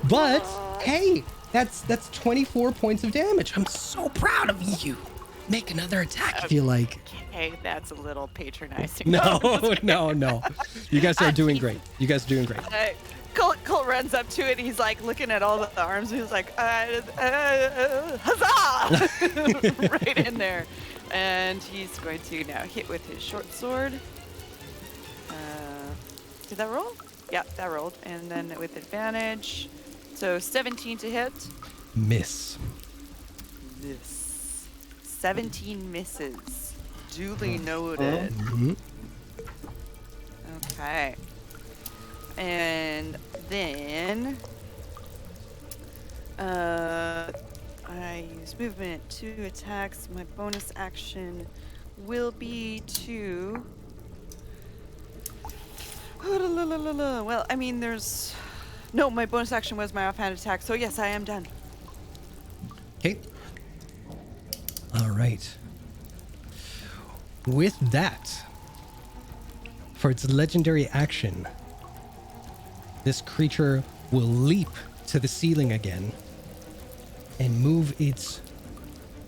But hey. That's 24 points of damage. I'm so proud of you. Make another attack if you like. Okay, that's a little patronizing. No. You guys are doing great. Colt runs up to it and he's like looking at all the arms and he's like, huzzah! Right in there. And he's going to now hit with his short sword. Did that roll? Yeah, that rolled. And then with advantage. So 17 to hit. Miss. 17 misses. Duly noted. Mm-hmm. Okay. And then I use movement, 2 attacks. My bonus action will be to... Well, I mean, there's... No, my bonus action was my offhand attack, so yes, I am done. Okay. All right. With that, for its legendary action, this creature will leap to the ceiling again and move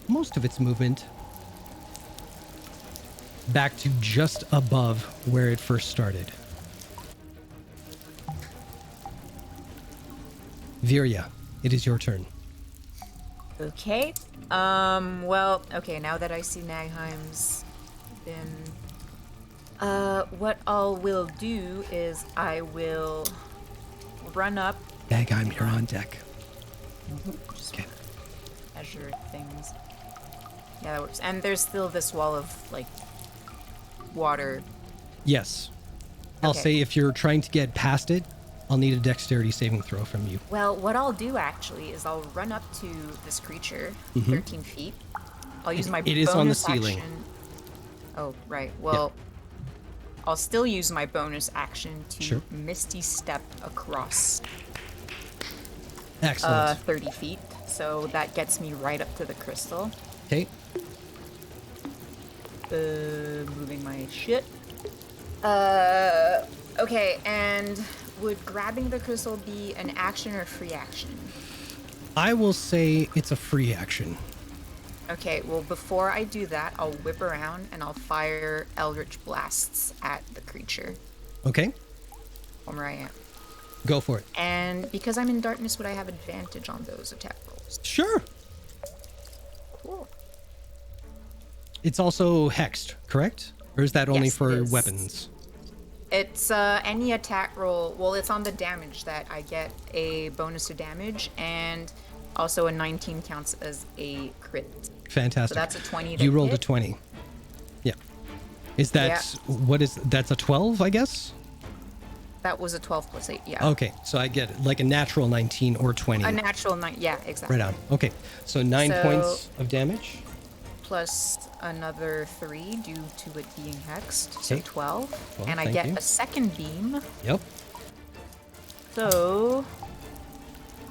most of its movement back to just above where it first started. Virya, it is your turn. Okay. Well, okay, now that I see Nagheim's been... what I will do is I will run up... Nagheim, you're on deck. Just measure things. Yeah, that works. And there's still this wall of, like, water. Yes. I'll say if you're trying to get past it, I'll need a dexterity saving throw from you. Well, what I'll do actually is I'll run up to this creature, 13 feet. I'll use my bonus It is on the ceiling. action. Oh, right. Well, I'll still use my bonus action to Misty Step across. Excellent. 30 feet. So that gets me right up to the crystal. Okay. Moving my shit. Okay, and would grabbing the crystal be an action or free action? I will say it's a free action. Okay, well, before I do that, I'll whip around and I'll fire Eldritch Blasts at the creature. Okay. From where I am. Go for it. And because I'm in darkness, would I have advantage on those attack rolls? Sure. Cool. It's also hexed, correct? Or is that only Yes, for it is. weapons? It's any attack roll. Well, it's on the damage that I get a bonus to damage, and also a 19 counts as a crit. Fantastic. So that's a 20 to You rolled hit. a 20. Yeah. Is that, what is, that's a 12, I guess? That was a 12 plus 8, yeah. Okay, so I get like a natural 19 or 20. A natural 9, yeah, exactly. Right on. Okay, so 9 So- points of damage. plus another 3 due to it being hexed, so Okay. 12. 12, And I thank get you. a second beam, Yep. so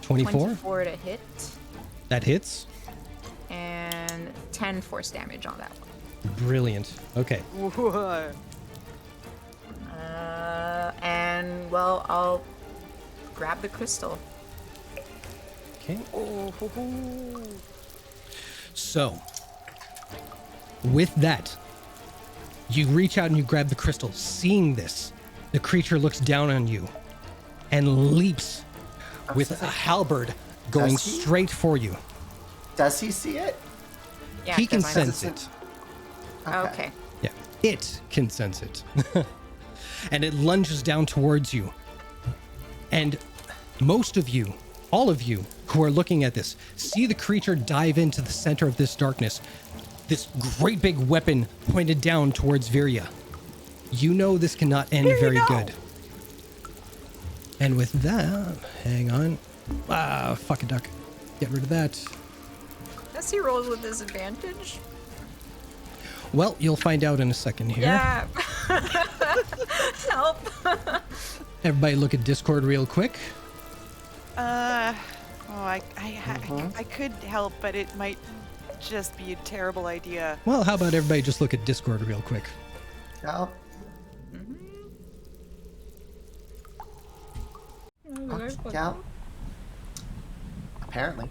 24. 24 to hit, That hits. and 10 force damage on that one. Brilliant. Okay. And, well, I'll grab the crystal. Okay. So, with that, you reach out and you grab the crystal. Seeing this, the creature looks down on you and leaps with a halberd going Does he? straight for you. Does he see it? Yeah, He can 'cause I know- sense it. Okay. Yeah, it can sense it. And it lunges down towards you. And most of you, all of you who are looking at this, see the creature dive into the center of this darkness. This great big weapon pointed down towards Viria. You know this cannot end very good. And with that, hang on. Fuck a duck. Get rid of that. Does he rolls with disadvantage? Well, you'll find out in a second here. Yeah. Help. Everybody look at Discord real quick. I could help, but it might just be a terrible idea. Well, how about everybody just look at Discord real quick? Cal? Cal? Apparently.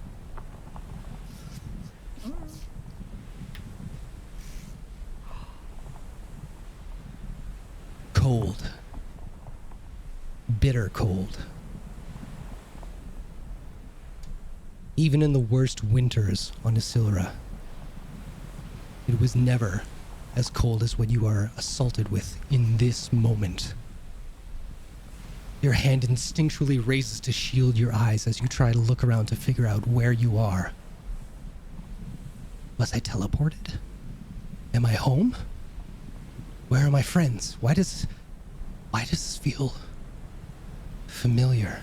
Cold. Bitter cold. Even in the worst winters on Isilra, it was never as cold as what you are assaulted with in this moment. Your hand instinctually raises to shield your eyes as you try to look around to figure out where you are. Was I teleported? Am I home? Where are my friends? Why does this feel familiar?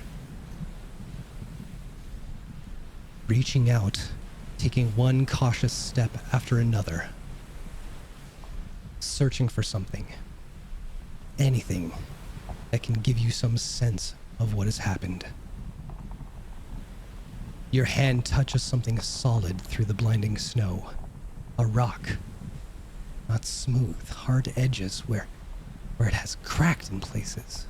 Reaching out, taking one cautious step after another. Searching for something. Anything that can give you some sense of what has happened. Your hand touches something solid through the blinding snow. A rock. Not smooth, hard edges where it has cracked in places.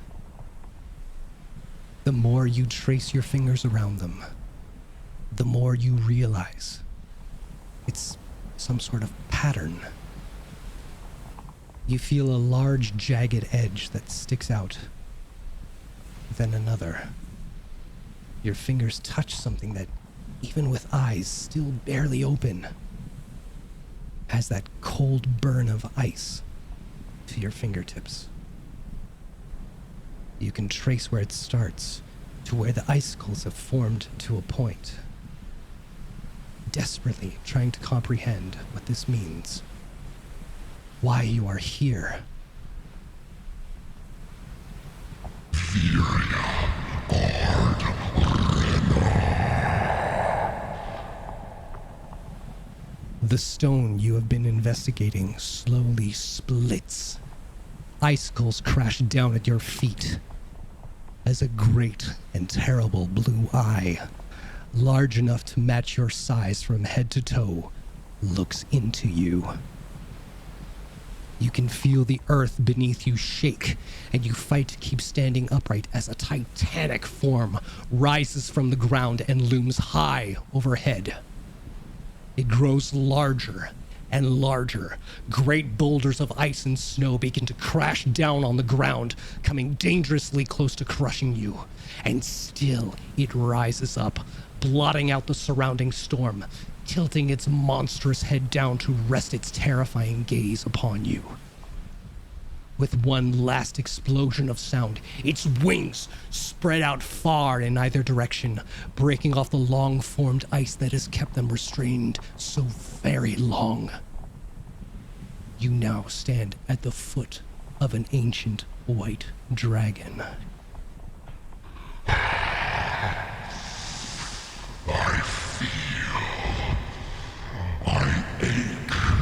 The more you trace your fingers around them, the more you realize it's some sort of pattern. You feel a large, jagged edge that sticks out, then another. Your fingers touch something that, even with eyes still barely open, has that cold burn of ice to your fingertips. You can trace where it starts to where the icicles have formed to a point. Desperately trying to comprehend what this means. Why you are here. The stone you have been investigating slowly splits. Icicles crash down at your feet as a great and terrible blue eye, large enough to match your size from head to toe, looks into you. You can feel the earth beneath you shake, and you fight to keep standing upright as a titanic form rises from the ground and looms high overhead. It grows larger and larger. Great boulders of ice and snow begin to crash down on the ground, coming dangerously close to crushing you. And still it rises up, blotting out the surrounding storm, tilting its monstrous head down to rest its terrifying gaze upon you. With one last explosion of sound, its wings spread out far in either direction, breaking off the long-formed ice that has kept them restrained so very long. You now stand at the foot of an ancient white dragon. I feel. I ache.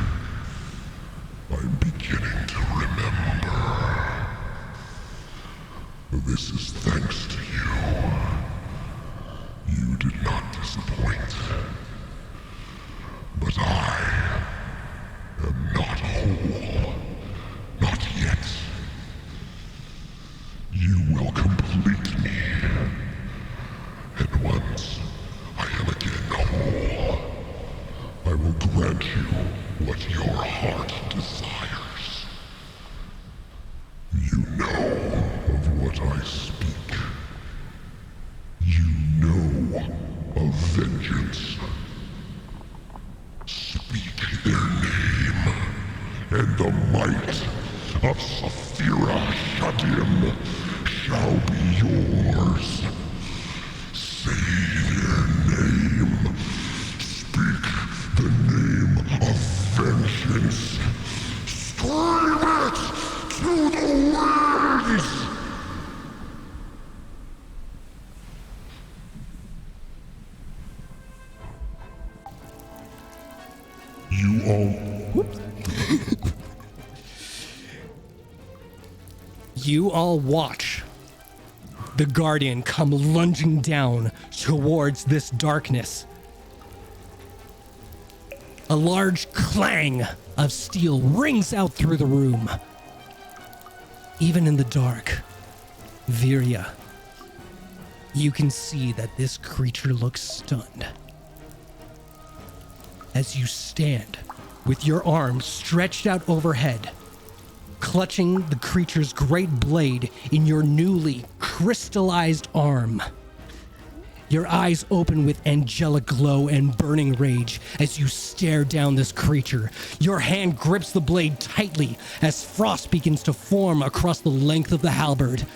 I will grant you what your heart desires. You know of what I speak. You know of vengeance. Speak their name, and the might of Saphira Shadim shall be yours. Say their name. Speak the name of vengeance. Scream it to the winds! You all... You all watch the Guardian come lunging down towards this darkness. A large clang of steel rings out through the room. Even in the dark, Viria, you can see that this creature looks stunned. As you stand with your arms stretched out overhead, clutching the creature's great blade in your newly crystallized arm. Your eyes open with angelic glow and burning rage as you stare down this creature. Your hand grips the blade tightly as frost begins to form across the length of the halberd.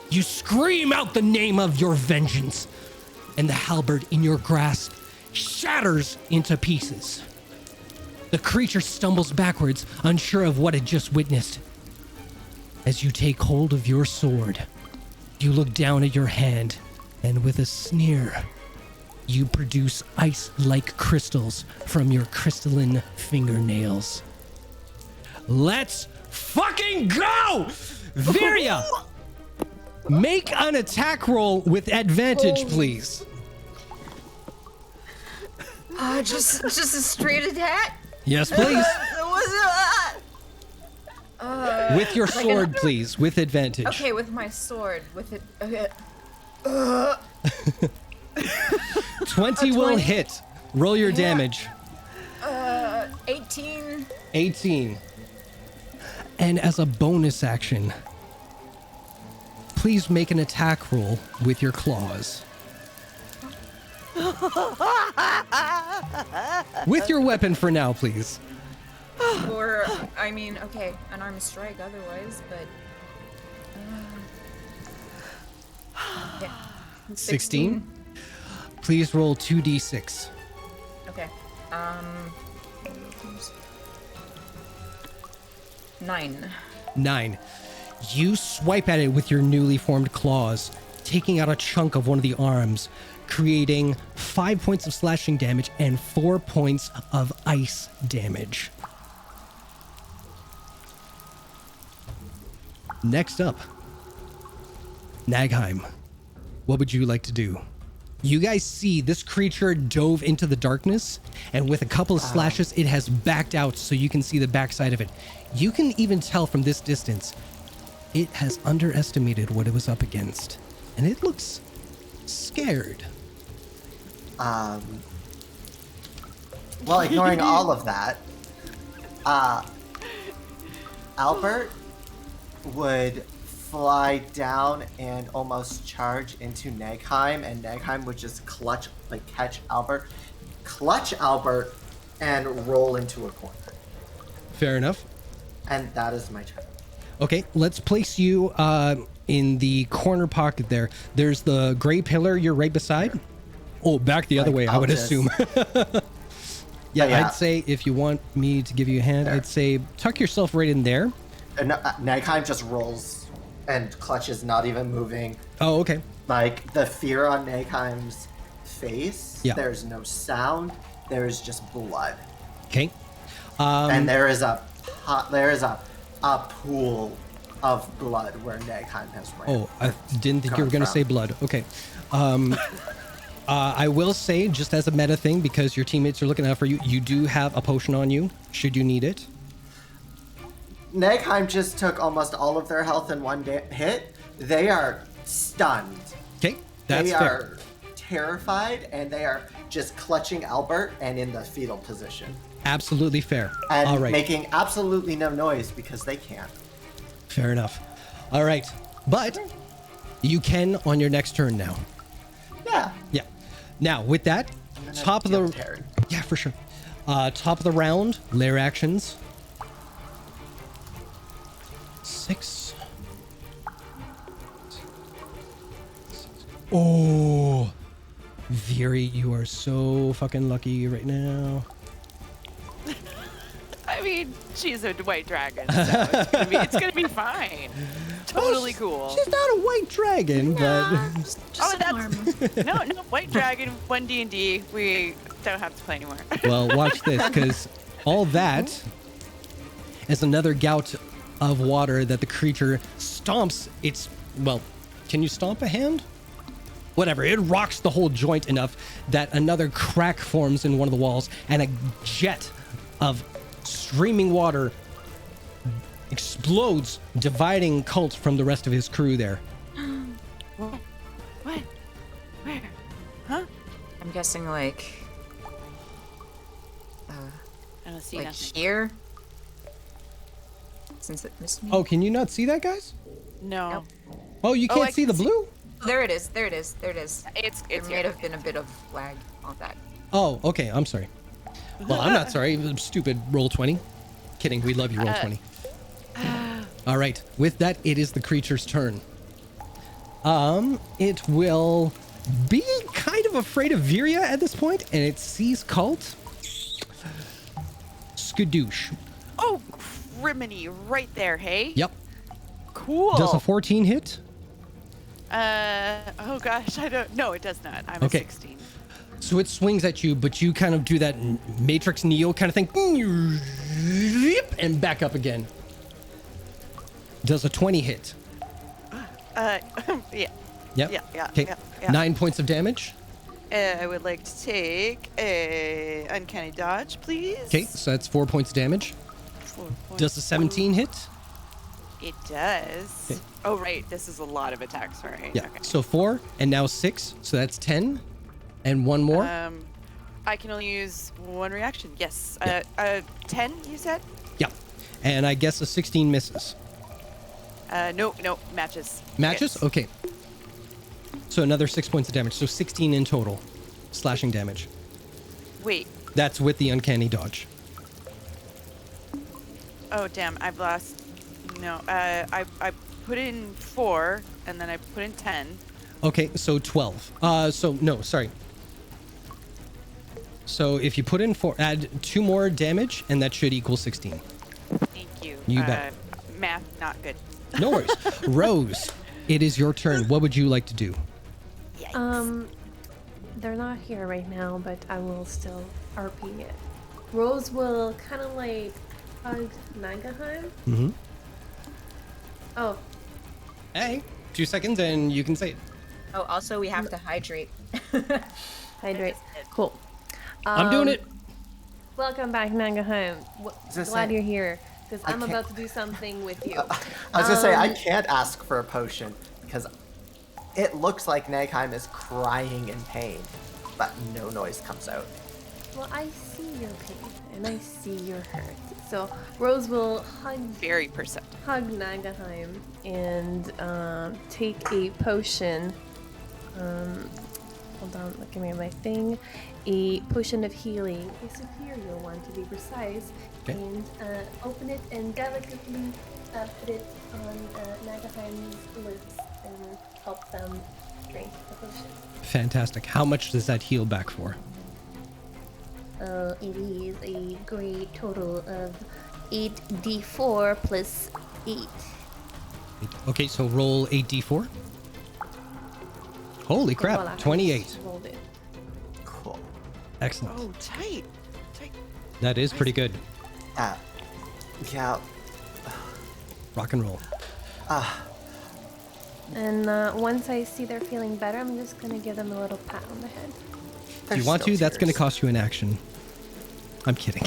You scream out the name of your vengeance, and the halberd in your grasp shatters into pieces. The creature stumbles backwards, unsure of what it just witnessed. As you take hold of your sword, you look down at your hand, and with a sneer, you produce ice-like crystals from your crystalline fingernails. Let's fucking go! Viria, make an attack roll with advantage, please. Just a straight attack? Yes, please. With your like sword, please, with advantage. Okay, with my sword, with it. Okay. 20 will 20. hit. Roll your damage. 18. 18. And as a bonus action, please make an attack roll with your claws. With your weapon for now, please. Or, I mean, okay, an arm strike otherwise, but. Yeah. 16. Please roll 2d6. Okay. 9. 9. You swipe at it with your newly formed claws, taking out a chunk of one of the arms, creating 5 points of slashing damage and 4 points of ice damage. Next up, Nagheim. What would you like to do? You guys see this creature dove into the darkness, and with a couple of slashes, it has backed out so you can see the backside of it. You can even tell from this distance, it has underestimated what it was up against, and it looks scared. Well, ignoring all of that, Albert would fly down and almost charge into Nagheim, and Nagheim would just catch Albert, clutch Albert, and roll into a corner. Fair enough. And that is my turn. Okay, let's place you in the corner pocket there. There's the gray pillar you're right beside. Oh, back the other way, I would assume. Yeah, I'd say if you want me to give you a hand, I'd say tuck yourself right in there. And Nagheim just rolls and clutches, not even moving. Oh, okay. Like, the fear on Nagheim's face, Yeah. there's no sound, there's just blood. Okay. And there is a pool of blood where Nagheim has ran. Oh, I didn't think you were going to say blood. Okay. I will say, just as a meta thing, because your teammates are looking out for you, you do have a potion on you, should you need it. Nagheim just took almost all of their health in one hit. They are stunned. Okay, that's they fair. are terrified, and they are just clutching Albert and in the fetal position. Absolutely fair. And All right. making absolutely no noise because they can't. Fair enough. All right. But you can on your next turn now. Yeah. Yeah. Now, with that, And then top of I'd the... deal Terran. Yeah, for sure. Top of the round, lair actions. 6. Oh, Viri, you are so fucking lucky right now. I mean, she's a white dragon, so it's gonna be fine. Totally cool. She's not a white dragon, but Just Oh, some armor. No, white dragon, 1D&D. We don't have to play anymore. well, watch this, because all that is another gout of water that the creature stomps its. Well, can you stomp a hand? Whatever, it rocks the whole joint enough that another crack forms in one of the walls and a jet of streaming water explodes, dividing Colt from the rest of his crew there. What? Where? Huh? I'm guessing like I don't see like nothing. here. Since it missed me. Oh, can you not see that, guys? No. Nope. Oh, you Oh, can't I see can the see- blue? There it is. There it is. There it is. It's There may here. have been a bit of lag on that. Oh, okay, I'm sorry. Well, I'm not sorry. Stupid roll 20. Kidding, we love you, roll 20. All right, with that, it is the creature's turn. It will be kind of afraid of Viria at this point, and it sees Cult. Skadoosh. Oh, criminy, right there, hey? Yep. Cool. Does a 14 hit? Oh gosh, I don't. No, it does not. I'm Okay. a 16. So it swings at you, but you kind of do that Matrix Neo kind of thing, and back up again. Does a 20 hit? Yeah. Yep. Yeah. Okay. Yeah. 9 points of damage. I would like to take a uncanny dodge, please. Okay, so that's 4 points of damage. 4 points. Does a 17 hit? It does. Okay. Oh right, this is a lot of attacks, right? Yeah. Okay. So 4 and now 6, so that's 10, and one more. I can only use one reaction. Yes. Yeah. 10. You said? Yeah. And I guess a 16 misses. No, matches. Matches? Hits. Okay. So another 6 points of damage. So 16 in total, slashing damage. Wait. That's with the uncanny dodge. Oh damn! I've lost. No. I put in 4 and then I put in 10. Okay, so 12. So no, sorry. So if you put in 4, add 2 more damage, and that should equal 16. Thank you. You bet. Math not good. No worries. Rose, it is your turn. What would you like to do? Yikes. They're not here right now, but I will still RP it. Rose will kind of like hug Nagaheim. Mm-hmm. Oh, Hey, 2 seconds, and you can say it. Oh, also we have to hydrate. hydrate. Cool. I'm doing it. Welcome back, Nagaheim. Is this Glad it? you're here, because I I'm can't- about to do something with you. I was gonna say I can't ask for a potion because it looks like Nagheim is crying in pain, but no noise comes out. Well, I see your pain, and I see your hurt. So Rose will Very perceptive. hug Nagaheim and take a potion. Hold on, looking at my thing. A potion of healing, a superior one to be precise, Okay. and open it and delicately put it on Nagaheim's lips and help them drink the potion. Fantastic. How much does that heal back for? It is a great total of 8d4 plus 8. Okay, so roll 8d4. Holy crap, Well, I 28. rolled it. Cool. Excellent. Oh, tight. That is pretty good. Yeah. Rock and roll. And once I see they're feeling better, I'm just gonna give them a little pat on the head. If you want to, that's going to cost you an action. I'm kidding.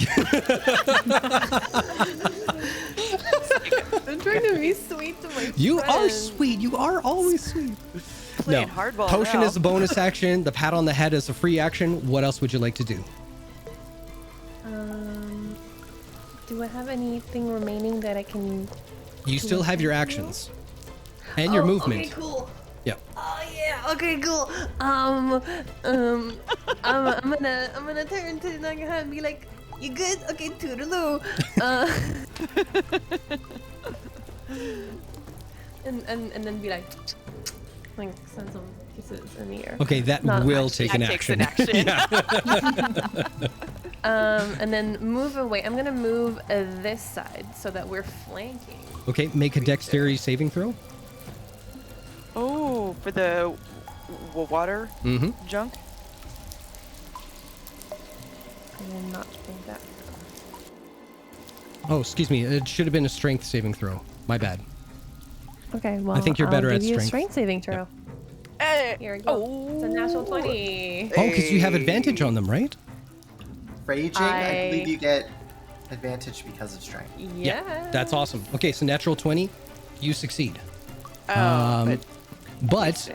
I'm trying to be sweet to my You are friends. sweet. You are always sweet. playing hardball Potion now. is a bonus action. The pat on the head is a free action. What else would you like to do? Do I have anything remaining that I can? You still have your actions and your movement. Okay, cool. Yeah. Oh yeah. Okay, cool. I'm gonna turn to Nagaha and be like, "You good? Okay, toodaloo." And then be like send some kisses in the air. Okay, that Not will actually. take an That takes action. an action. And then move away. I'm gonna move this side so that we're flanking. Okay, make a dexterity saving throw. Oh, for the water Mm-hmm. junk. And then not make that. Oh, excuse me. It should have been a strength saving throw. My bad. Okay, well, I think you're better I'll at give you a strength. strength saving throw. Here we go. It's a natural 20. Oh, because you have advantage on them, right? Raging, I believe you get advantage because of strength. Yeah. That's awesome. Okay, so natural 20, you succeed. Oh, But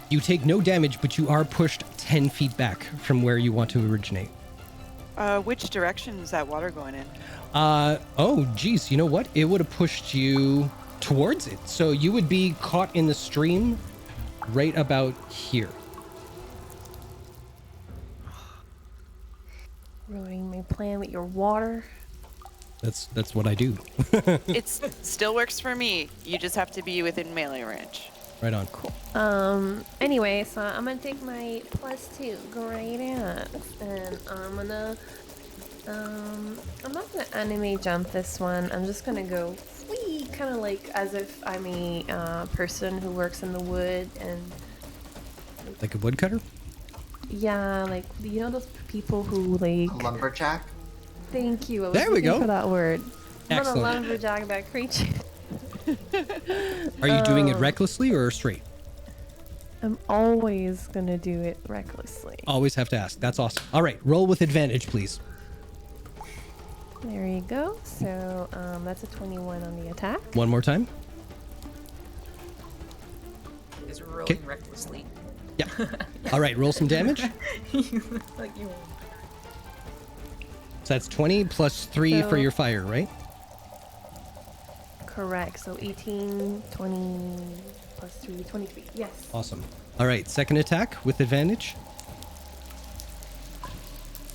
you take no damage, but you are pushed 10 feet back from where you want to originate. which direction is that water going in? Oh, geez, you know what? It would have pushed you towards it. So you would be caught in the stream right about here. Ruining my plan with your water. That's what I do. It still works for me. You just have to be within melee range. Right on. Anyway, so I'm gonna take my +2 great axe, and I'm not gonna anime jump this one. I'm just gonna go whee, kind of like as if I'm a person who works in the wood, and Like a woodcutter? yeah, like you know those people who like. A lumberjack? Thank you. I was There we looking go. for that word. I'm Excellent. gonna lumberjack that creature. Are you doing it recklessly or straight? I'm always gonna do it recklessly. Always have to ask. That's awesome. All right, roll with advantage, please. There you go. So that's a 21 on the attack. One more time. Is rolling Okay. recklessly. Yeah. All right, roll some damage. Like you. So that's 20 plus 3 for So- your fire, right? Correct. So 18, 20 plus 3, 23. Yes. Awesome. All right, second attack with advantage.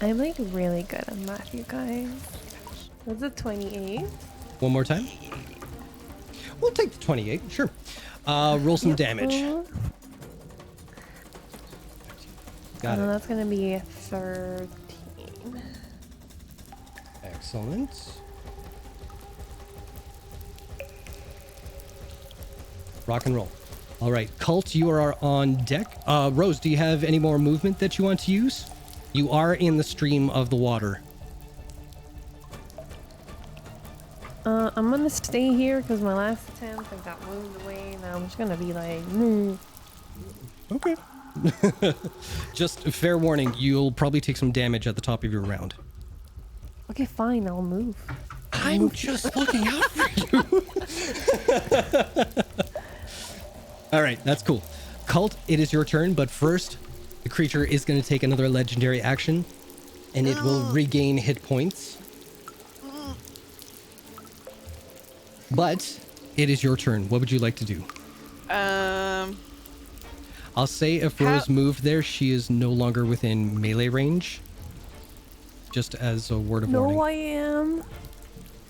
I'm like really good at math, you guys. That's a 28. One more time. We'll take the 28, sure. Roll some damage. Oh, Got it. that's gonna be 13. Excellent. Rock and roll. All right, Cult, you are on deck. Rose, do you have any more movement that you want to use? You are in the stream of the water. I'm gonna stay here because my last attempt I got moved away. Now I'm just gonna be like, Okay. Just fair warning, you'll probably take some damage at the top of your round. okay, fine, I'll move. I'm just looking out for you. All right, that's cool. Cult, it is your turn, but first, the creature is going to take another legendary action, and it will regain hit points. But it is your turn. What would you like to do? I'll say if Rose moved there, she is no longer within melee range. Just as a word of warning. No, I am.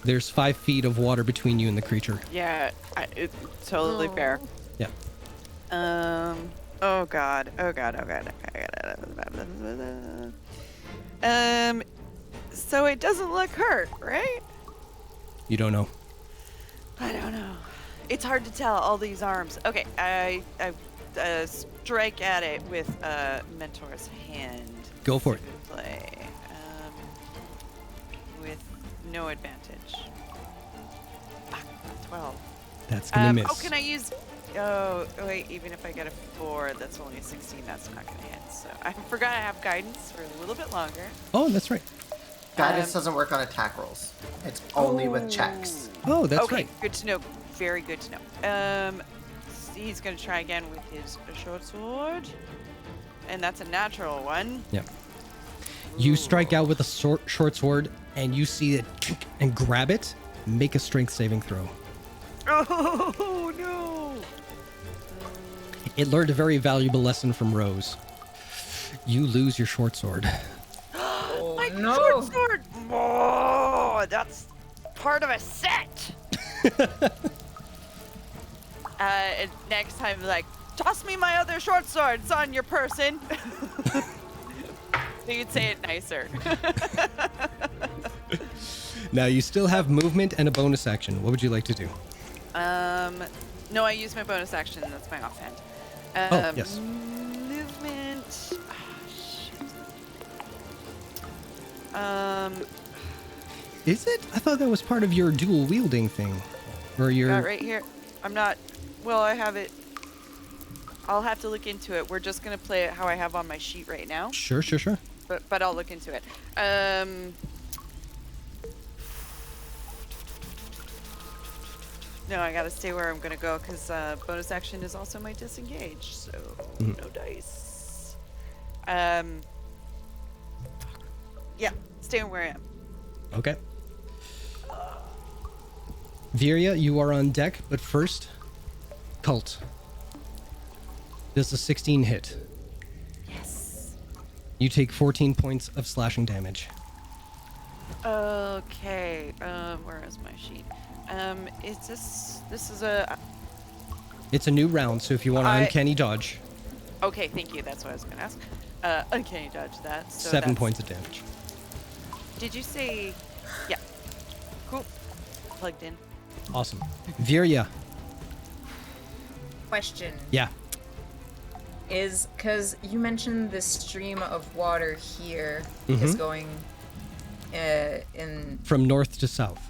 There's 5 feet of water between you and the creature. Yeah, it's totally fair. Yeah. Oh god. So it doesn't look hurt, right? You don't know. I don't know. It's hard to tell, all these arms. Okay, I strike at it with Mentor's hand. Go for it. Good play. With no advantage. 12. That's going to miss. Oh, can I use... Oh, wait, even if I get a 4, that's only a 16, that's not going to hit. So I forgot I have guidance for a little bit longer. Oh, that's right. Guidance doesn't work on attack rolls. It's only with checks. Oh, that's okay, right. good to know. Very good to know. he's gonna try again with his short sword, and that's a natural one. Yep. You strike out with a short sword, and you see it and grab it. Make a strength saving throw. Oh no! It learned a very valuable lesson from Rose. You lose your short sword. My no. short sword! Oh, that's part of a set. And next time, like, toss me my other short sword. It's on your person. So you'd say it nicer. Now you still have movement and a bonus action. What would you like to do? No, I use my bonus action. That's my offhand. Oh, yes. Movement. Is it? I thought that was part of your dual wielding thing. Or your... Got right here. I'm not. Well, I have it. I'll have to look into it. We're just gonna play it how I have on my sheet right now. Sure. But I'll look into it. No, I gotta stay where I'm gonna go because bonus action is also my disengage. So no dice. Yeah, staying where I am. Okay. Viria, you are on deck, but first, Cult. Does a 16 hit? Yes. You take 14 points of slashing damage. Okay. Where is my sheet? It's this is a. It's a new round, so if you want to uncanny dodge, Okay, thank you. That's what I was gonna ask. Uncanny dodge that. So 7 that's- points of damage. Did you say? Yeah. Cool. Plugged in. Awesome. Viria. Question Yeah. is because you mentioned this stream of water here Mm-hmm. is going in From north to south.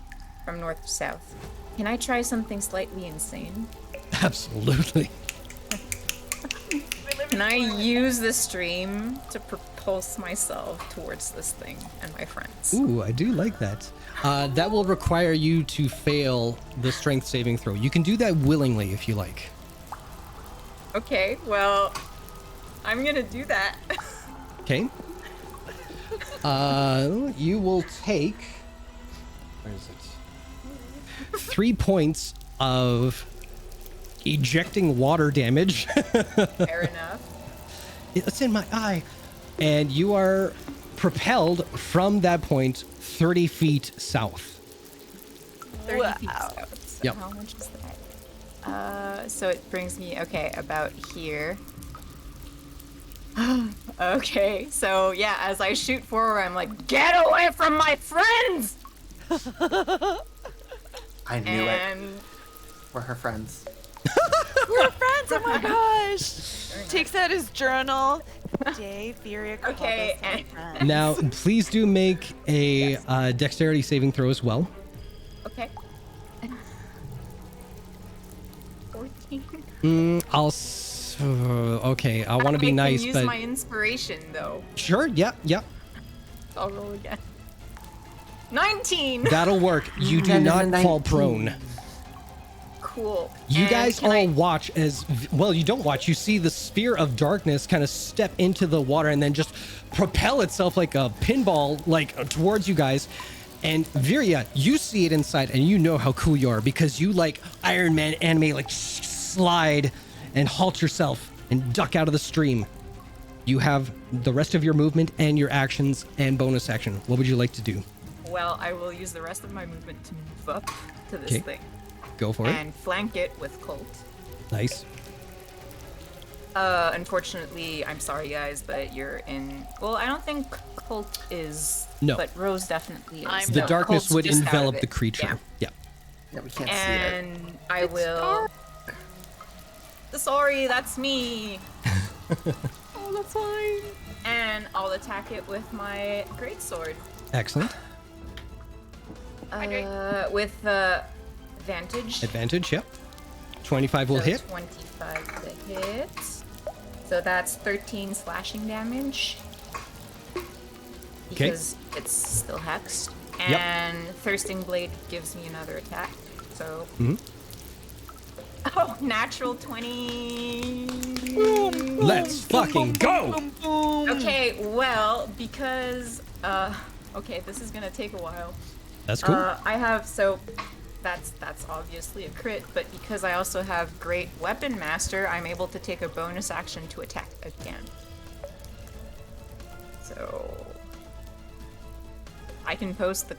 from north to south. Can I try something slightly insane? Absolutely. Can I use the stream to propulse myself towards this thing and my friends? Ooh, I do like that. That will require you to fail the strength saving throw. You can do that willingly if you like. Okay, well, I'm gonna do that. Okay. You will take... Where is it? 3 points of ejecting water damage. Fair enough. It's in my eye. And you are propelled from that point 30 feet south. 30 feet Wow. south. So Yep. how much is that? So it brings me, okay, about here. Okay, so yeah, as I shoot forward, I'm like, get away from my friends! I knew it. And We're her friends. We're friends. Oh my gosh. Takes out his journal. Day, Furia. Okay, and Now, please do make a dexterity saving throw as well. okay. 14. Okay, I want to be nice, I can use but... my inspiration, though. Sure, yeah. I'll roll again. 19! That'll work. You do That is not a fall 19. prone. Cool. You And guys can all I- watch as... Well, you don't watch. You see the sphere of darkness kind of step into the water and then just propel itself like a pinball, like, towards you guys. And Viria, you see it inside, and you know how cool you are because you, like, Iron Man anime, like, slide and halt yourself and duck out of the stream. You have the rest of your movement and your actions and bonus action. What would you like to do? Well, I will use the rest of my movement to move up to this Okay. thing. Go for it. And flank it with Colt. Nice. Unfortunately, I'm sorry guys, but you're in... Well, I don't think Colt is... No. But Rose definitely is. I'm The No, darkness Colt's would just out of envelop it. the creature. Yeah. Yeah, we can't see it. And I will... Sorry, that's me. Oh, that's fine. And I'll attack it with my greatsword. Excellent. With advantage. Advantage, yep. 25 will So hit. 25 to hit. So that's 13 slashing damage. Okay. Because it's still hexed. Yep. And Thirsting Blade gives me another attack. So. Mhm. Oh, natural 20. Let's fucking go! Okay, well, because okay, this is gonna take a while. That's cool. I have that's obviously a crit, but because I also have Great Weapon Master, I'm able to take a bonus action to attack again. So I can post the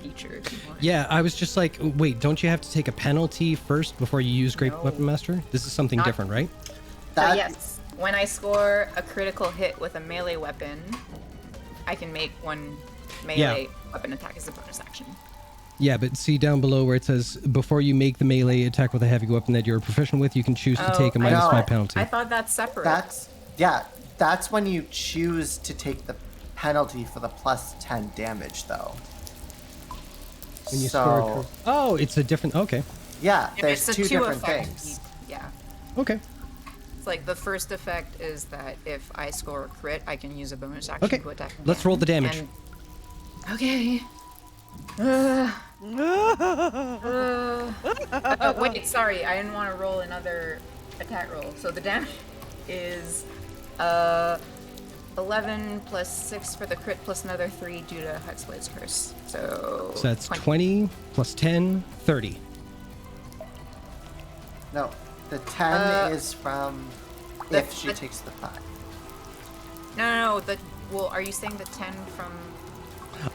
feature if you want. Yeah, I was just like, wait, don't you have to take a penalty first before you use Great No. Weapon Master? This is something Not- different, right? So yes, when I score a critical hit with a melee weapon, I can make one melee weapon attack as a bonus action. Yeah, but see down below where it says, before you make the melee attack with a heavy weapon that you're proficient with, you can choose to take a I -5 thought- penalty. I thought that's separate. That's when you choose to take the penalty for the plus 10 damage, though. When you so, score a oh, it's a different, okay. yeah, Yeah, there's it's a two different effect. things. Yeah. Okay. It's like the first effect is that if I score a crit, I can use a bonus action Okay, to attack again. let's roll the damage. And- Okay. Wait, sorry, I didn't want to roll another attack roll. So the damage is 11 plus 6 for the crit plus another 3 due to Hexblade's Curse. So So that's 20 plus 10, 30. No, the 10 is from if she the- takes the 5. No, well, are you saying the 10 from...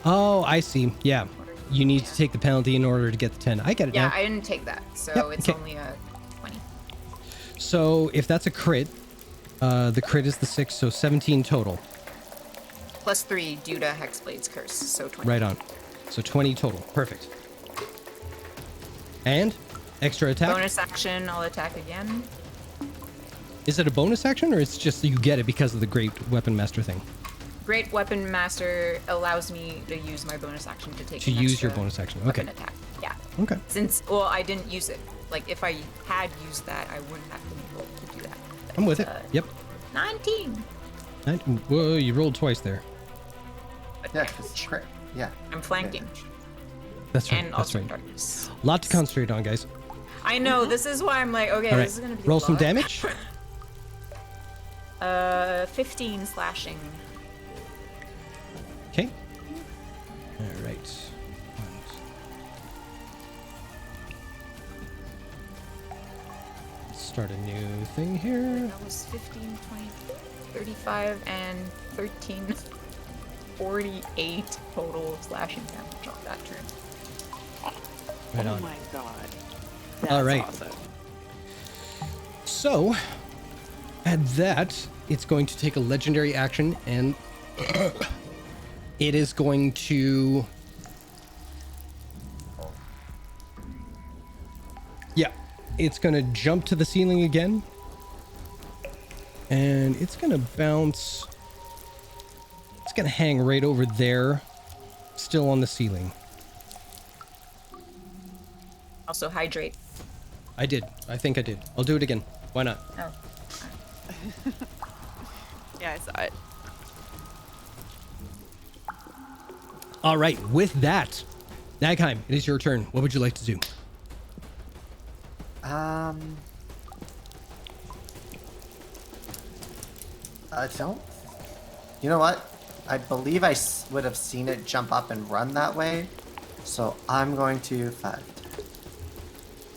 Oh, I see. Yeah. You need to take the penalty in order to get the 10. I get it Yeah, now. I didn't take that, so Yep, it's okay. only a 20. So if that's a crit, the crit is the 6, so 17 total. Plus 3 due to Hexblade's Curse, so 20. Right on. So 20 total. Perfect. And extra attack? Bonus action, I'll attack again. Is it a bonus action, or it's just you get it because of the Great Weapon Master thing? Great Weapon Master allows me to use my bonus action to take To an use your extra bonus action. weapon Okay. attack. Yeah. Okay. Since, well, I didn't use it. Like, if I had used that, I wouldn't have been able to do that. I'm with it. But, Yep. 19! Whoa, you rolled twice there. Yeah, because crit. Yeah. I'm flanking. advantage. That's right. And That's also right. darkness. Lot to concentrate on, guys. I know, this is why I'm like, okay, All right. this is gonna be Roll a some lot. damage. 15 slashing. Okay. All right. Start a new thing here. That was 15, 20, 35, and 13. 48 total slashing damage on that turn. Right Oh on. my god. That's All right. awesome. So, at that, it's going to take a legendary action, and it is going to... Yeah, it's going to jump to the ceiling again, and it's going to bounce... It's going to hang right over there, still on the ceiling. Also hydrate. I did. I think I did. I'll do it again. Why not? Oh. Yeah, I saw it. All right, with that, Nagheim, it is your turn. What would you like to do? I don't. You know what? I believe I would have seen it jump up and run that way. So I'm going to 5.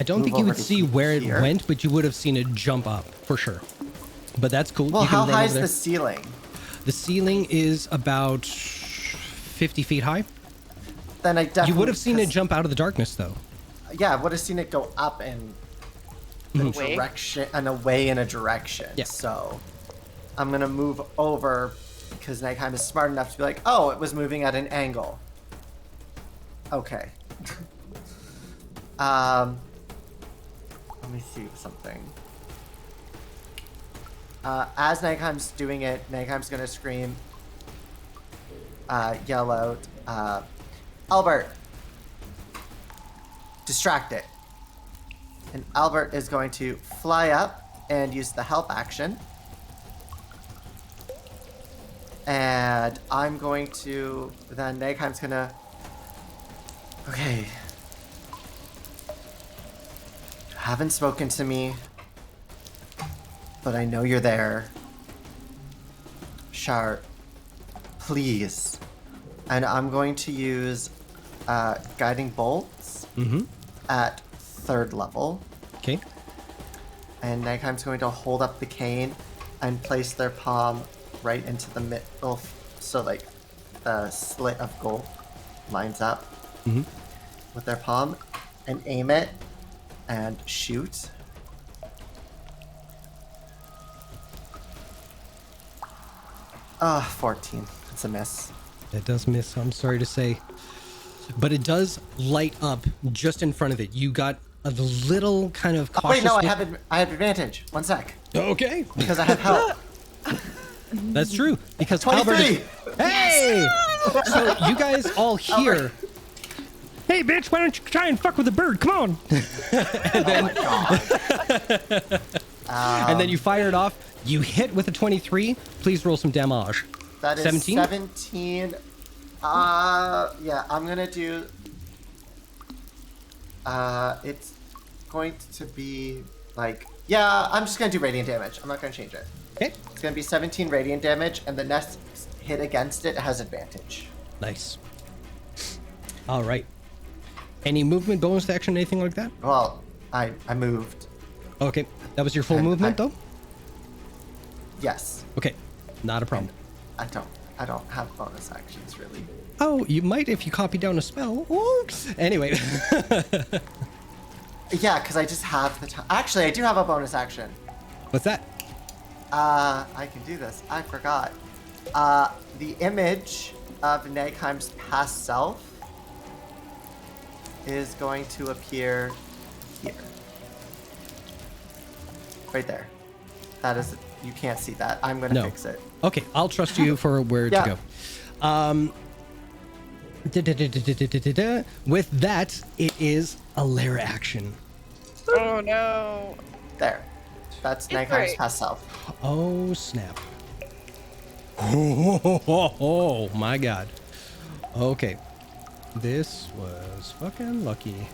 I don't Move think you over would to see where it here. went, but you would have seen it jump up for sure. But that's cool. Well, You can how run high over is there. the ceiling? The ceiling is about 50 feet high. Then I definitely. You would have seen it 'cause- jump out of the darkness, though. Yeah, I would have seen it go up in the Away? direction and away in a direction. Yeah. So I'm gonna move over because Nagheim is smart enough to be like, oh, it was moving at an angle. Okay. Let me see something. As Nagheim's doing it, Nagheim's gonna scream, yell out, Albert, distract it. And Albert is going to fly up and use the help action. And I'm going to, then Nagheim's gonna, okay. haven't spoken to me, but I know you're there. Shar, please. And I'm going to use guiding bolts at 3rd level. Okay. And Nagheim's going to hold up the cane and place their palm right into the middle, so like the slit of gold lines up with their palm, and aim it and shoot. Ah, 14. It's a miss. It does miss, I'm sorry to say. But it does light up just in front of it. You got a little kind of cautious... Wait, no, I have advantage. 1 sec. Okay. Because I have help. That's true. Because 23! Albert is... Hey! So you guys all hear... Hey, bitch, why don't you try and fuck with a bird? Come on. And then you fire it off. You hit with a 23. Please roll some damage. That is 17? 17. Yeah, I'm gonna do... it's going to be, like... Yeah, I'm just gonna do radiant damage. I'm not gonna change it. Okay. It's gonna be 17 radiant damage, and the next hit against it has advantage. Nice. All right. Any movement, bonus action, anything like that? Well, I moved. Okay. That was your full movement, though? Yes. Okay. Not a problem. I don't have bonus actions, really. Oh, you might if you copy down a spell. Oh. Anyway. Yeah, because I just have the time. Actually, I do have a bonus action. What's that? I can do this. I forgot. The image of Nagheim's past self is going to appear here. Right there. That is, you can't see that. I'm going to fix it. Okay, I'll trust you for where to go. With that, it is a lair action. Oh no. There. That's Nagheim's right. past self. Oh, snap. Oh, my God. Okay. This was fucking lucky.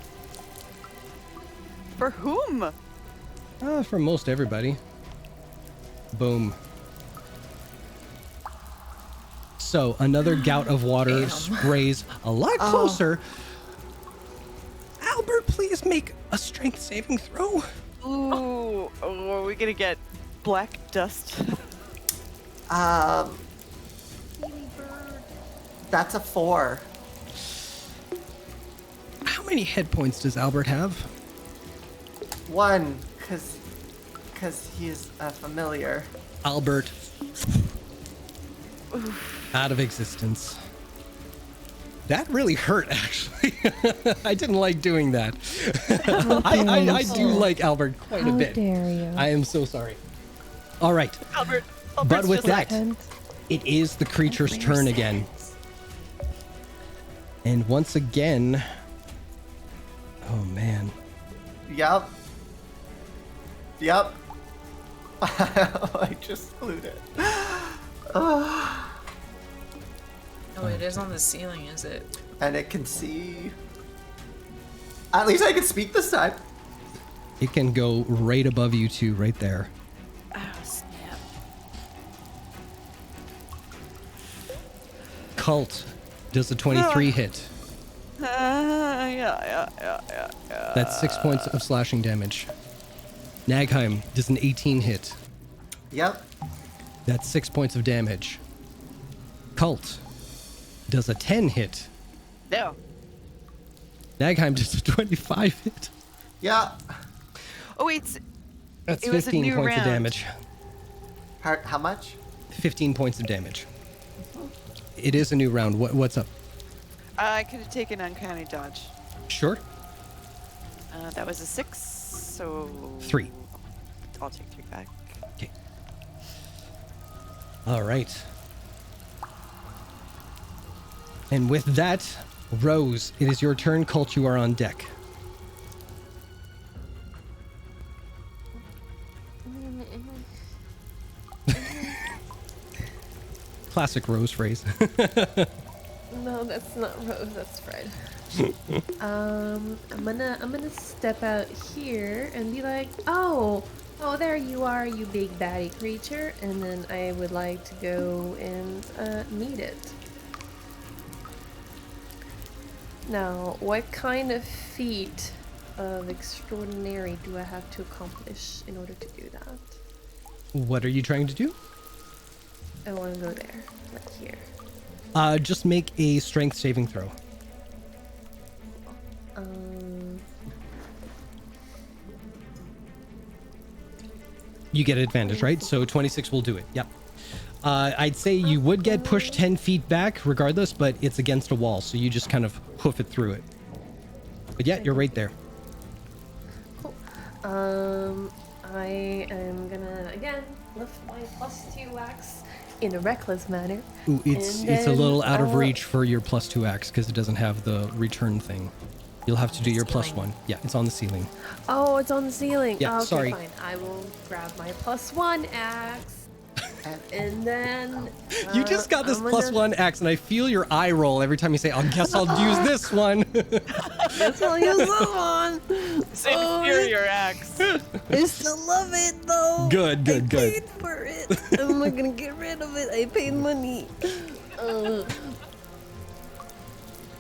For whom? For most everybody. Boom. So another gout of water sprays a lot closer. Albert, please make a strength saving throw. Ooh. Oh, are we gonna get black dust? That's a 4. How many hit points does Albert have? 1, because he's a familiar. Albert. Out of existence. That really hurt, actually. I didn't like doing that. I do like Albert quite a bit. How dare you? I am so sorry. All right. Albert's But with just that, it is the creature's turn again. And once again... Oh, man. Yep. I just flew it. Oh, it is on the ceiling, is it? And it can see. At least I can speak this time. It can go right above you two, right there. Oh, snap. Cult does a 23 hit. Yeah. That's 6 points of slashing damage. Nagheim does an 18 hit. Yep. That's 6 points of damage. Cult does a 10 hit. No. Nagheim does a 25 hit. Yeah. Oh wait, That's it was a 15 new points of round. damage. How much? 15 points of damage. It is a new round. What's up? I could have taken uncanny dodge. Sure. That was a 6, so 3. I'll take 3 back. Okay. All right. And with that, Rose, it is your turn. Colt, you are on deck. Classic Rose phrase. No, that's not Rose. That's Fred. I'm gonna step out here and be like, oh, there you are, you big baddie creature, and then I would like to go and meet it. Now, what kind of feat of extraordinary do I have to accomplish in order to do that? What are you trying to do? I want to go there, like here. Just make a strength saving throw. You get advantage, right? So 26 will do it. Yep. I'd say you would get pushed 10 feet back regardless, but it's against a wall, so you just kind of hoof it through it. But yeah, you're right there. Cool. I am gonna again lift my +2 axe in a reckless manner. Ooh, it's a little out of reach for your +2 axe because it doesn't have the return thing. You'll have to do your +1. Yeah, it's on the ceiling. Oh, it's on the ceiling. Yeah, okay, sorry. Fine. I will grab my +1 axe. And then You just got this I'm gonna- +1 axe, and I feel your eye roll every time you say, I guess I'll use this one. Guess I'll use this one. It's inferior axe. I still love it though. Good. Paid for it. I'm not gonna get rid of it. I paid money.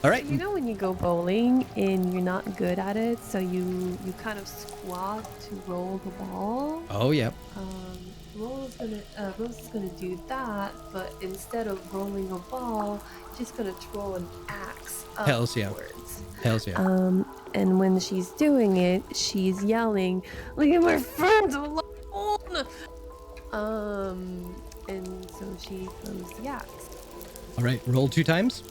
All right. You know when you go bowling and you're not good at it, so you kind of squat to roll the ball. Oh, yeah. Rose is gonna do that, but instead of rolling a ball, she's gonna throw an axe Hells yeah. upwards. Hells yeah. And when she's doing it, she's yelling, "Look at my friends alone!" And so she throws the axe. All right, roll 2 times.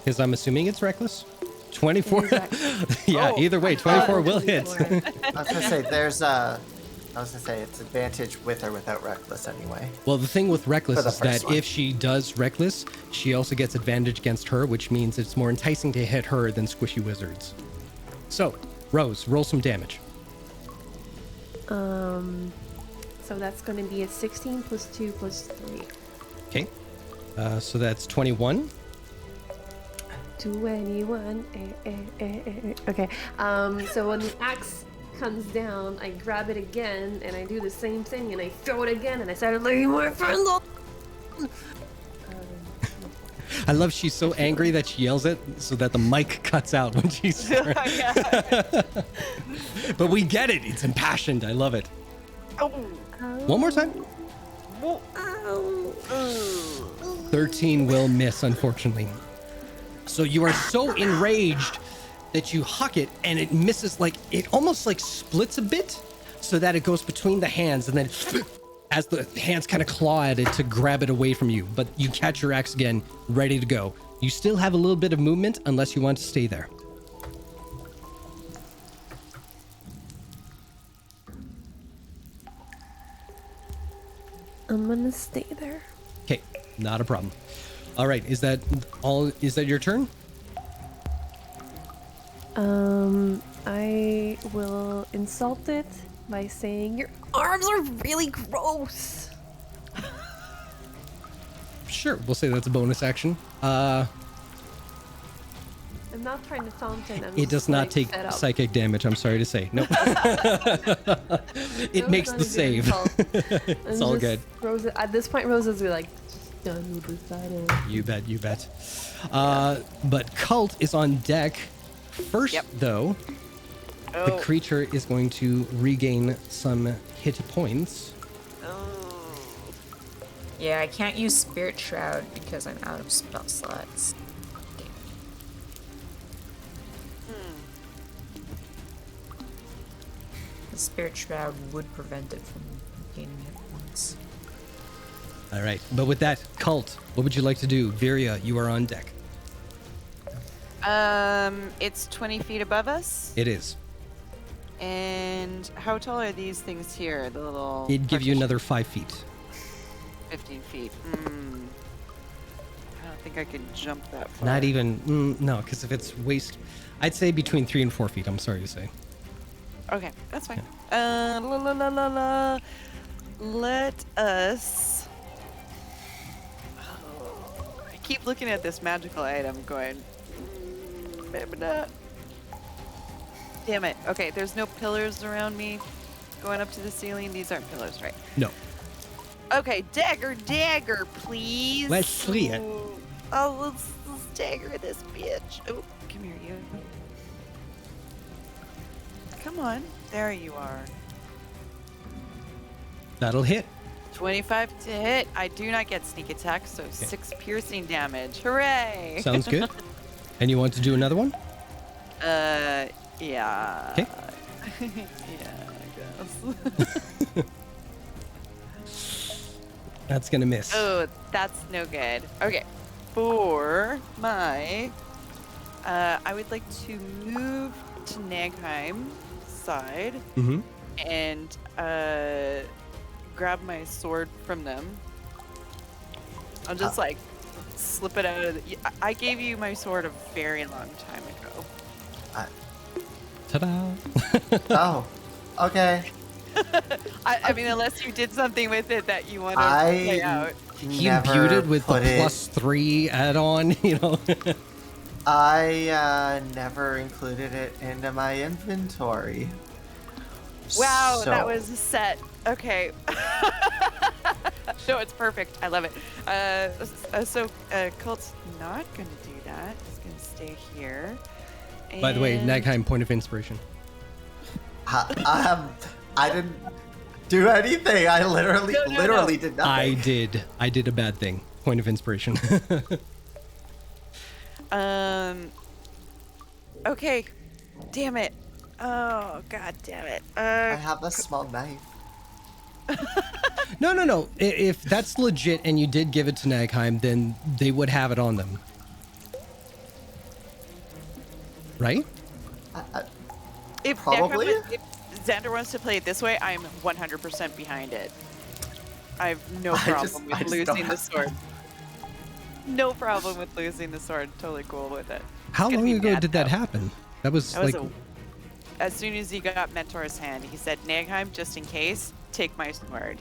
Because I'm assuming it's reckless. 24. It is reckless. Yeah, Oh. either way, 24 will hit. 24. I was gonna say it's advantage with or without reckless anyway. Well, the thing with reckless For the is that first one. if she does reckless, she also gets advantage against her, which means it's more enticing to hit her than squishy wizards. So, Rose, roll some damage. So that's going to be a 16 plus 2 plus 3. Okay. So that's 21. 21. Okay. So when the axe comes down, I grab it again and I do the same thing and I throw it again and I started looking my friends up. I love she's so angry that she yells it so that the mic cuts out when she's But we get it. It's impassioned. I love it. Oh. One more time. Whoa. 13 will miss, unfortunately. So you are so enraged that you huck it and it misses, like it almost like splits a bit so that it goes between the hands, and then as the hands kind of claw at it to grab it away from you, but you catch your axe again, ready to go. You still have a little bit of movement unless you want to stay there. I'm gonna stay there. Okay, not a problem. All right, is that all? Is that your turn? I will insult it by saying your arms are really gross. Sure, we'll say that's a bonus action. I'm not trying to taunt it. It does not take fed up. psychic damage, I'm sorry to say. Nope. It No, makes not the a good save. insult. It's I'm all just- good. Rose, at this point, Rose is like done with this battle. You bet, you bet. But Cult is on deck. First, Yep. though, the Oh. creature is going to regain some hit points. Oh. Yeah, I can't use Spirit Shroud because I'm out of spell slots. The Spirit Shroud would prevent it from gaining hit points. All right. But with that, Cult, what would you like to do? Viria, you are on deck. It's 20 feet above us. It is. And how tall are these things here? The little. It'd give you partition- another 5 feet. 15 feet. I don't think I can jump that far. Not even, no, because if it's waist, I'd say between 3 and 4 feet, I'm sorry to say. Okay, that's fine. Let us. keep looking at this magical item going, maybe not. Damn it. Okay, there's no pillars around me going up to the ceiling. These aren't pillars, right? No. Okay, dagger, please. Let's see it. Oh, let's dagger this bitch. Oh, come here, you. Come on. There you are. That'll hit. 25 to hit. I do not get sneak attack, so 6 piercing damage. Hooray! Sounds good. And you want to do another one? Yeah. Okay. Yeah, I guess. That's gonna miss. Oh, that's no good. Okay. For my, I would like to move to Nagheim side Mm-hmm. and grab my sword from them. I'll just like slip it out of the, I gave you my sword a very long time ago. Ta-da! Oh, okay. I mean, unless you did something with it that you want to play out. He never imbued it with the put it- +3 add-on, you know. I never included it into my inventory. Wow, that So- was a set. Okay. No, it's perfect. I love it. So Cult's not going to do that. He's going to stay here. By the way, And- Nagheim, point of inspiration. I didn't do anything. I literally No. did nothing. I did a bad thing. Point of inspiration. Okay. Damn it. Oh, god damn it. I have a small knife. No. If that's legit and you did give it to Nagheim, then they would have it on them. Right? If Probably. If Xander wants to play it this way, I'm 100% behind it. I have no I problem just with don't losing the have- sword. No problem with losing the sword. Totally cool with it. How Gonna long be ago mad, did that though. happen? That was That was like... as soon as he got Mentor's hand, he said, Nagheim, just in case, take my sword.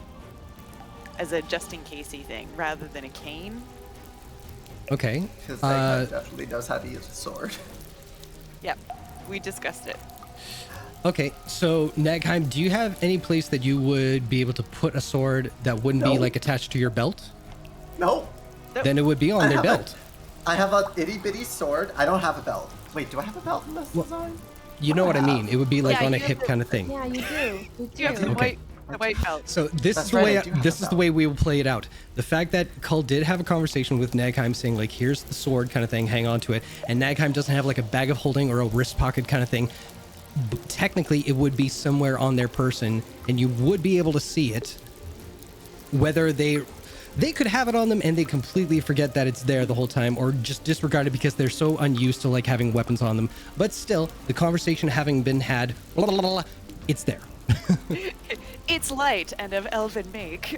As a just in casey thing, rather than a cane. Okay. Because Nagheim definitely knows how to use a sword. Yep, we discussed it. Okay, so Nagheim, do you have any place that you would be able to put a sword that wouldn't be No. like attached to your belt? Nope. Then it would be on I their have a- belt. I have a itty bitty sword. I don't have a belt. Wait, do I have a belt in this design? You know what I mean? It would be like Yeah, on a you hip have kind of thing. Yeah, you do. You You have the do. Okay. white belt. So this That's is the right, way I do have this a is the belt. way we will play it out. The fact that Cull did have a conversation with Nagheim saying like, here's the sword kind of thing, hang on to it, and Nagheim doesn't have like a bag of holding or a wrist pocket kind of thing. Technically, it would be somewhere on their person, and you would be able to see it. Whether they could have it on them and they completely forget that it's there the whole time, or just disregard it because they're so unused to like having weapons on them. But still, the conversation having been had, blah, blah, blah, blah, it's there. It's light and of elven make.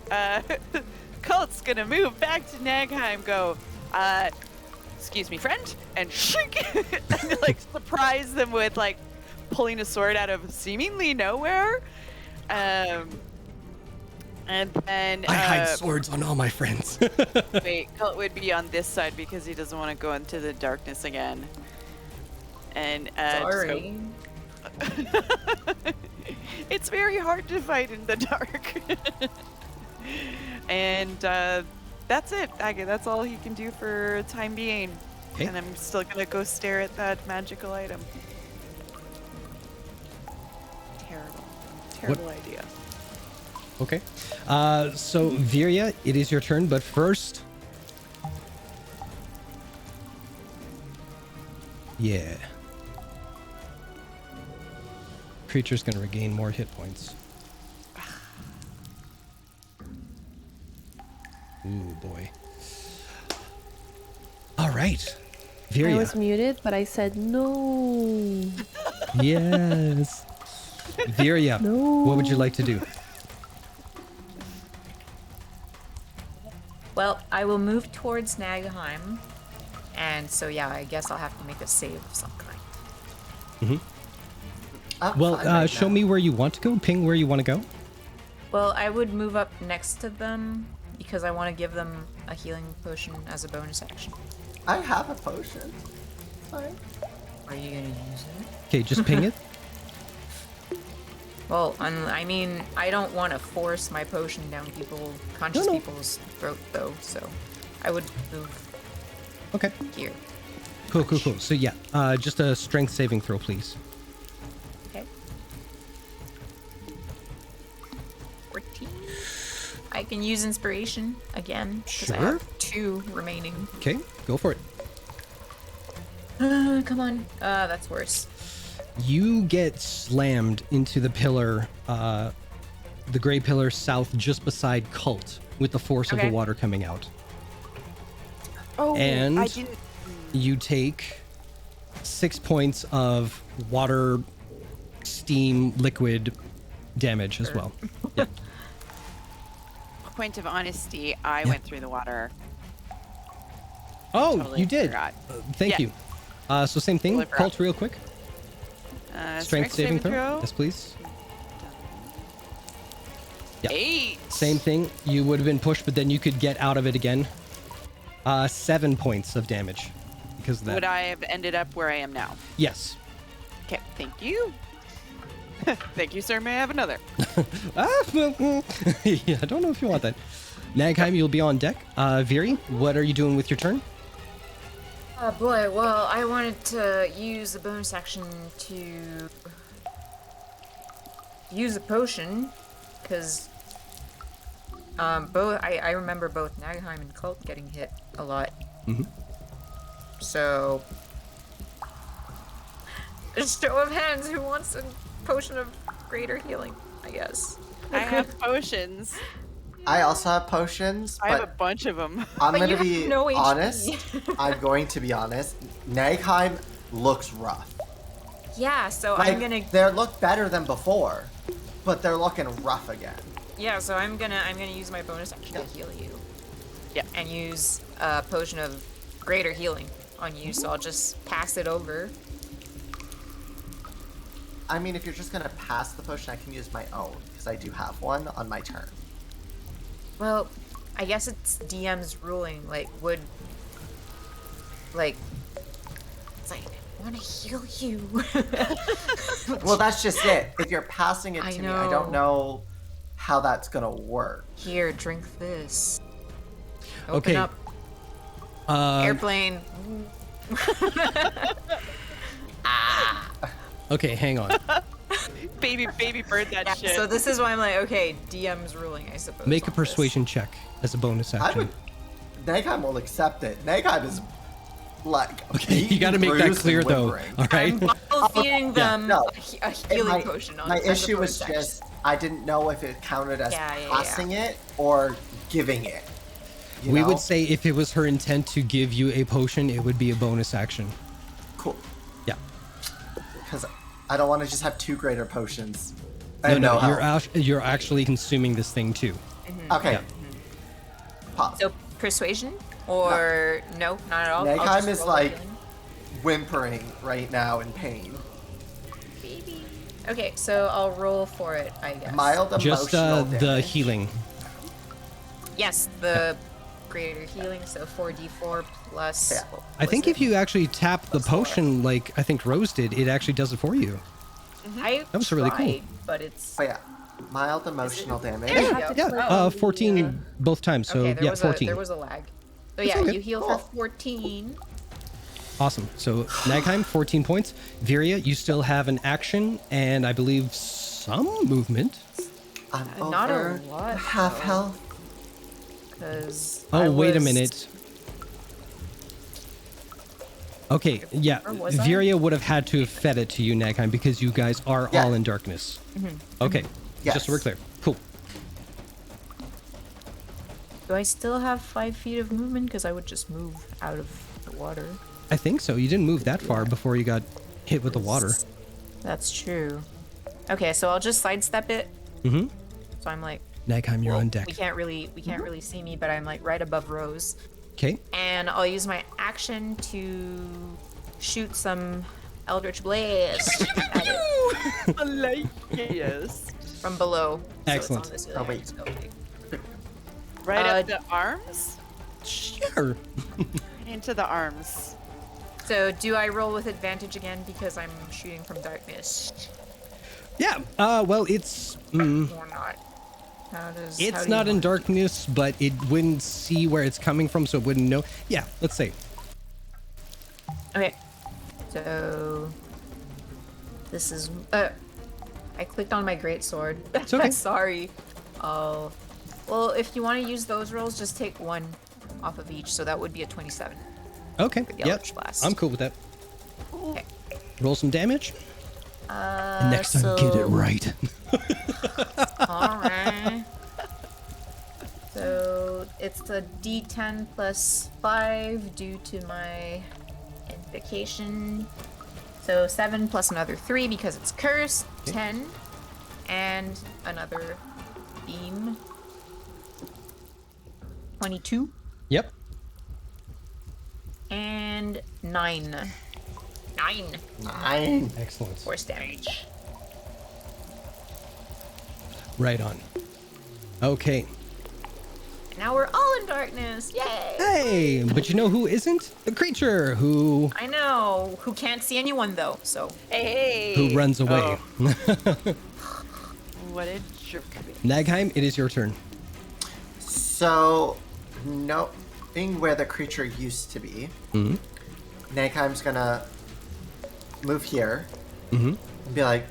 Cult's gonna move back to Nagheim, go, excuse me, friend, and shink, and like surprise them with like pulling a sword out of seemingly nowhere. And then I hide swords on all my friends. wait, Cult would be on this side because he doesn't want to go into the darkness again. And just go- Sorry. it's very hard to fight in the dark. And that's it. That's all he can do for time being. Okay. And I'm still gonna go stare at that magical item. Terrible idea. Okay. So Virya, it is your turn, but first. Yeah. Creature's gonna regain more hit points. Ooh, boy. All right. I Virya. was muted, but I said no. Yes. Virya, No. what would you like to do? Well, I will move towards Nagheim. And so, yeah, I guess I'll have to make a save of some kind. I'm Well, fine right show now. me where you want to go. Ping where you want to go. Well, I would move up next to them because I want to give them a healing potion as a bonus action. I have a potion. Fine. Are you gonna use it? Okay, just ping it. Well, I mean, I don't want to force my potion down conscious No. people's throat, though, so I would move Okay. here. Cool. So yeah, just a strength saving throw, please. Okay. 14. I can use inspiration again, because I Sure. have 2 remaining. Okay, go for it. Come on. That's worse. You get slammed into the pillar, the gray pillar south, just beside Cult, with the force of the Okay. water coming out. Oh, And I didn't. you take 6 points of water, steam, liquid damage as well. Yeah. Point of honesty, I Yeah. went through the water. Oh, Totally you did. forgot. Thank Yeah. you. So same thing. Totally forgot. Cult, real quick. Strength saving throw. throw. Yes, please. Yeah. 8. Same thing. You would have been pushed, but then you could get out of it again. 7 points of damage because of that. Would I have ended up where I am now? Yes. Okay, thank you. Thank you, sir. May I have another? Yeah, I don't know if you want that. Nagheim, you'll be on deck. Viri, what are you doing with your turn? Oh boy, well, I wanted to use the bonus action to use a potion, because I remember both Nagheim and Cult getting hit a lot. Mhm. So, a show of hands, who wants a potion of greater healing, I guess. I have potions. I also have potions, I have a but bunch of them. I'm But going you to be have no HP. honest. I'm going to be honest. Nagheim looks rough. Yeah, so Like, I'm gonna. they look better than before, but they're looking rough again. Yeah, so I'm gonna use my bonus action to heal you. Yep. And use a potion of greater healing on you, so I'll just pass it over. I mean, if you're just going to pass the potion, I can use my own, because I do have one on my turn. Well, I guess it's DM's ruling, like, it's like, I wanna heal you. Well, that's just it. If you're passing it I to me, I don't know how that's going to work. Here, drink this. Open Okay. up. Airplane. Okay, hang on. baby bird that Yeah, shit. so this is why I'm like, okay, DM's ruling, I suppose. Make a on this. persuasion check as a bonus I action. would. Nagheim will accept it. Nagheim is like. Okay, you beaten, got to make that bruised, clear and though. whimpering. All right. I'm feeding them No. a healing potion on My as a issue was bonus action. just I didn't know if it counted as Yeah. passing it or giving it. You We know? would say if it was her intent to give you a potion, it would be a bonus action. Cool, Yeah. because I don't want to just have 2 greater potions. No, And no, health. you're actually consuming this thing too. Okay. Yeah. Pause. So persuasion or no, not at all. I'll Nagheim just is roll a like healing. whimpering right now in pain. Baby. Okay, so I'll roll for it, I guess. Mild emotional Just damage. the healing. Yes, the greater healing, so 4d4 plus. Yeah. what I was think it? if you actually tap the Plus 4. potion, like I think Rose did, it actually does it for you. I That was really cool. tried, but it's. Oh yeah, mild emotional damage. There you have go. to Yeah, Oh. 14 both times. So Okay, there yeah, was 14. there was a lag. So It's yeah, okay. you heal Cool. for 14. Awesome. So Nagheim, 14 points. Viria, you still have an action and I believe some movement. I'm Not a over lot, half though. health. Because. Oh, wait a minute. Okay, yeah. Or was I? Viria would have had to have fed it to you, Nagheim, because you guys are Yeah. all in darkness. Mm-hmm. Okay, Yes. just so we're clear. Cool. Do I still have 5 feet of movement? Because I would just move out of the water. I think so. You didn't move that far before you got hit with the water. That's true. Okay, so I'll just sidestep it. Mm-hmm. So I'm like, Nagheim, you're well, on deck. we can't really see me, but I'm like right above Rose. Okay. And I'll use my action to shoot some Eldritch Blast at it Yes. from below. Excellent. So it's on this Oh, wait. just go like- Right up the arms? Sure. Right into the arms. So do I roll with advantage again because I'm shooting from darkness? Yeah. Well, it's Or not? How it's do you not in want- darkness, but it wouldn't see where it's coming from, so it wouldn't know. Yeah. Let's see. Okay. So this is I clicked on my greatsword. It's okay. Sorry. Oh. Well, if you want to use those rolls, just take one off of each, so that would be a 27. Okay. the Yep. Eldritch Blast. I'm cool with that. Okay. Roll some damage. And next time, get it right. Alright. So it's the D10 plus 5 due to my invocation. So 7 plus another 3 because it's cursed. 10. And another beam. 22. Yep. And 9. 9 9. Excellent. force damage. Right on. Okay. Now we're all in darkness. Yay! Hey, but you know who isn't? The creature who I know. Who can't see anyone though, so. Hey! runs away. Oh, what a jerk. Nagheim, it is your turn. So, knowing where the creature used to be, Nagheim's gonna move here and be like,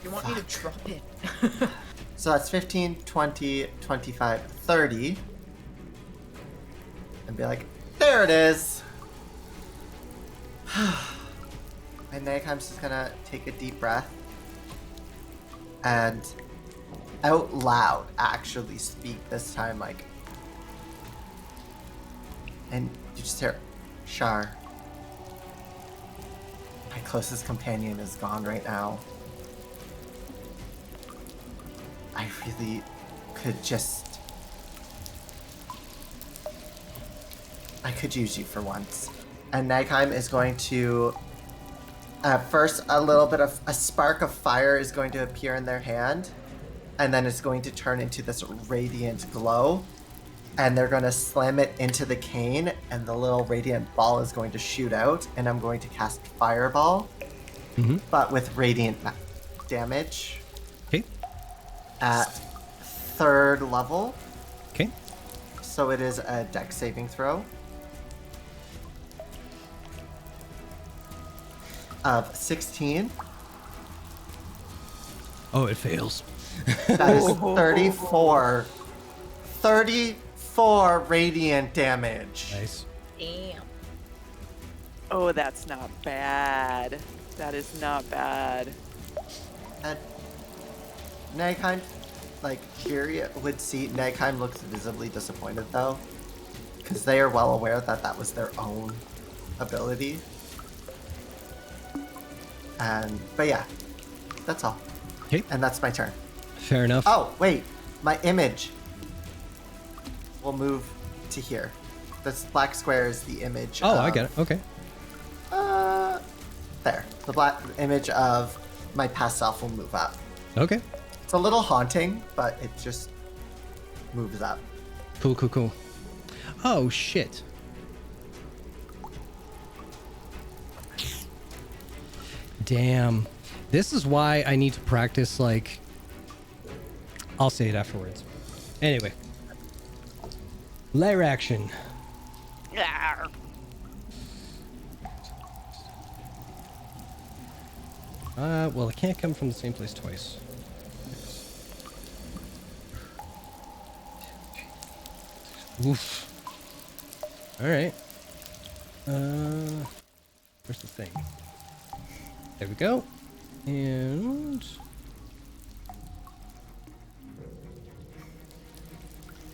You want me to drop it? so that's 15, 20, 25, 30. And be like, there it is. And Nagheim's just gonna take a deep breath and out loud actually speak this time, like, and you just hear, Shar, my closest companion is gone right now. I really could just, I could use you for once. And Nagheim is going to, at first, a little bit of a spark of fire is going to appear in their hand, and then it's going to turn into this radiant glow, and they're going to slam it into the cane, and the little radiant ball is going to shoot out, and I'm going to cast Fireball, but with radiant damage Okay. at 3rd level. Okay. So it is a dex saving throw of 16. Oh, it fails. That is 34. 34 radiant damage. Nice. Damn. Oh, that's not bad. That is not bad. And Nagheim, like, Kyria would see, Nagheim looks visibly disappointed though, because they are well aware that that was their own ability. But yeah, that's all. Okay. And that's my turn. Fair enough. Oh, wait, my image will move to here. This black square is the image Oh, of, I get it. Okay. there. The black image of my past self will move up. Okay. It's a little haunting, but it just moves up. Cool, cool, cool. Oh, shit. Damn. This is why I need to practice, like... I'll say it afterwards. Anyway. Lair action. Yarr. Well, it can't come from the same place twice. Oof. Alright. Where's the thing? There we go. And...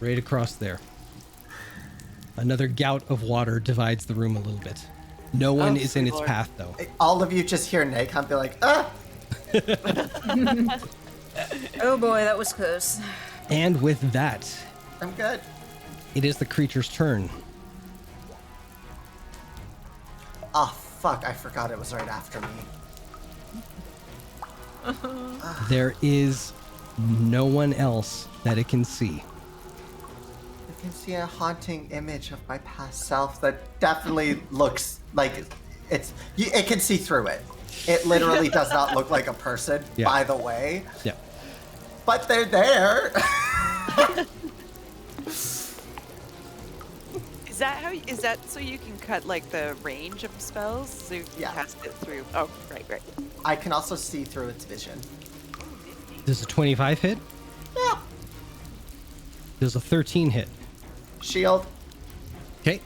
right across there. Another gout of water divides the room a little bit. No one is in its Lord. path, though. All of you just hear Nagheim be like, ah! Oh boy, that was close. And with that, I'm good. it is the creature's turn. Oh, fuck, I forgot it was right after me. There is no one else that it can see. can see a haunting image of my past self that definitely looks like it can see through it. It literally does not look like a person, Yeah. by the way. Yeah. But they're there. Is that so you can cut like the range of spells? So you can Yeah. cast it through. Oh, right. I can also see through its vision. Does a 25 hit? Yeah. Does a 13 hit? Shield. Okay.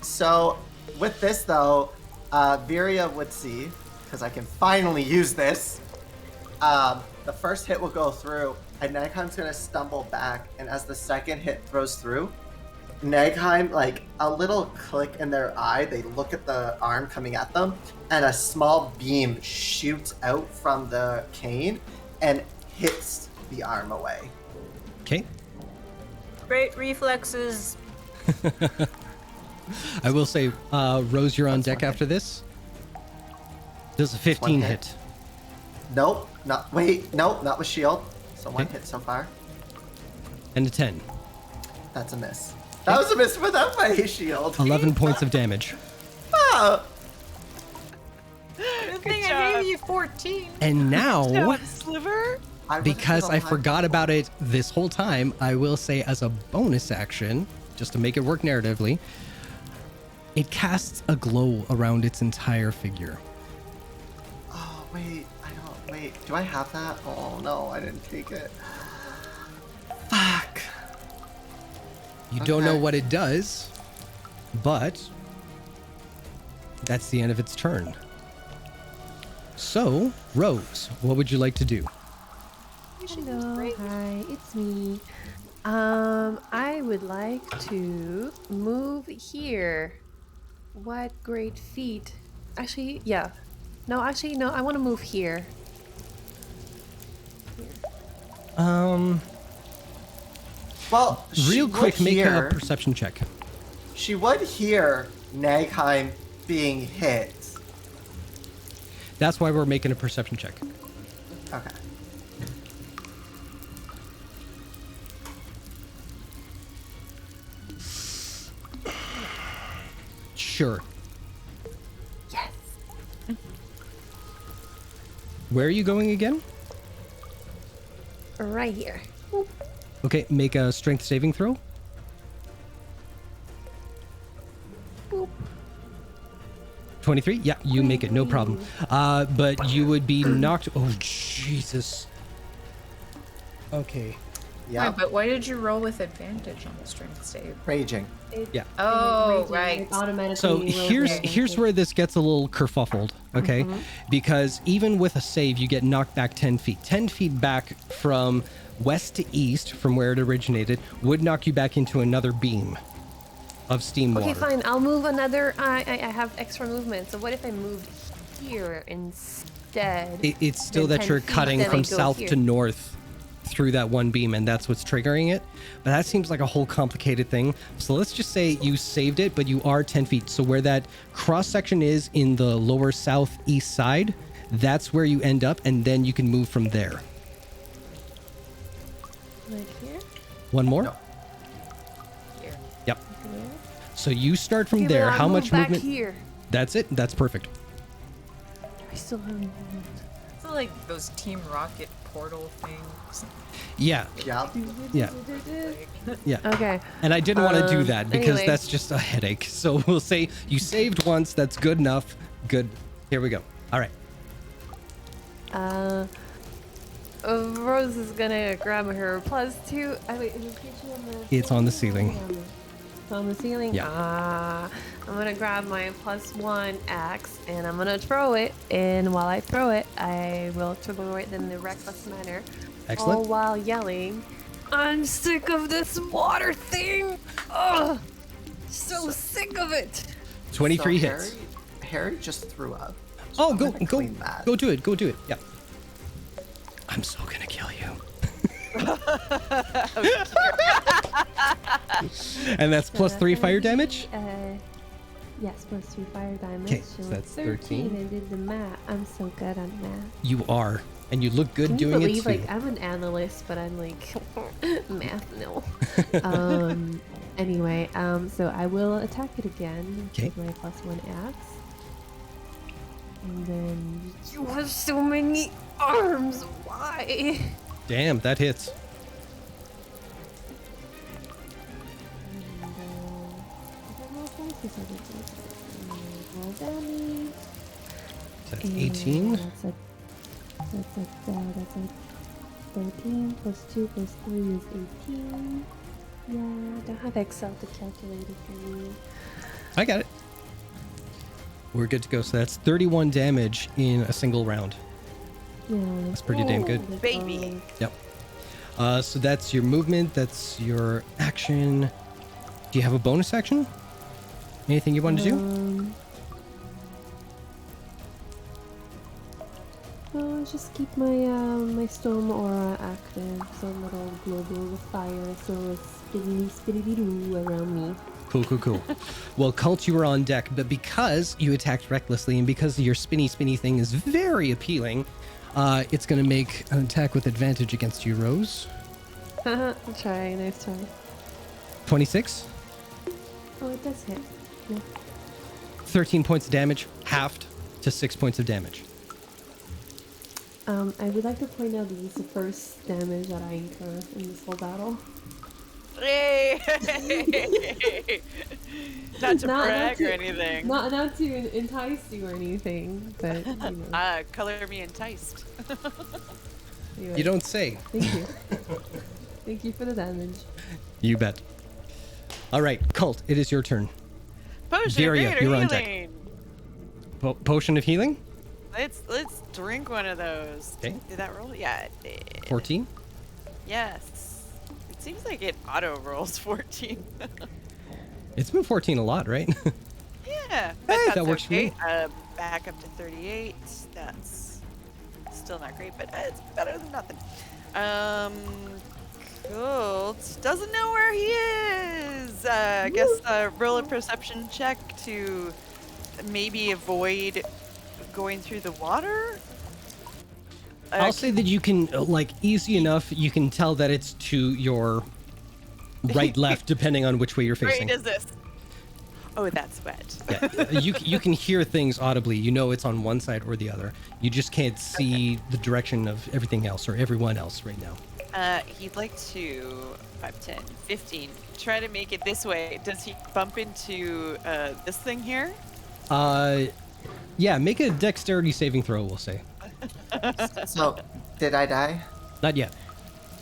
So with this though, Viria would see, because I can finally use this. The first hit will go through, and Nagheim's gonna stumble back, and as the second hit throws through, Nagheim, like a little click in their eye, they look at the arm coming at them, and a small beam shoots out from the cane and hits the arm away. Okay. Great reflexes. I will say, Rose, you're on deck after this. Does a 15 One hit? Nope, not with shield. So one Okay. hit so far. And a 10. That's a miss. That was a miss without my shield. 11 points of damage. Oh, Good thing job. I gave you 14. And now, Sliver. I wasn't because so I high. forgot about it this whole time, I will say as a bonus action, just to make it work narratively, it casts a glow around its entire figure. Oh, wait. Wait, do I have that? Oh, no, I didn't take it. Fuck. You don't know Okay. what it does, but that's the end of its turn. So, Rose, what would you like to do? Hello, hi, it's me. I would like to move here. What great feat. Actually, yeah. No, I want to move here. Well, Real quick, make hear, a perception check. She would hear Nagheim being hit. That's why we're making a perception check. Okay. Sure. Yes. Where are you going again? Right here. Okay, make a strength saving throw. Boop. 23? Yeah, you make it, no problem. But you would be knocked. Oh, Jesus. Okay. Yeah. Wait, but why did you roll with advantage on the strength save? Raging. Yeah. Oh, right. Automatically. So rolls here's advantage. where this gets a little kerfuffled, okay? Because even with a save, you get knocked back 10 feet. 10 feet back from west to east, from where it originated, would knock you back into another beam of steam water. Okay, fine. I'll move another. I have extra movement. So what if I moved here instead? It's still Then that 10 you're feet, cutting then I from go south here. to north through that one beam, and that's what's triggering it. But that seems like a whole complicated thing. So let's just say you saved it, but you are 10 feet. So where that cross section is in the lower southeast side, that's where you end up, and then you can move from there. Right here. One more? No. Here. Yep. Here. So you start from Okay, but there. I'll How move much back movement? here. That's it. That's perfect. I still have movement. So like those Team Rocket portal things. Yeah. Yeah. Yeah. Yeah. Okay. And I didn't want to do that because anyway. that's just a headache. So we'll say you saved once. That's good enough. Good. Here we go. All right. Rose is gonna grab her +2. Wait, is it picture on the? It's on the ceiling. It's on the ceiling. Yeah. I'm gonna grab my +1 axe and I'm gonna throw it. And while I throw it, I will throw it in the reckless manner. Excellent. All while yelling, "I'm sick of this water thing! Ugh, so sick of it!" 23 So hits. Harry just threw up. Oh, I'm go, gonna go, clean that. go do it. Go do it. Yeah. I'm so gonna kill you. And that's +3 fire damage. Yes, +3 fire damage. 'Kay, So so that's 13. 13. I did the math. I'm so good on math. You are, and you look good Can you doing believe, it too. like, I'm an analyst, but I'm like, math, no. Anyway, so I will attack it again Okay. with my +1 axe. And then you have so many arms. Why? Damn, that hits. Roll damage. That's And 18. That's a 13 plus 2 plus 3 is 18. Yeah, I don't have Excel to calculate it for you. I got it. We're good to go. So that's 31 damage in a single round. Yeah, That's pretty damn good. Baby. Yep. So that's your movement. That's your action. Do you have a bonus action? Anything you want to do? Just keep my my storm aura active, so a little global with fire, so it's spinny doo around me. Cool. Well, Cult, you were on deck, but because you attacked recklessly and because your spinny thing is very appealing, it's going to make an attack with advantage against you, Rose. I'll try, nice try. 26, Oh, it does hit. Yeah. 13 points of damage, halved to 6 points of damage. I would like to point out this is the first damage that I incur in this whole battle. Yay! Not to Not brag to- or anything. Not to entice you or anything, but you know. Color me enticed. Anyway, You don't say. Thank you. Thank you for the damage. You bet. All right, Cult, it is your turn. Potion Daria, of greater you're on deck. healing. Potion of healing, Let's drink one of those. Okay. Did that roll? Yeah, it did. 14. Yes. It seems like it auto rolls 14. It's been 14 a lot, right? Yeah, but Hey, that's that works for okay. me. Back up to 38. That's still not great, but it's better than nothing. Colt doesn't know where he is. I guess roll a perception check to maybe avoid going through the water. I'll say that you can, like, easy enough, you can tell that it's to your right, left, depending on which way you're facing. Great is this? Oh, that's wet. Yeah, you can hear things audibly. You know it's on one side or the other. You just can't see the direction of everything else or everyone else right now. He'd like to 5, 10, 15. Try to make it this way. Does he bump into this thing here? Yeah, make a dexterity saving throw, we'll say. So, did I die? Not yet.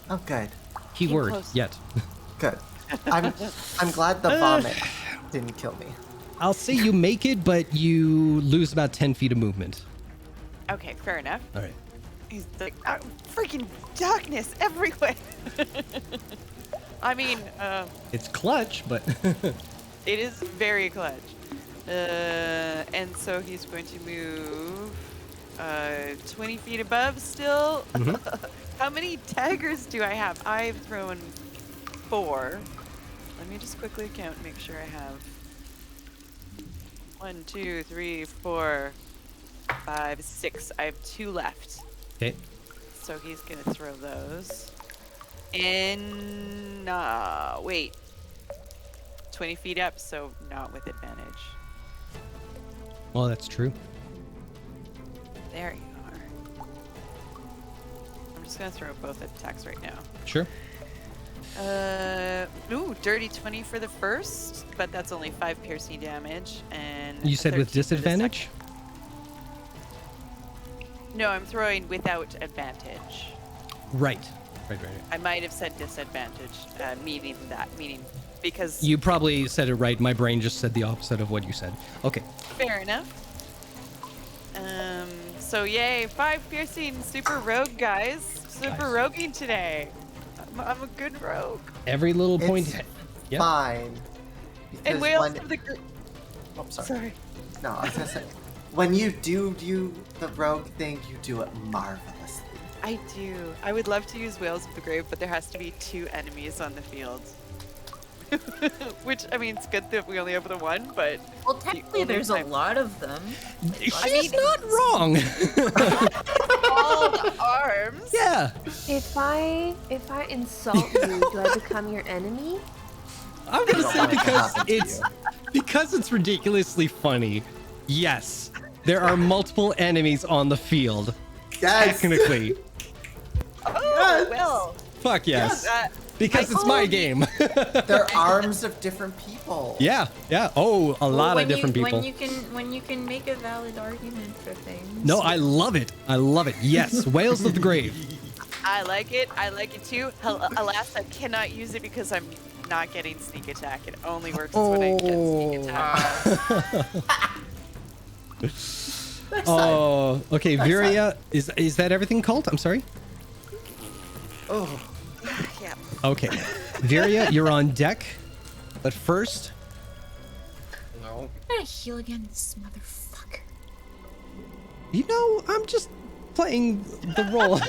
Oh, good. Keyword, close. yet. Good. I'm glad the vomit didn't kill me. I'll say you make it, but you lose about 10 feet of movement. Okay, fair enough. All right. He's like, freaking darkness everywhere. I mean, It's clutch, but... it is very clutch. And so he's going to move 20 feet above still. How many daggers do I have? I've thrown 4. Let me just quickly count and make sure I have 1, 2, 3, 4, 5, 6. I have 2 left. Okay. So he's gonna throw those. And wait. 20 feet up, so not with advantage. Well, that's true. There you are. I'm just gonna throw both attacks right now. Sure. Ooh, dirty 20 for the first, but that's only 5 piercing damage. And You said with 13 for the disadvantage? second. No, I'm throwing without advantage. Right. Right. I might have said disadvantage, meaning because You probably said it right. My brain just said the opposite of what you said. Okay. fair enough. So yay, 5 piercing super rogue, guys. Super roguing today. I'm a good rogue. Every little point... It's Yep. fine. And because we also when- have the Oh, sorry. sorry. No, I was gonna say, when you do the rogue thing, you do it marvelously. I do. I would love to use Whales of the Grave, but there has to be 2 enemies on the field. Which, I mean, it's good that we only have the one, but Well, technically, only there's a time- lot of them. She's not wrong. all the arms. Yeah. If I insult you, do I become your enemy? I'm gonna don't say want it to because happen to it's you. because it's ridiculously funny. Yes, there are multiple enemies on the field. Yes. Technically, Oh, well. fuck yes, Yes, because I it's my told you. game. They're arms of different people. Yeah. Oh, a lot when of different you, people. When you can make a valid argument for things. No, I love it. I love it. Yes, Whales of the Grave. I like it. I like it too. Alas, I cannot use it because I'm not getting sneak attack. It only works when I get sneak attack. Oh, okay. Viria, is that everything, Cult? I'm sorry. Oh. Yeah. Okay, Viria, you're on deck, but first, I'm gonna heal again, this motherfucker. you know, I'm just playing the role.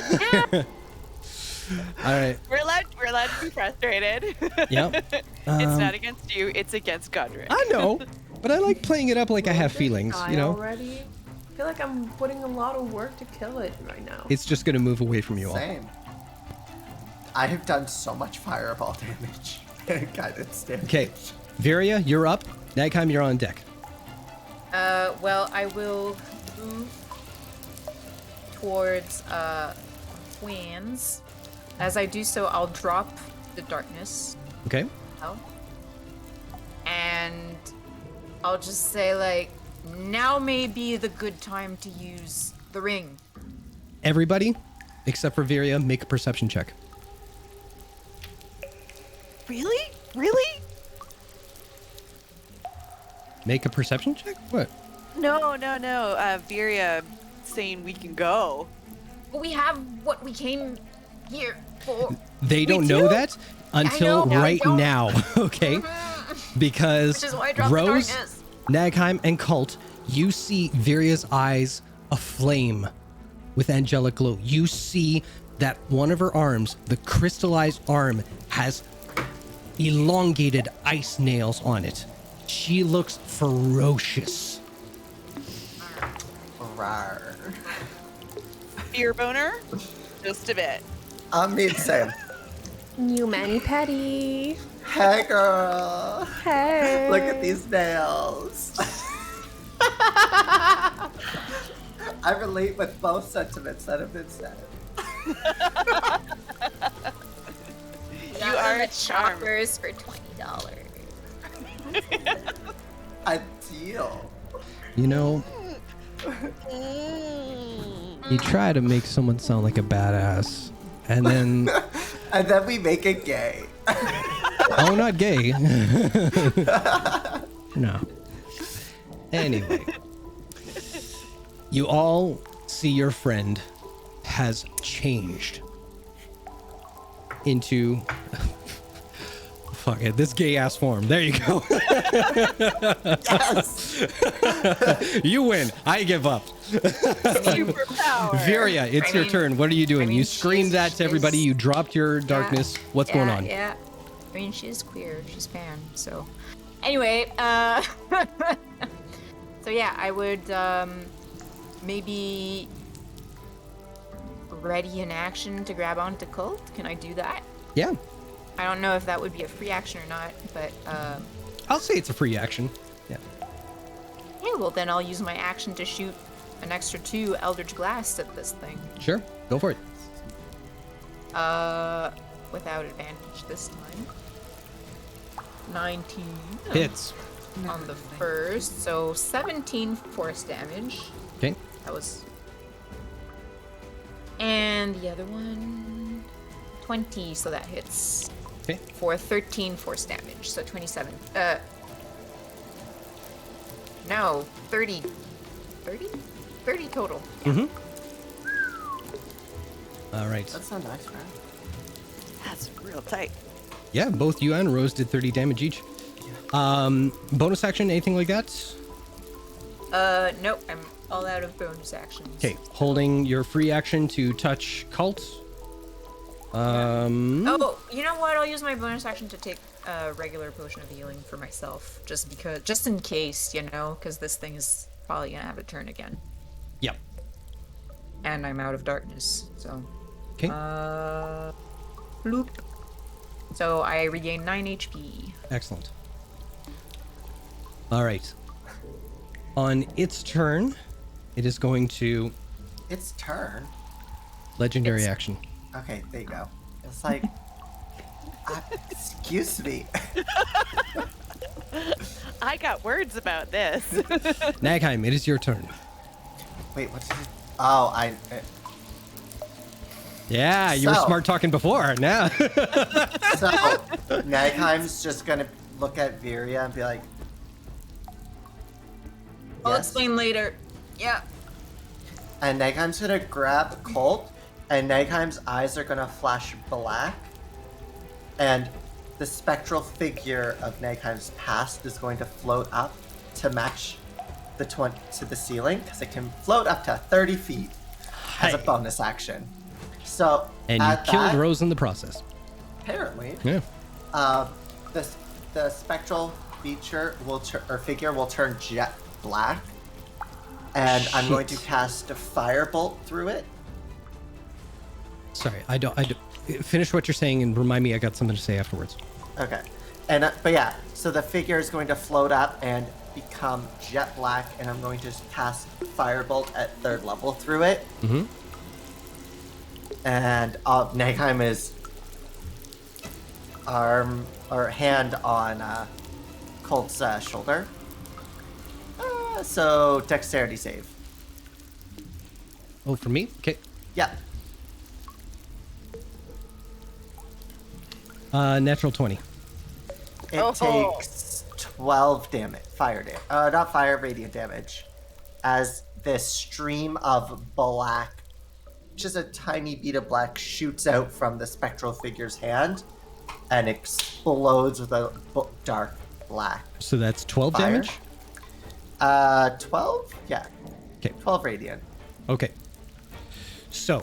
All right. We're allowed to be frustrated. Yep. It's not against you. It's against Godric. I know, but I like playing it up like I have feelings. Die You know, already? I feel like I'm putting a lot of work to kill it right now. it's just gonna move away from you all. Same. I have done so much fireball damage and guidance damage. Okay, Viria, you're up. Nagheim, you're on deck. Well, I will move towards Queens. As I do so, I'll drop the darkness. Okay. Oh. And I'll just say, like, now may be the good time to use the ring. Everybody, except for Viria, make a perception check. Really? Really? Make a perception check? What? No. Viria saying we can go. But we have what we came here for. They don't do? know that until know, I right don't. now, okay? Because Which is why I dropped the Rose, darkness. Nagheim, and Cult, you see Viria's eyes aflame with angelic glow. You see that one of her arms, the crystallized arm, has elongated ice nails on it. She looks ferocious. Rawr. Fear boner? Just a bit. I mean, same. New mani petty. Hey, girl. Hey. Look at these nails. I relate with both sentiments that have been said. You are a charm. choppers for $20. A deal. You know, you try to make someone sound like a badass, and then, And then we make it gay. oh, not gay. No. Anyway, you all see your friend has changed into fuck it, this gay ass form. There you go. Yes. You win. I give up. Superpower. Viria, it's your turn. What are you doing? I mean, You screamed that to everybody. You dropped your darkness. What's going on? Yeah. I mean, she's queer. She's pan. So, anyway, so yeah, I would maybe ready in action to grab onto Cult. Can I do that? Yeah. I don't know if that would be a free action or not, but I'll say it's a free action. Yeah. yeah. Well, then I'll use my action to shoot an extra 2 Eldritch Glass at this thing. Sure. Go for it. Without advantage this time. 19 Hits. on the first, so 17 force damage. Okay. That was. And the other one, 20, so that hits. Okay. For 13 force damage, so 27. No, 30. 30? 30 total. All right. That's so nice, man. That's real tight. Yeah, both you and Rose did 30 damage each. Bonus action, anything like that? Nope, I'm all out of bonus actions. Okay, holding your free action to touch Cult. Oh, you know what? I'll use my bonus action to take a regular potion of healing for myself, just in case, you know, because this thing is probably gonna have a turn again, Yep. and I'm out of darkness. So, Okay. bloop. So I regain 9 HP. Excellent. All right. On its turn, it is going to It's turn. legendary action. Okay, there you go. It's like, excuse me. I got words about this. Nagheim, it is your turn. Wait, what's it? Oh, Yeah, you were So- smart talking before. Now. So, Nagheim's just gonna look at Viria and be like, I'll yes. explain later. Yeah. And Nagheim's gonna grab Colt, and Nagheim's eyes are gonna flash black, and the spectral figure of Nagheim's past is going to float up to match to the ceiling, because it can float up to 30 feet as a Hey. bonus action. So, And you at killed that, Rose in the process. apparently, Yeah. the spectral figure will turn jet black, and I'm going to Shit. cast a firebolt through it. Sorry, I don't. Finish what you're saying and remind me I got something to say afterwards. Okay, and but yeah, so the figure is going to float up and become jet black, and I'm going to cast firebolt at 3rd level through it. Mm-hmm. And Nagheim is hand on Colt's shoulder. So dexterity save. Oh, for me? Okay. Yeah. Natural 20. It Oh. takes 12 damage, not fire, radiant damage, as this stream of black, just a tiny bead of black, shoots out from the spectral figure's hand and explodes with a dark black. So that's 12 Fire? damage? 12? Yeah. Okay. 12 radiant. Okay. So,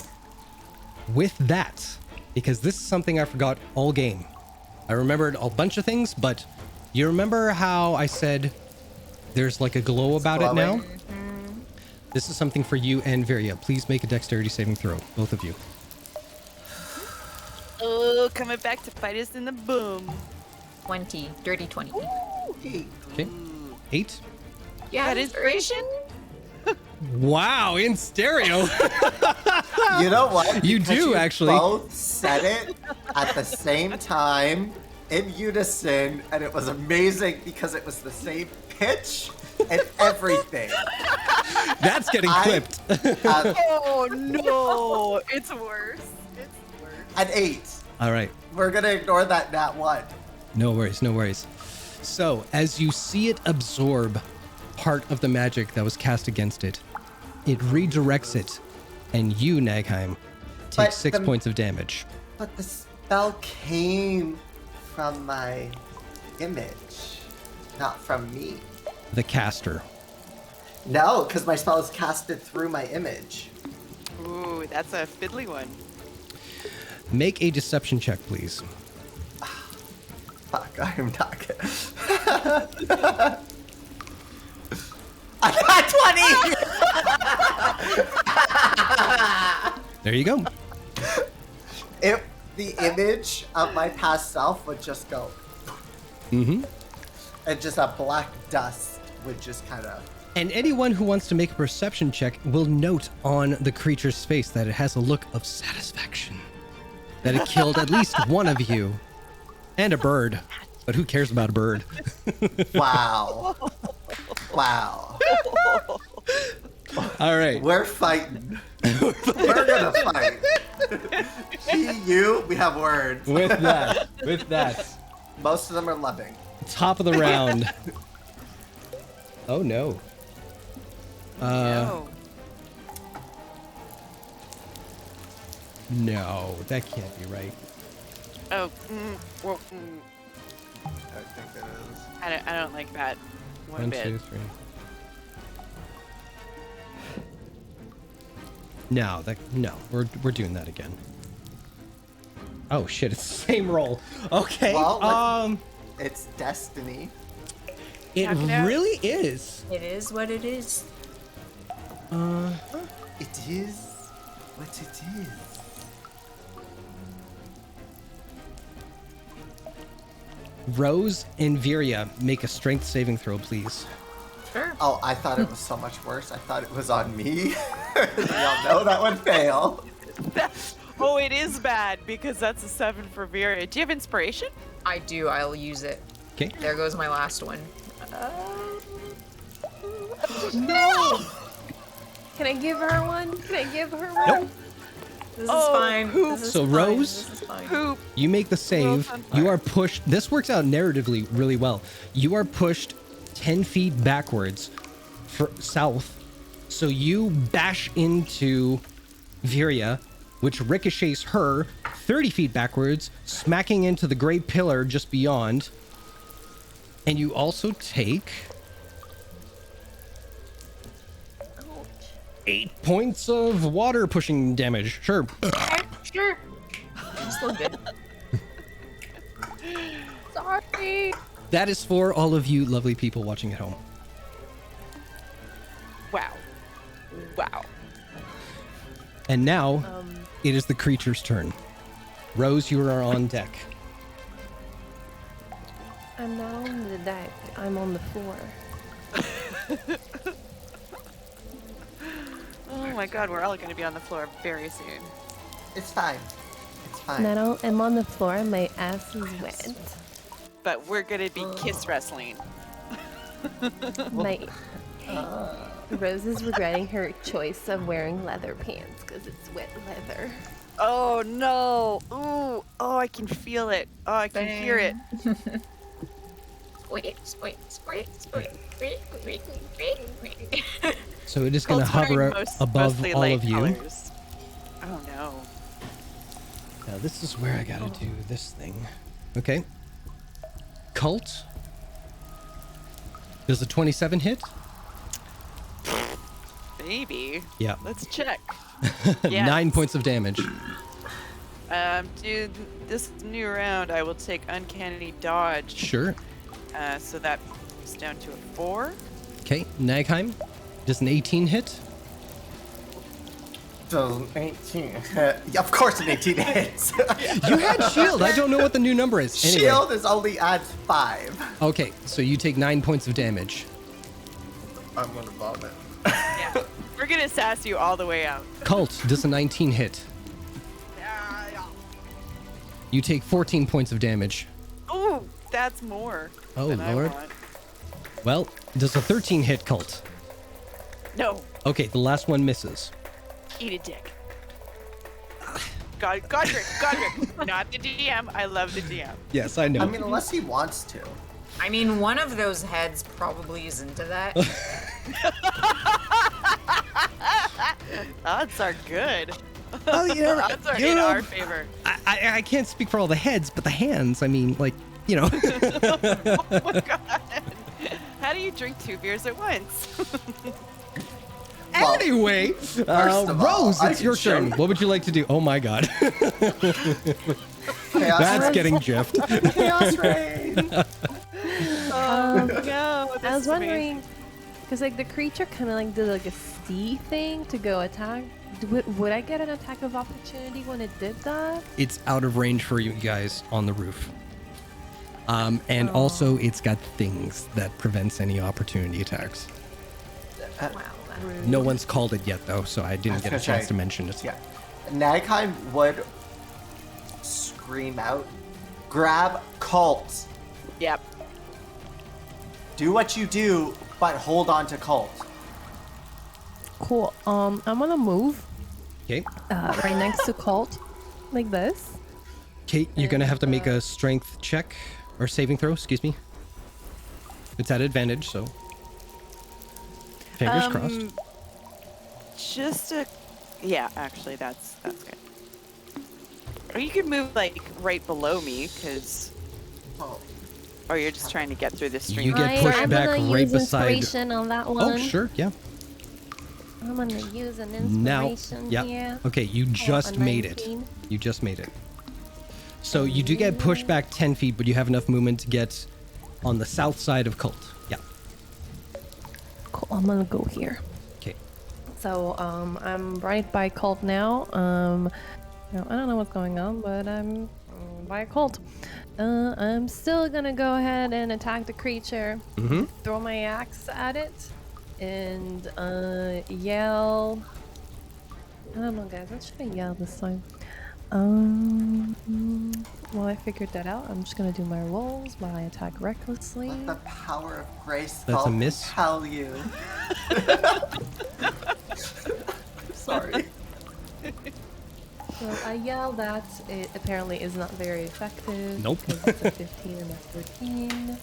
with that, because this is something I forgot all game. I remembered a bunch of things, but you remember how I said there's like a glow about it now? glowing. This is something for you and Viria. Please make a dexterity saving throw, both of you. Oh, coming back to fight us in the boom. 20. Dirty 20. Hey, Okay. 8. Yeah, That inspiration? Wow, in stereo. you know what? You Because do, actually. Both said it at the same time in unison, and it was amazing because it was the same pitch and everything. That's getting I- clipped. Oh no, it's worse. It's worse. An 8. All right. We're gonna ignore that nat 1. No worries, no worries. So, as you see it absorb part of the magic that was cast against it, it redirects it, and you, Nagheim, take But 6 the- points of damage. But the spell came from my image, not from me. The caster. No, because my spell is casted through my image. Ooh, that's a fiddly one. Make a deception check, please. Fuck, I'm not good. I got 20! There you go. If the image of my past self would just go, Mm-hmm. and just a black dust would just kind of. And anyone who wants to make a perception check will note on the creature's face that it has a look of satisfaction. That it killed at least one of you. And a bird. But who cares about a bird? Wow. Wow. All right. We're fighting. We're gonna fight. He, you, we have words. With that, Most of them are loving. top of the round. Oh no. No. No, that can't be right. Oh, well, I think it is. I don't like that one 1, bit. 2, 3. No, we're doing that again. Oh shit, it's the same roll. Okay. Well, It's destiny. It Knock it out. really is. It is what it is. It is what it is. Rose and Viria, make a strength saving throw, please. Sure. Oh, I thought it was so much worse. I thought it was on me. Y'all know that would fail. Oh, it is bad because that's a 7 for Vera. Do you have inspiration? I do. I'll use it. Okay. There goes my last one. No! Can I give her one? Can I give her one? Nope. This is Oh, fine. poop. This is So, fine. Rose? This is fine. Poop. You make the save. on fire. You are pushed. This works out narratively really well. You are pushed 10 feet backwards for south. So you bash into Viria, which ricochets her 30 feet backwards, smacking into the great pillar just beyond. And you also take 8 points of water pushing damage. Sure. Sure. Still good. Sorry. That is for all of you lovely people watching at home. Wow. Wow. And now it is the creature's turn. Rose, you are on deck. I'm not on the deck. I'm on the floor. Oh my god, we're all going to be on the floor very soon. It's fine. It's fine. No, I'm on the floor. My ass is wet. But we're going to be kiss wrestling. My Rose is regretting her choice of wearing leather pants because it's wet leather. Oh no. Ooh. Oh, I can feel it. Oh, I can hear it. So it is going to Colt's wearing hover above mostly all light of you. colors. Oh no. Now this is where I got to do this thing. Okay. Cult. Does a 27 hit? Maybe. Yeah. Let's check. 9 points of damage. Dude, this new round I will take uncanny dodge. Sure. So that is down to a 4. Okay. Nagheim. Does an 18 hit? So 18. Yeah, of course an 18 hits. You had shield. I don't know what the new number is. Anyway. Shield is only adds 5. Okay. So you take 9 points of damage. I'm gonna vomit. Yeah. We're gonna sass you all the way out. Cult. Does a 19 hit? You take 14 points of damage. Ooh, that's more. Oh, than I Lord. want. Well, does a 13 hit, Cult? No, Okay, the last one misses. eat a dick. Godric, not the DM. I love the DM. Yes, I know. I mean, unless he wants to. I mean, one of those heads probably is into that. Odds are good. Oh, you know, Odds are you in know, our favor. I can't speak for all the heads, but the hands, I mean, like, you know. Oh my god. How do you drink 2 beers at once? Well, Anyway, of all, Rose, I it's can your show turn. you. What would you like to do? Oh my god. Chaos That's Rain. getting jiffed. Chaos Rain. Oh no. I was wondering, because like the creature kind of like did like a stealth thing to go attack. Would I get an attack of opportunity when it did that? It's out of range for you guys on the roof. And also it's got things that prevents any opportunity attacks. Wow. No one's called it yet though, so I didn't get a gonna chance say, to mention it. Yeah. Nagheim would scream out, grab Colt. Yep. Do what you do, but hold on to Colt. Cool. I'm gonna move Okay. right next to Colt, like this. Kate, you're gonna have to make a strength check or saving throw, excuse me. It's at advantage, so fingers crossed. Just a. Yeah, actually, that's good. Or you could move like right below me, cause. Oh. Or you're just trying to get through the stream. You get pushed I'm back gonna right use beside. inspiration on that one. Oh, sure, yeah. I'm gonna use an Now, inspiration yeah. here. Okay, you just a made it. 19. You just made it. So you do get pushed back 10 feet, but you have enough movement to get on the south side of Cult. Yeah. Cool. I'm gonna go here. Okay. So I'm right by Colt now. I don't know what's going on, but I'm by Colt. I'm still gonna go ahead and attack the creature. Mm-hmm. Throw my axe at it and yell. I don't know, guys. What should I yell this time? Well, I figured that out. I'm just gonna do my rolls while I attack recklessly. Let the power of grace That's a miss. tell you. Sorry. So I yell that it apparently is not very effective. Nope. Because it's a 15 and a 13.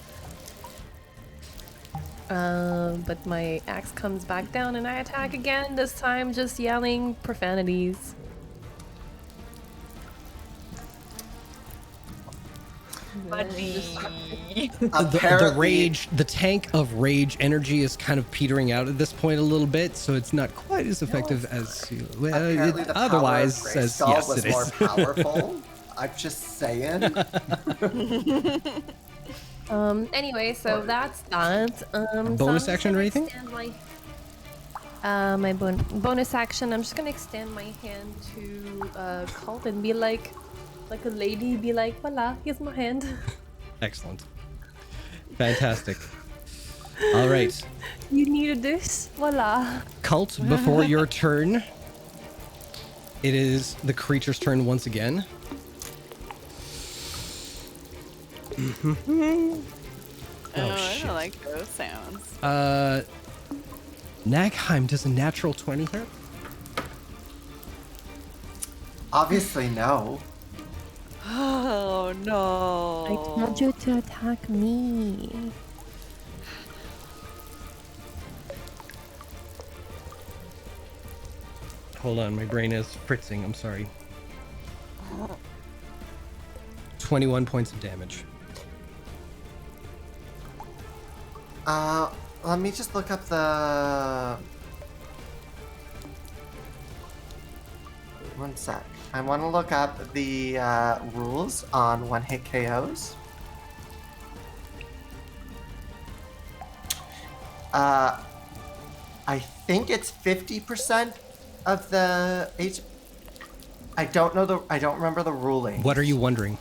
But my axe comes back down and I attack again. This time, just yelling profanities. The rage, the tank of rage energy is kind of petering out at this point a little bit, so it's not quite as effective as Apparently the power otherwise of says. Grayskull Yes, was it more is. powerful. I'm just saying. Anyway, so that's that. Bonus action or anything? My bonus action, I'm just gonna extend my hand to Colt and be like a lady, be like, voila, here's my hand. Excellent. Fantastic. All right. You needed this? Voila. Cult, before your turn, it is the creature's turn once again. Oh, I shit. don't like those sounds. Nagheim, does a natural 20 hit? Obviously, no. Oh no! I told you to attack me. Hold on, my brain is fritzing. I'm sorry. 21 points of damage. Let me just look up the... One sec. I want to look up the rules on one-hit KOs. I think it's 50% of the H. I don't remember the ruling. What are you wondering?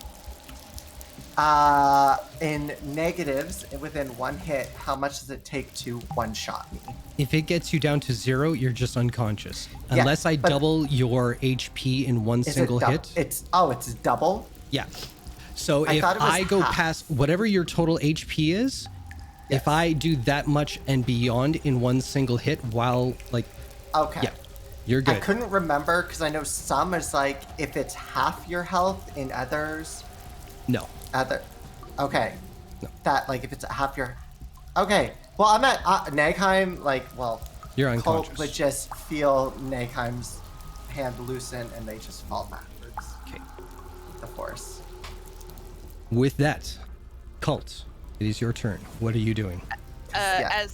In negatives, within one hit, how much does it take to one-shot me? If it gets you down to 0, you're just unconscious. Yeah, Unless I but- double your HP in one Is single it hit. It's double? Yeah. So I if thought it was I go half. past whatever your total HP is, Yes. if I do that much and beyond in one single hit while, like, Okay. yeah, you're I good. couldn't remember because I know some is like if it's half your health, in others, No. Okay. No. That, like, if it's half your... Okay. Well, I'm at Nagheim, like, well... You're Colt unconscious. would just feel Nagheim's hand loosen and they just fall backwards. Okay. The force. With that, Cult, it is your turn. What are you doing? Yeah.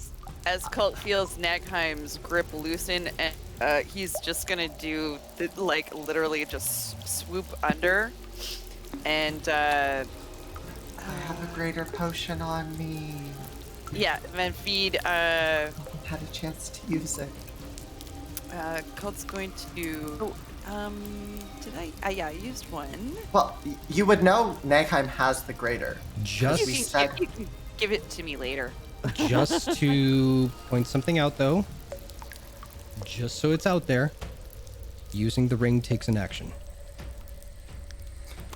As Colt feels Nagheim's grip loosen, and he's just gonna do like literally just swoop under, and I have a greater potion on me. yeah, and then feed. Had a chance to use it. Colt's going to. Did I? Yeah, I used one. Well, you would know Nagheim has the greater. Just We said- You can give it to me later. Just to point something out, though, just so it's out there, using the ring takes an action.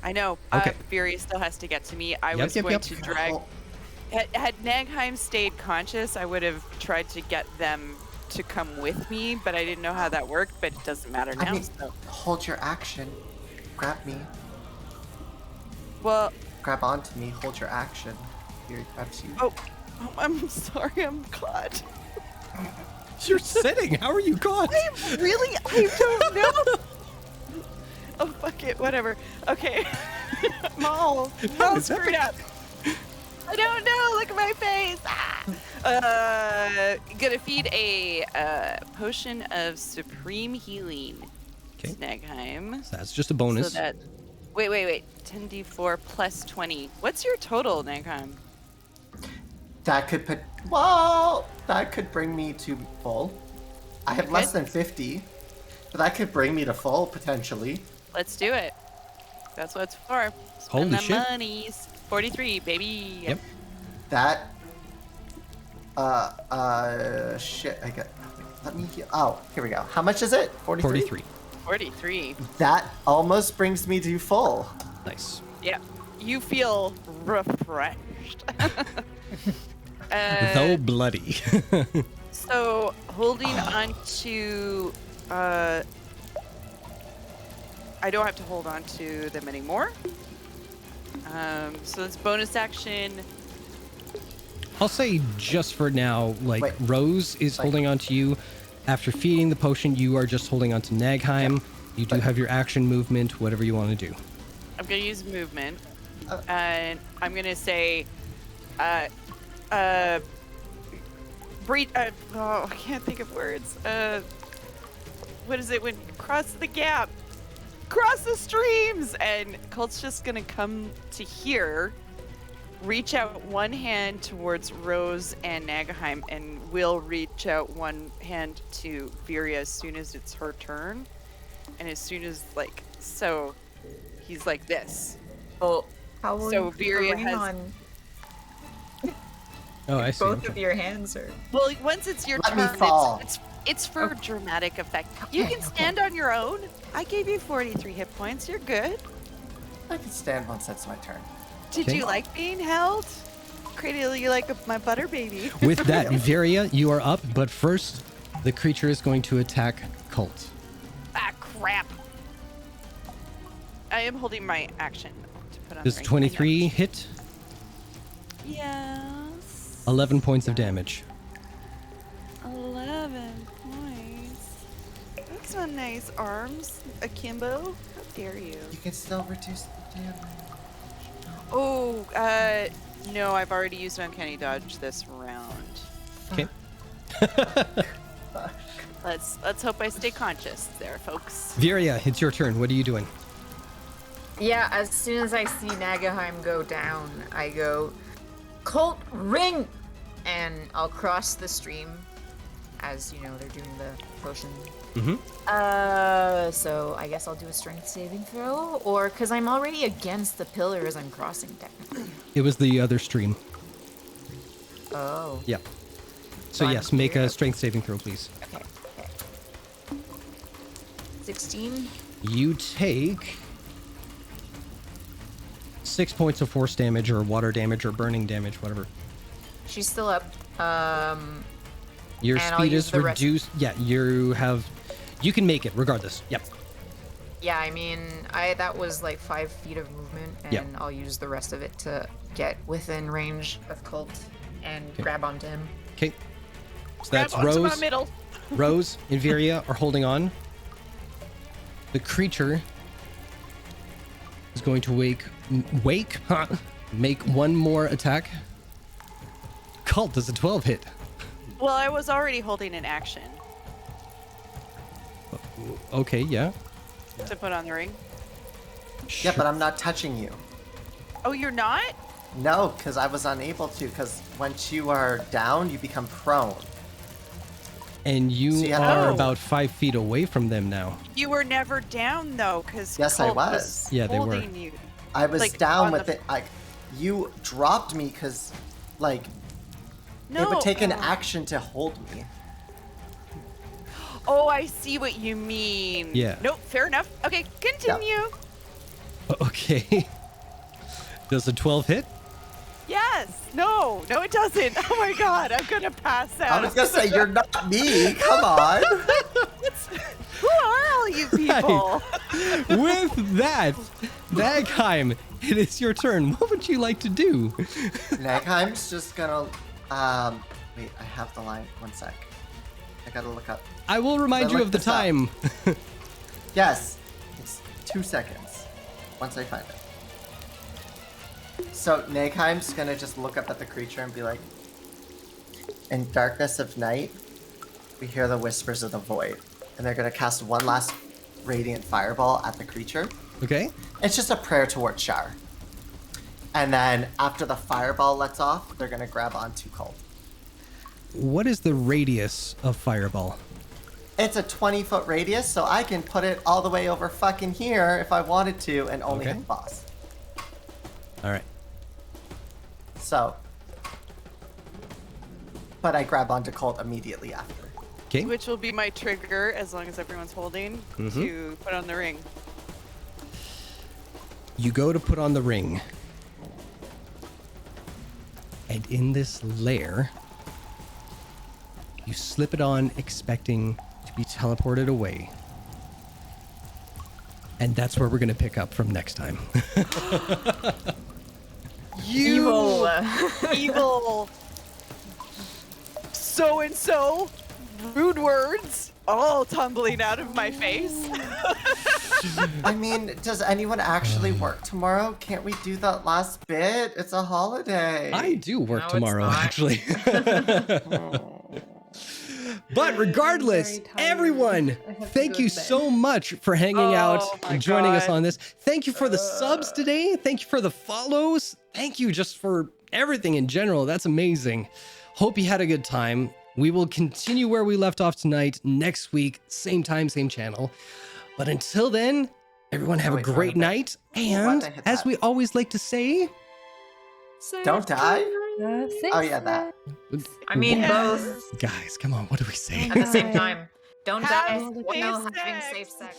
I know. Okay. Fury still has to get to me. I Yep, was yep, going yep. to drag. Oh, Had Nagheim stayed conscious, I would have tried to get them to come with me, but I didn't know how that worked. But it doesn't matter now. I mean, So. hold your action. Grab me. Well, Grab onto me. Hold your action. Here he grabs you. oh, I'm sorry. I'm caught. You're sitting. How are you caught? Really? I don't know. Oh, fuck it. Whatever. Okay. I'm all is that screwed up. I don't know. Look at my face. Gonna feed a potion of supreme healing. Okay. Snagheim. That's just a bonus. So that. Wait. 10d4 plus 20. What's your total, Nagheim? That could put. Well, that could bring me to full. I have less Okay. than 50, but that could bring me to full potentially. Let's do it. That's what it's for. Spend Holy the shit. monies. 43, baby. Yep. That. Shit. I got. Let me heal. Oh, here we go. How much is it? 43? 43. 43. That almost brings me to full. Nice. Yeah. You feel refreshed. Though bloody. So holding on to I don't have to hold on to them anymore. So it's bonus action. I'll say just for now, like Wait. Rose is holding on to you. After feeding the potion, you are just holding on to Nagheim. You do have your action movement, whatever you want to do. I'm gonna use movement. And I'm gonna say breathe oh, I can't think of words. What is it when cross the gap? Cross the streams! And Colt's just gonna come to here, reach out one hand towards Rose and Nagheim, and will reach out one hand to Viria as soon as it's her turn. And as soon as, like, so he's like this. Oh, how will So you put the Viria ring has- on Oh, I see. both of your hands, or Well, once it's your Let me turn, fall. it's for dramatic effect. You can stand on your own. I gave you 43 hit points. You're good. I can stand once it's my turn. Did Okay. you like being held? Cradle you like my butter baby. With that, Viria, you are up, but first, the creature is going to attack Colt. Ah, crap. I am holding my action to put on. Does the ring. 23 hit? Yes. 11 points of damage. 11 points. Those are nice arms, akimbo. How dare you? You can still reduce the damage. Oh, no, I've already used Uncanny Dodge this round. Okay. Let's hope I stay conscious there, folks. Viria, it's your turn. What are you doing? yeah. As soon as I see Nagaheim go down, I go, Colt, ring, and I'll cross the stream, as you know they're doing the potion. Mm-hmm. So I guess I'll do a strength saving throw, or because I'm already against the pillar as I'm crossing technically. It was the other stream. Oh. Yeah. So I'm yes, make clear. a strength saving throw, please. Okay. 16. You take 6 points of force damage, or water damage, or burning damage, whatever. She's still up. Your And I'll speed use is the rest- reduced. Yeah, you can make it regardless. Yep. Yeah, I mean, that was like 5 feet of movement, and Yep. I'll use the rest of it to get within range of Colt and grab onto him. Okay. So Grab that's onto my Rose. middle. Rose and Viria are holding on. The creature is going to make one more attack. Cult does a 12 hit. Well, I was already holding an action Okay, yeah. to put on the ring. Yeah, but I'm not touching you. Oh, you're not? No, because I was unable to, because once you are down, you become prone. And you So you have are to- about 5 feet away from them now. You were never down though, because Yes, I was. Yeah, they were. holding you. I was Like, down on with the- it. Like, you dropped me because, like, No. it would take an action to hold me. Oh, I see what you mean. Yeah. Nope. Fair enough. Okay, continue. Okay. Does a 12 hit? Yes. No. No, it doesn't. Oh my God, I'm gonna pass out. I was gonna say, you're not me. Come on. Who are all you people? With that, Nagheim, it is your turn. What would you like to do? Nagheim's just gonna. Wait, I have the line. One sec. I gotta look up. I will remind I you looked of the this up. time. Yes, it's 2 seconds. Once I find it. So Nagheim's gonna just look up at the creature and be like, "In darkness of night, we hear the whispers of the void," and they're gonna cast one last radiant fireball at the creature. Okay. It's just a prayer towards Shar. And then after the fireball lets off, they're gonna grab onto Colt. What is the radius of Fireball? It's a 20-foot radius, so I can put it all the way over fucking here if I wanted to, and only Okay. hit the boss. All right. So, but I grab onto Colt immediately after. Okay. Which will be my trigger, as long as everyone's holding, to put on the ring. You go to put on the ring. And in this lair, you slip it on expecting to be teleported away. And that's where we're going to pick up from next time. Evil. Evil. So-and-so. Rude words. All tumbling out of my face. I mean, does anyone actually work tomorrow? Can't we do that last bit? It's a holiday. I do work No, it's tomorrow, not. actually. Oh. But regardless, very tired. everyone, I have to thank go you to bed. so much for hanging out my and joining us God. on this. Thank you for the subs today. Thank you for the follows. Thank you just for everything in general. That's amazing. Hope you had a good time. We will continue where we left off tonight next week, same time, same channel. But until then, everyone have a Wait, great wait. night. What And the heck as that? we always like to say, Don't die? Oh yeah, that. I mean, Yes. both guys, come on, what do we say? at the same time. Don't Have die safe while having sex. safe sex.